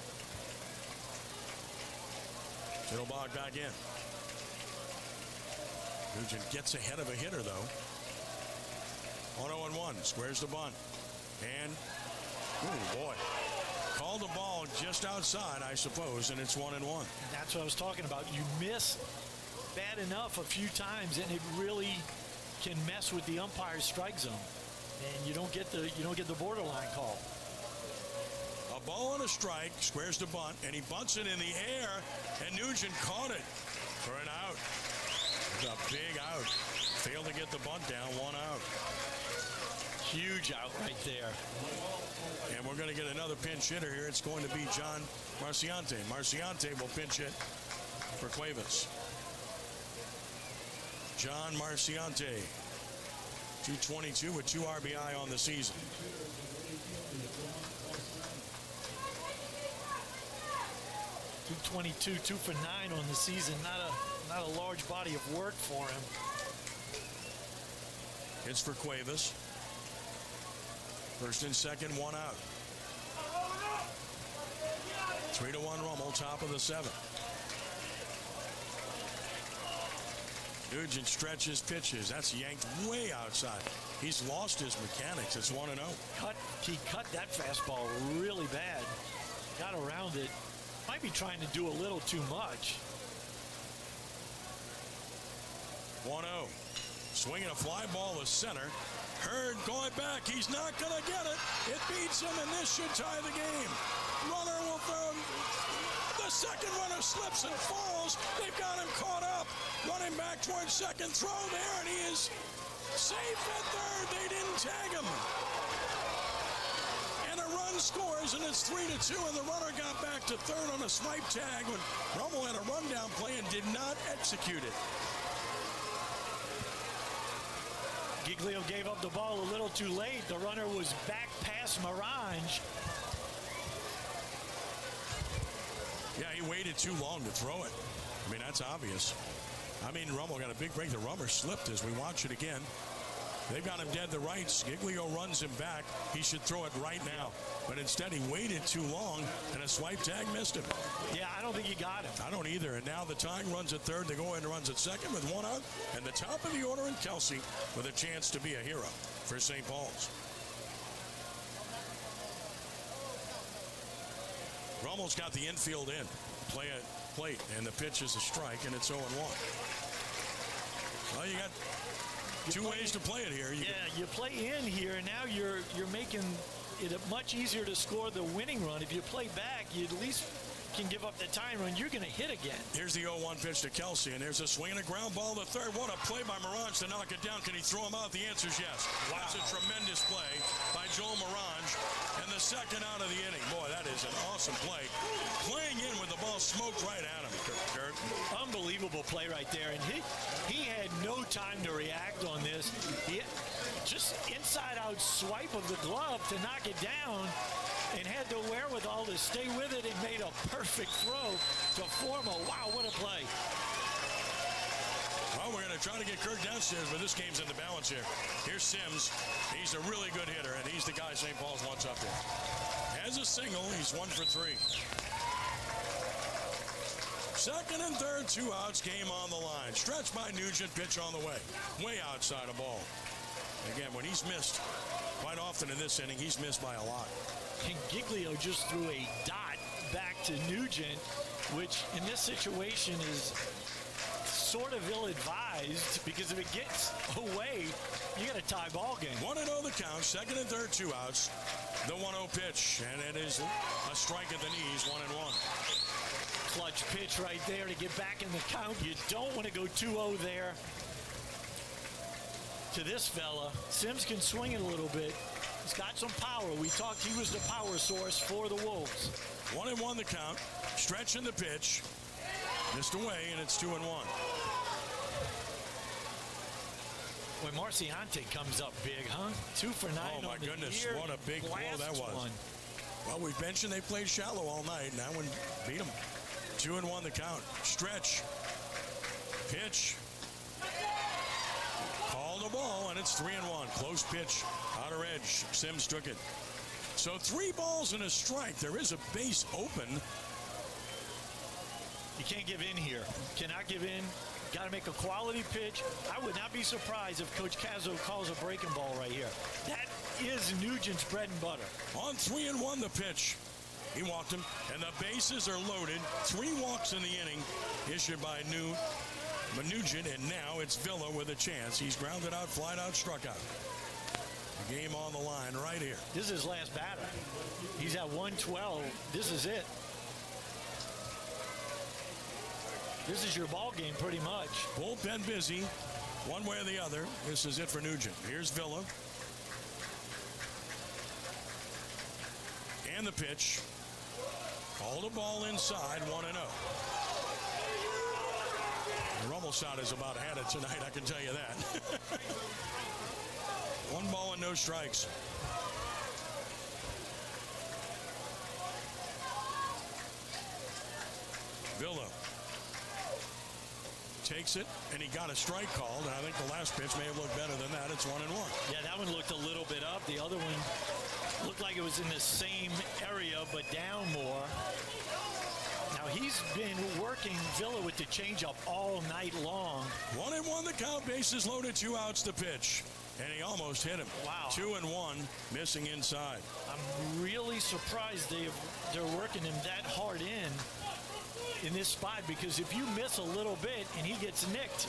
Tittlebach back in. Nugent gets ahead of a hitter, though. 1-0-1. Squares the bunt. And, oh boy. Called the ball just outside, I suppose, and it's 1-1. That's what I was talking about. You miss bad enough a few times, and it really can mess with the umpire's strike zone, and you don't get the borderline call. A ball and a strike, squares to bunt, and he bunts it in the air, and Nugent caught it for an out. It's a big out. Failed to get the bunt down, 1 out. Huge out right there. And we're going to get another pinch hitter here. It's going to be John Marciante. Marciante will pinch hit for Cuevas. John Marciante, 222 with 2 RBI on the season. .222, 2 for 9 on the season. Not a large body of work for him. It's for Cuevas. First and second, 1 out. 3-1 Rummel, top of the 7th. Nugent stretches pitches. That's yanked way outside. He's lost his mechanics. It's 1-0. He cut that fastball really bad. Got around it. Might be trying to do a little too much. 1-0. Swinging a fly ball to center. Hurd going back. He's not going to get it. It beats him, and this should tie the game. Runner will throw. The second runner slips and falls. They've got him caught up. Running back towards second. Throw there, and he is safe at third. They didn't tag him. And a run scores, and it's 3-2, and the runner got back to third on a swipe tag when Rummel had a rundown play and did not execute it. Giglio gave up the ball a little too late. The runner was back past Morange. Yeah, he waited too long to throw it. I mean, that's obvious. I mean, Rummel got a big break. The runner slipped as we watch it again. They've got him dead to rights. Giglio runs him back. He should throw it right now. But instead, he waited too long, and a swipe tag missed him. Yeah, I don't think he got him. I don't either. And now the tying runs at third. They go in and runs at second with 1 out. And the top of the order in Kelsey with a chance to be a hero for St. Paul's. Rummel's got the infield in. Play at plate, and the pitch is a strike, and it's 0-1. Well, you got two ways to play it here. You play in here, and now you're making it much easier to score the winning run. If you play back, you at least can give up the tying run. You're going to hit again. Here's the 0-1 pitch to Kelsey, and there's a swing and a ground ball to third. What a play by Morange to knock it down. Can he throw him out? The answer is yes. Wow. That's a tremendous play by Joel Morange, and the second out of the inning. Boy, that is an awesome play. Playing in with the ball smoked right at him, Kurt. Unbelievable play right there, and he had no time to react on this. He just inside-out swipe of the glove to knock it down, and had the wherewithal to stay with it and made a perfect throw to Formo. Wow, what a play. Well, we're going to try to get Kirk downstairs, but this game's in the balance here. Here's Sims. He's a really good hitter, and he's the guy St. Paul's wants up there. Has a single. He's 1 for 3. Second and third, 2 outs, game on the line. Stretch by Nugent, pitch on the way. Way outside a ball. Again, when he's missed, quite often in this inning, he's missed by a lot. And Giglio just threw a dot back to Nugent, which in this situation is sort of ill-advised, because if it gets away, you got a tie ball game. 1-0 the count, second and third, 2 outs. The 1-0 pitch, and it is a strike at the knees, 1-1. Clutch pitch right there to get back in the count. You don't want to go 2-0 there to this fella. Sims can swing it a little bit. He's got some power. We talked he was the power source for the Wolves. 1-1 the count. Stretching the pitch. Missed away, and it's 2-1. When Marciante comes up big, huh? 2 for 9 Oh, my on the goodness. year. What a big blow that was. One. Well, we've mentioned they played shallow all night, and that one beat them. 2-1 the count. Stretch. Pitch. Call the ball, and it's 3-1. Close pitch. Outer edge. Sims took it. So 3 balls and a strike. There is a base open. You can't give in here. Cannot give in. Got to make a quality pitch. I would not be surprised if Coach Cazzo calls a breaking ball right here. That is Nugent's bread and butter. On 3-1 the pitch. He walked him, and the bases are loaded. 3 walks in the inning issued by Nugent, and now it's Villa with a chance. He's grounded out, flied out, struck out. The game on the line right here. This is his last batter. He's at 112. This is it. This is your ball game pretty much. Bullpen busy, one way or the other. This is it for Nugent. Here's Villa. And the pitch. All the ball inside, 1-0. Rummel shot is about had it tonight, I can tell you that. 1 ball and no strikes. Villa takes it, and he got a strike called, and I think the last pitch may have looked better than that. It's 1-1. Yeah, that one looked a little bit up. The other one looked like it was in the same area, but down more. Now, he's been working Villa with the changeup all night long. 1-1 the count, bases loaded, 2 outs the pitch. And he almost hit him. Wow. 2-1, missing inside. I'm really surprised they're working him that hard in this spot, because if you miss a little bit and he gets nicked,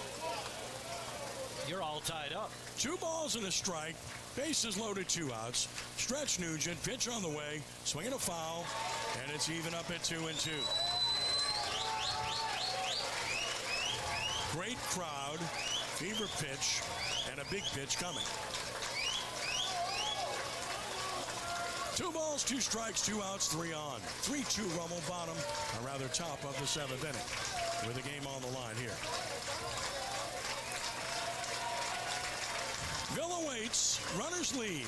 you're all tied up. 2 balls and a strike. Bases loaded, 2 outs. Stretch Nugent, pitch on the way, swinging a foul, and it's even up at 2-2. Great crowd, fever pitch, and a big pitch coming. 2 balls, 2 strikes, 2 outs, 3 on. 3-2 Rummel, bottom, or rather top of the 7th inning, with the game on the line here. Villa waits, runners lead.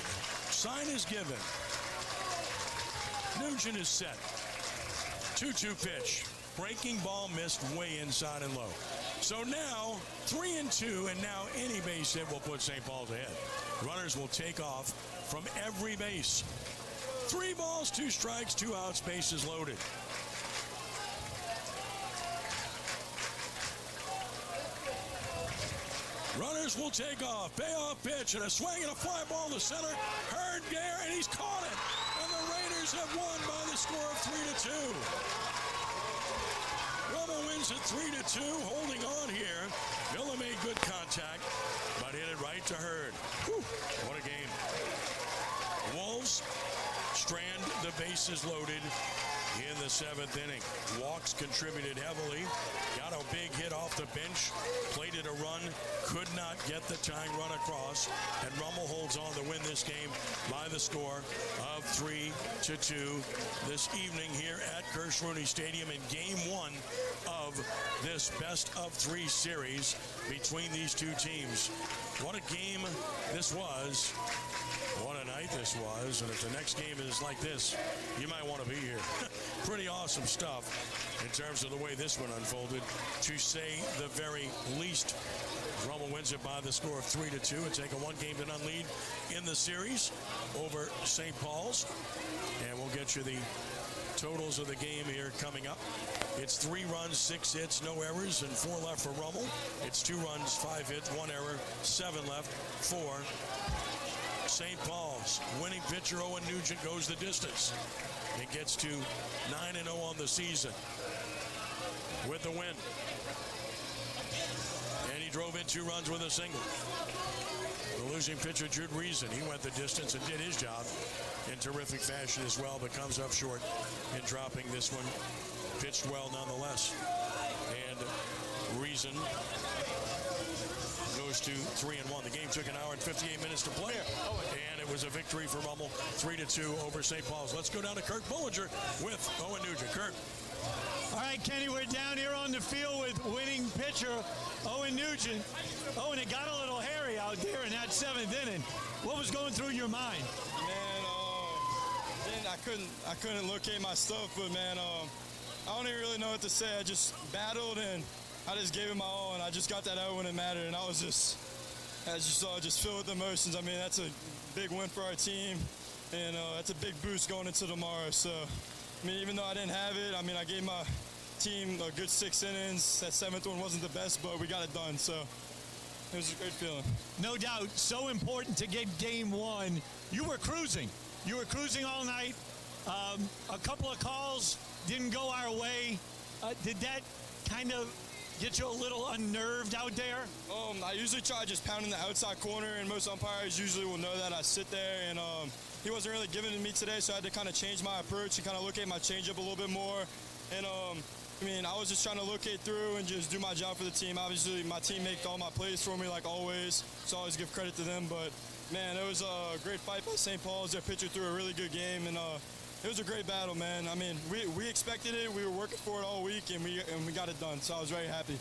Sign is given. Nugent is set. 2-2 pitch. Breaking ball missed way inside and low. So now 3-2, and now any base hit will put St. Paul's ahead. Runners will take off from every base. 3 balls, 2 strikes, 2 outs, bases loaded. Runners will take off. Payoff pitch and a swing and a fly ball to center. Hurd Gare, and he's caught it. And the Raiders have won by the score of 3-2. Rummel wins at 3-2, holding on here. Villa made good contact, but hit it right to Hurd. Whew, what a game. Wolves strand the bases loaded in the 7th inning. Walks contributed heavily. Got a big hit off the bench. Plated a run. Could not get the tying run across. And Rummel holds on to win this game by the score of 3-2 this evening here at Kirsch-Rooney Stadium in Game 1 of this best-of-3 series between these two teams. What a game this was. What a night this was, and if the next game is like this, you might want to be here. Pretty awesome stuff in terms of the way this one unfolded, to say the very least. Rummel wins it by the score of 3-2 and take a 1-game-to-none lead in the series over St. Paul's. And we'll get you the totals of the game here coming up. It's 3 runs, 6 hits, no errors, and 4 left for Rummel. It's 2 runs, 5 hits, 1 error, 7 left for St. Paul's. Winning pitcher Owen Nugent goes the distance. It gets to 9-0 on the season with the win. And he drove in 2 runs with a single. The losing pitcher Jude Reason, he went the distance and did his job in terrific fashion as well, but comes up short in dropping this one. Pitched well nonetheless. And Reason goes to 3-1. The game took an hour and 58 minutes to play, and it was a victory for Rummel, 3-2 over St. Paul's. Let's go down to Kirk Bullinger with Owen Nugent. Kirk. All right, Kenny, we're down here on the field with winning pitcher Owen Nugent. Owen, it got a little hairy out there in that 7th inning. What was going through your mind? Man, I couldn't locate my stuff, but man, I don't even really know what to say. I just battled and I just gave it my all, and I just got that out when it mattered, and I was just, as you saw, just filled with emotions. I mean, that's a big win for our team, and that's a big boost going into tomorrow. So, I mean, even though I didn't have it, I mean, I gave my team a good 6 innings. That 7th one wasn't the best, but we got it done, so it was a great feeling. No doubt, so important to get Game 1. You were cruising. You were cruising all night. A couple of calls didn't go our way. Did that kind of get you a little unnerved out there? I usually try just pounding the outside corner, and most umpires usually will know that I sit there, and he wasn't really giving it to me today, so I had to kind of change my approach and kind of look at my changeup a little bit more. And I was just trying to locate through and just do my job for the team. Obviously, my team makes all my plays for me like always, so I always give credit to them. But, man, it was a great fight by St. Paul's. Their pitcher threw a really good game, and it was a great battle, man. I mean, we expected it. We were working for it all week, and we got it done, so I was very happy.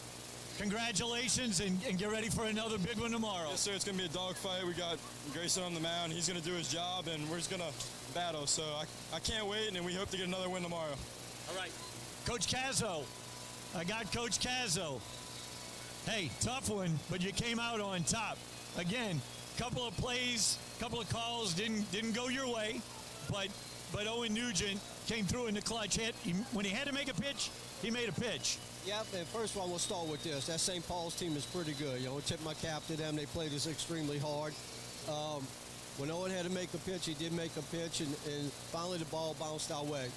Congratulations, and get ready for another big one tomorrow. Yes, sir. It's going to be a dogfight. We got Grayson on the mound. He's going to do his job, and we're just going to battle. So I can't wait, and we hope to get another win tomorrow. All right. Coach Cazzo. I got Coach Cazzo. Hey, tough one, but you came out on top. Again, couple of plays, couple of calls didn't go your way, but Owen Nugent came through in the clutch hit. When he had to make a pitch, he made a pitch. Yep, and first of all, we'll start with this. That St. Paul's team is pretty good. You know, tip my cap to them. They played us extremely hard. When Owen had to make a pitch, he did make a pitch, and finally the ball bounced our way.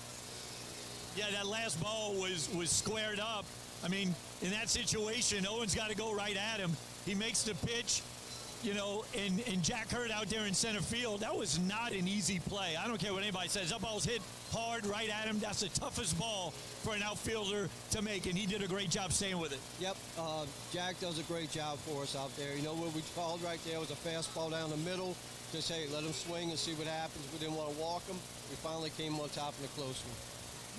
Yeah, that last ball was squared up. I mean, in that situation, Owen's got to go right at him. He makes the pitch, you know, and Jack Hurd out there in center field. That was not an easy play. I don't care what anybody says. That ball's hit hard right at him. That's the toughest ball for an outfielder to make, and he did a great job staying with it. Yep, Jack does a great job for us out there. You know, what we called right there was a fastball down the middle. Just, hey, let him swing and see what happens. We didn't want to walk him. We finally came on top in a close one.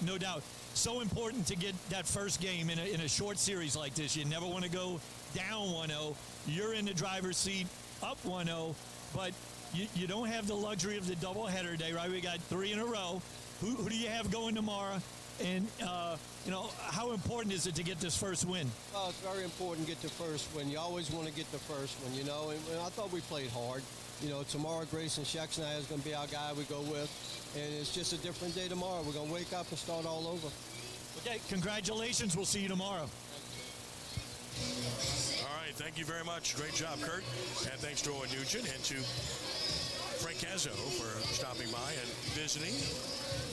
No doubt. So important to get that first game in a short series like this. You never want to go down 1-0. You're in the driver's seat, up 1-0, but you don't have the luxury of the doubleheader day, right? We got 3 in a row. Who do you have going tomorrow? And, you know, how important is it to get this first win? Well, it's very important to get the first win. You always want to get the first one, you know. And I thought we played hard. You know, tomorrow Grayson Shexnai is going to be our guy we go with. And it's just a different day tomorrow. We're going to wake up and start all over. Okay, congratulations. We'll see you tomorrow. All right, thank you very much. Great job, Kurt. And thanks to Owen Nugent and to Frank Cazzo for stopping by and visiting.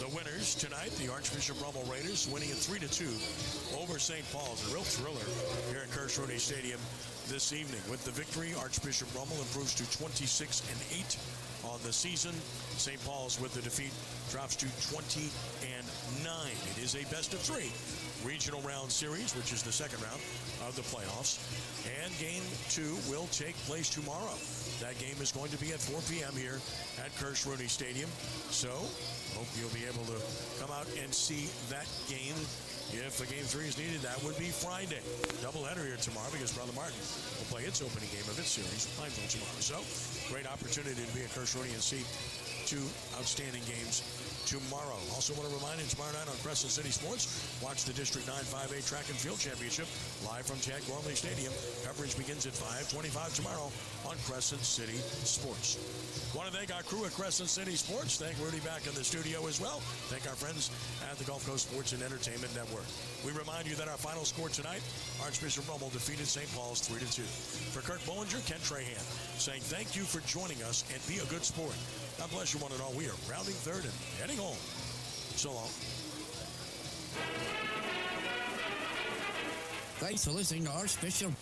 The winners tonight, the Archbishop Rummel Raiders, winning it 3-2 over St. Paul's. A real thriller here at Crescent Stadium this evening. With the victory, Archbishop Rummel improves to 26-8 on the season. St. Paul's, with the defeat, drops to 20-9. It is a best-of-3 regional round series, which is the second round of the playoffs. And Game 2 will take place tomorrow. That game is going to be at 4 p.m. here at Crescent Stadium. So, hope you'll be able to come out and see that game. If a Game 3 is needed, that would be Friday. Doubleheader here tomorrow because Brother Martin will play its opening game of its series, Pineville, tomorrow. So, great opportunity to be at Crescent and see 2 outstanding games tomorrow. Also want to remind you, tomorrow night on Crescent City Sports, watch the District 9 5A Track and Field Championship live from Chad Gormley Stadium. Coverage begins at 5:25 tomorrow on Crescent City Sports. Want to thank our crew at Crescent City Sports. Thank Rudy back in the studio as well. Thank our friends at the Gulf Coast Sports and Entertainment Network. We remind you that our final score tonight, Archbishop Rummel defeated St. Paul's 3-2. For Kirk Bollinger, Ken Trahan, saying thank you for joining us and be a good sport. God bless you one and all. We are rounding third and heading home. So long. Thanks for listening to Archbishop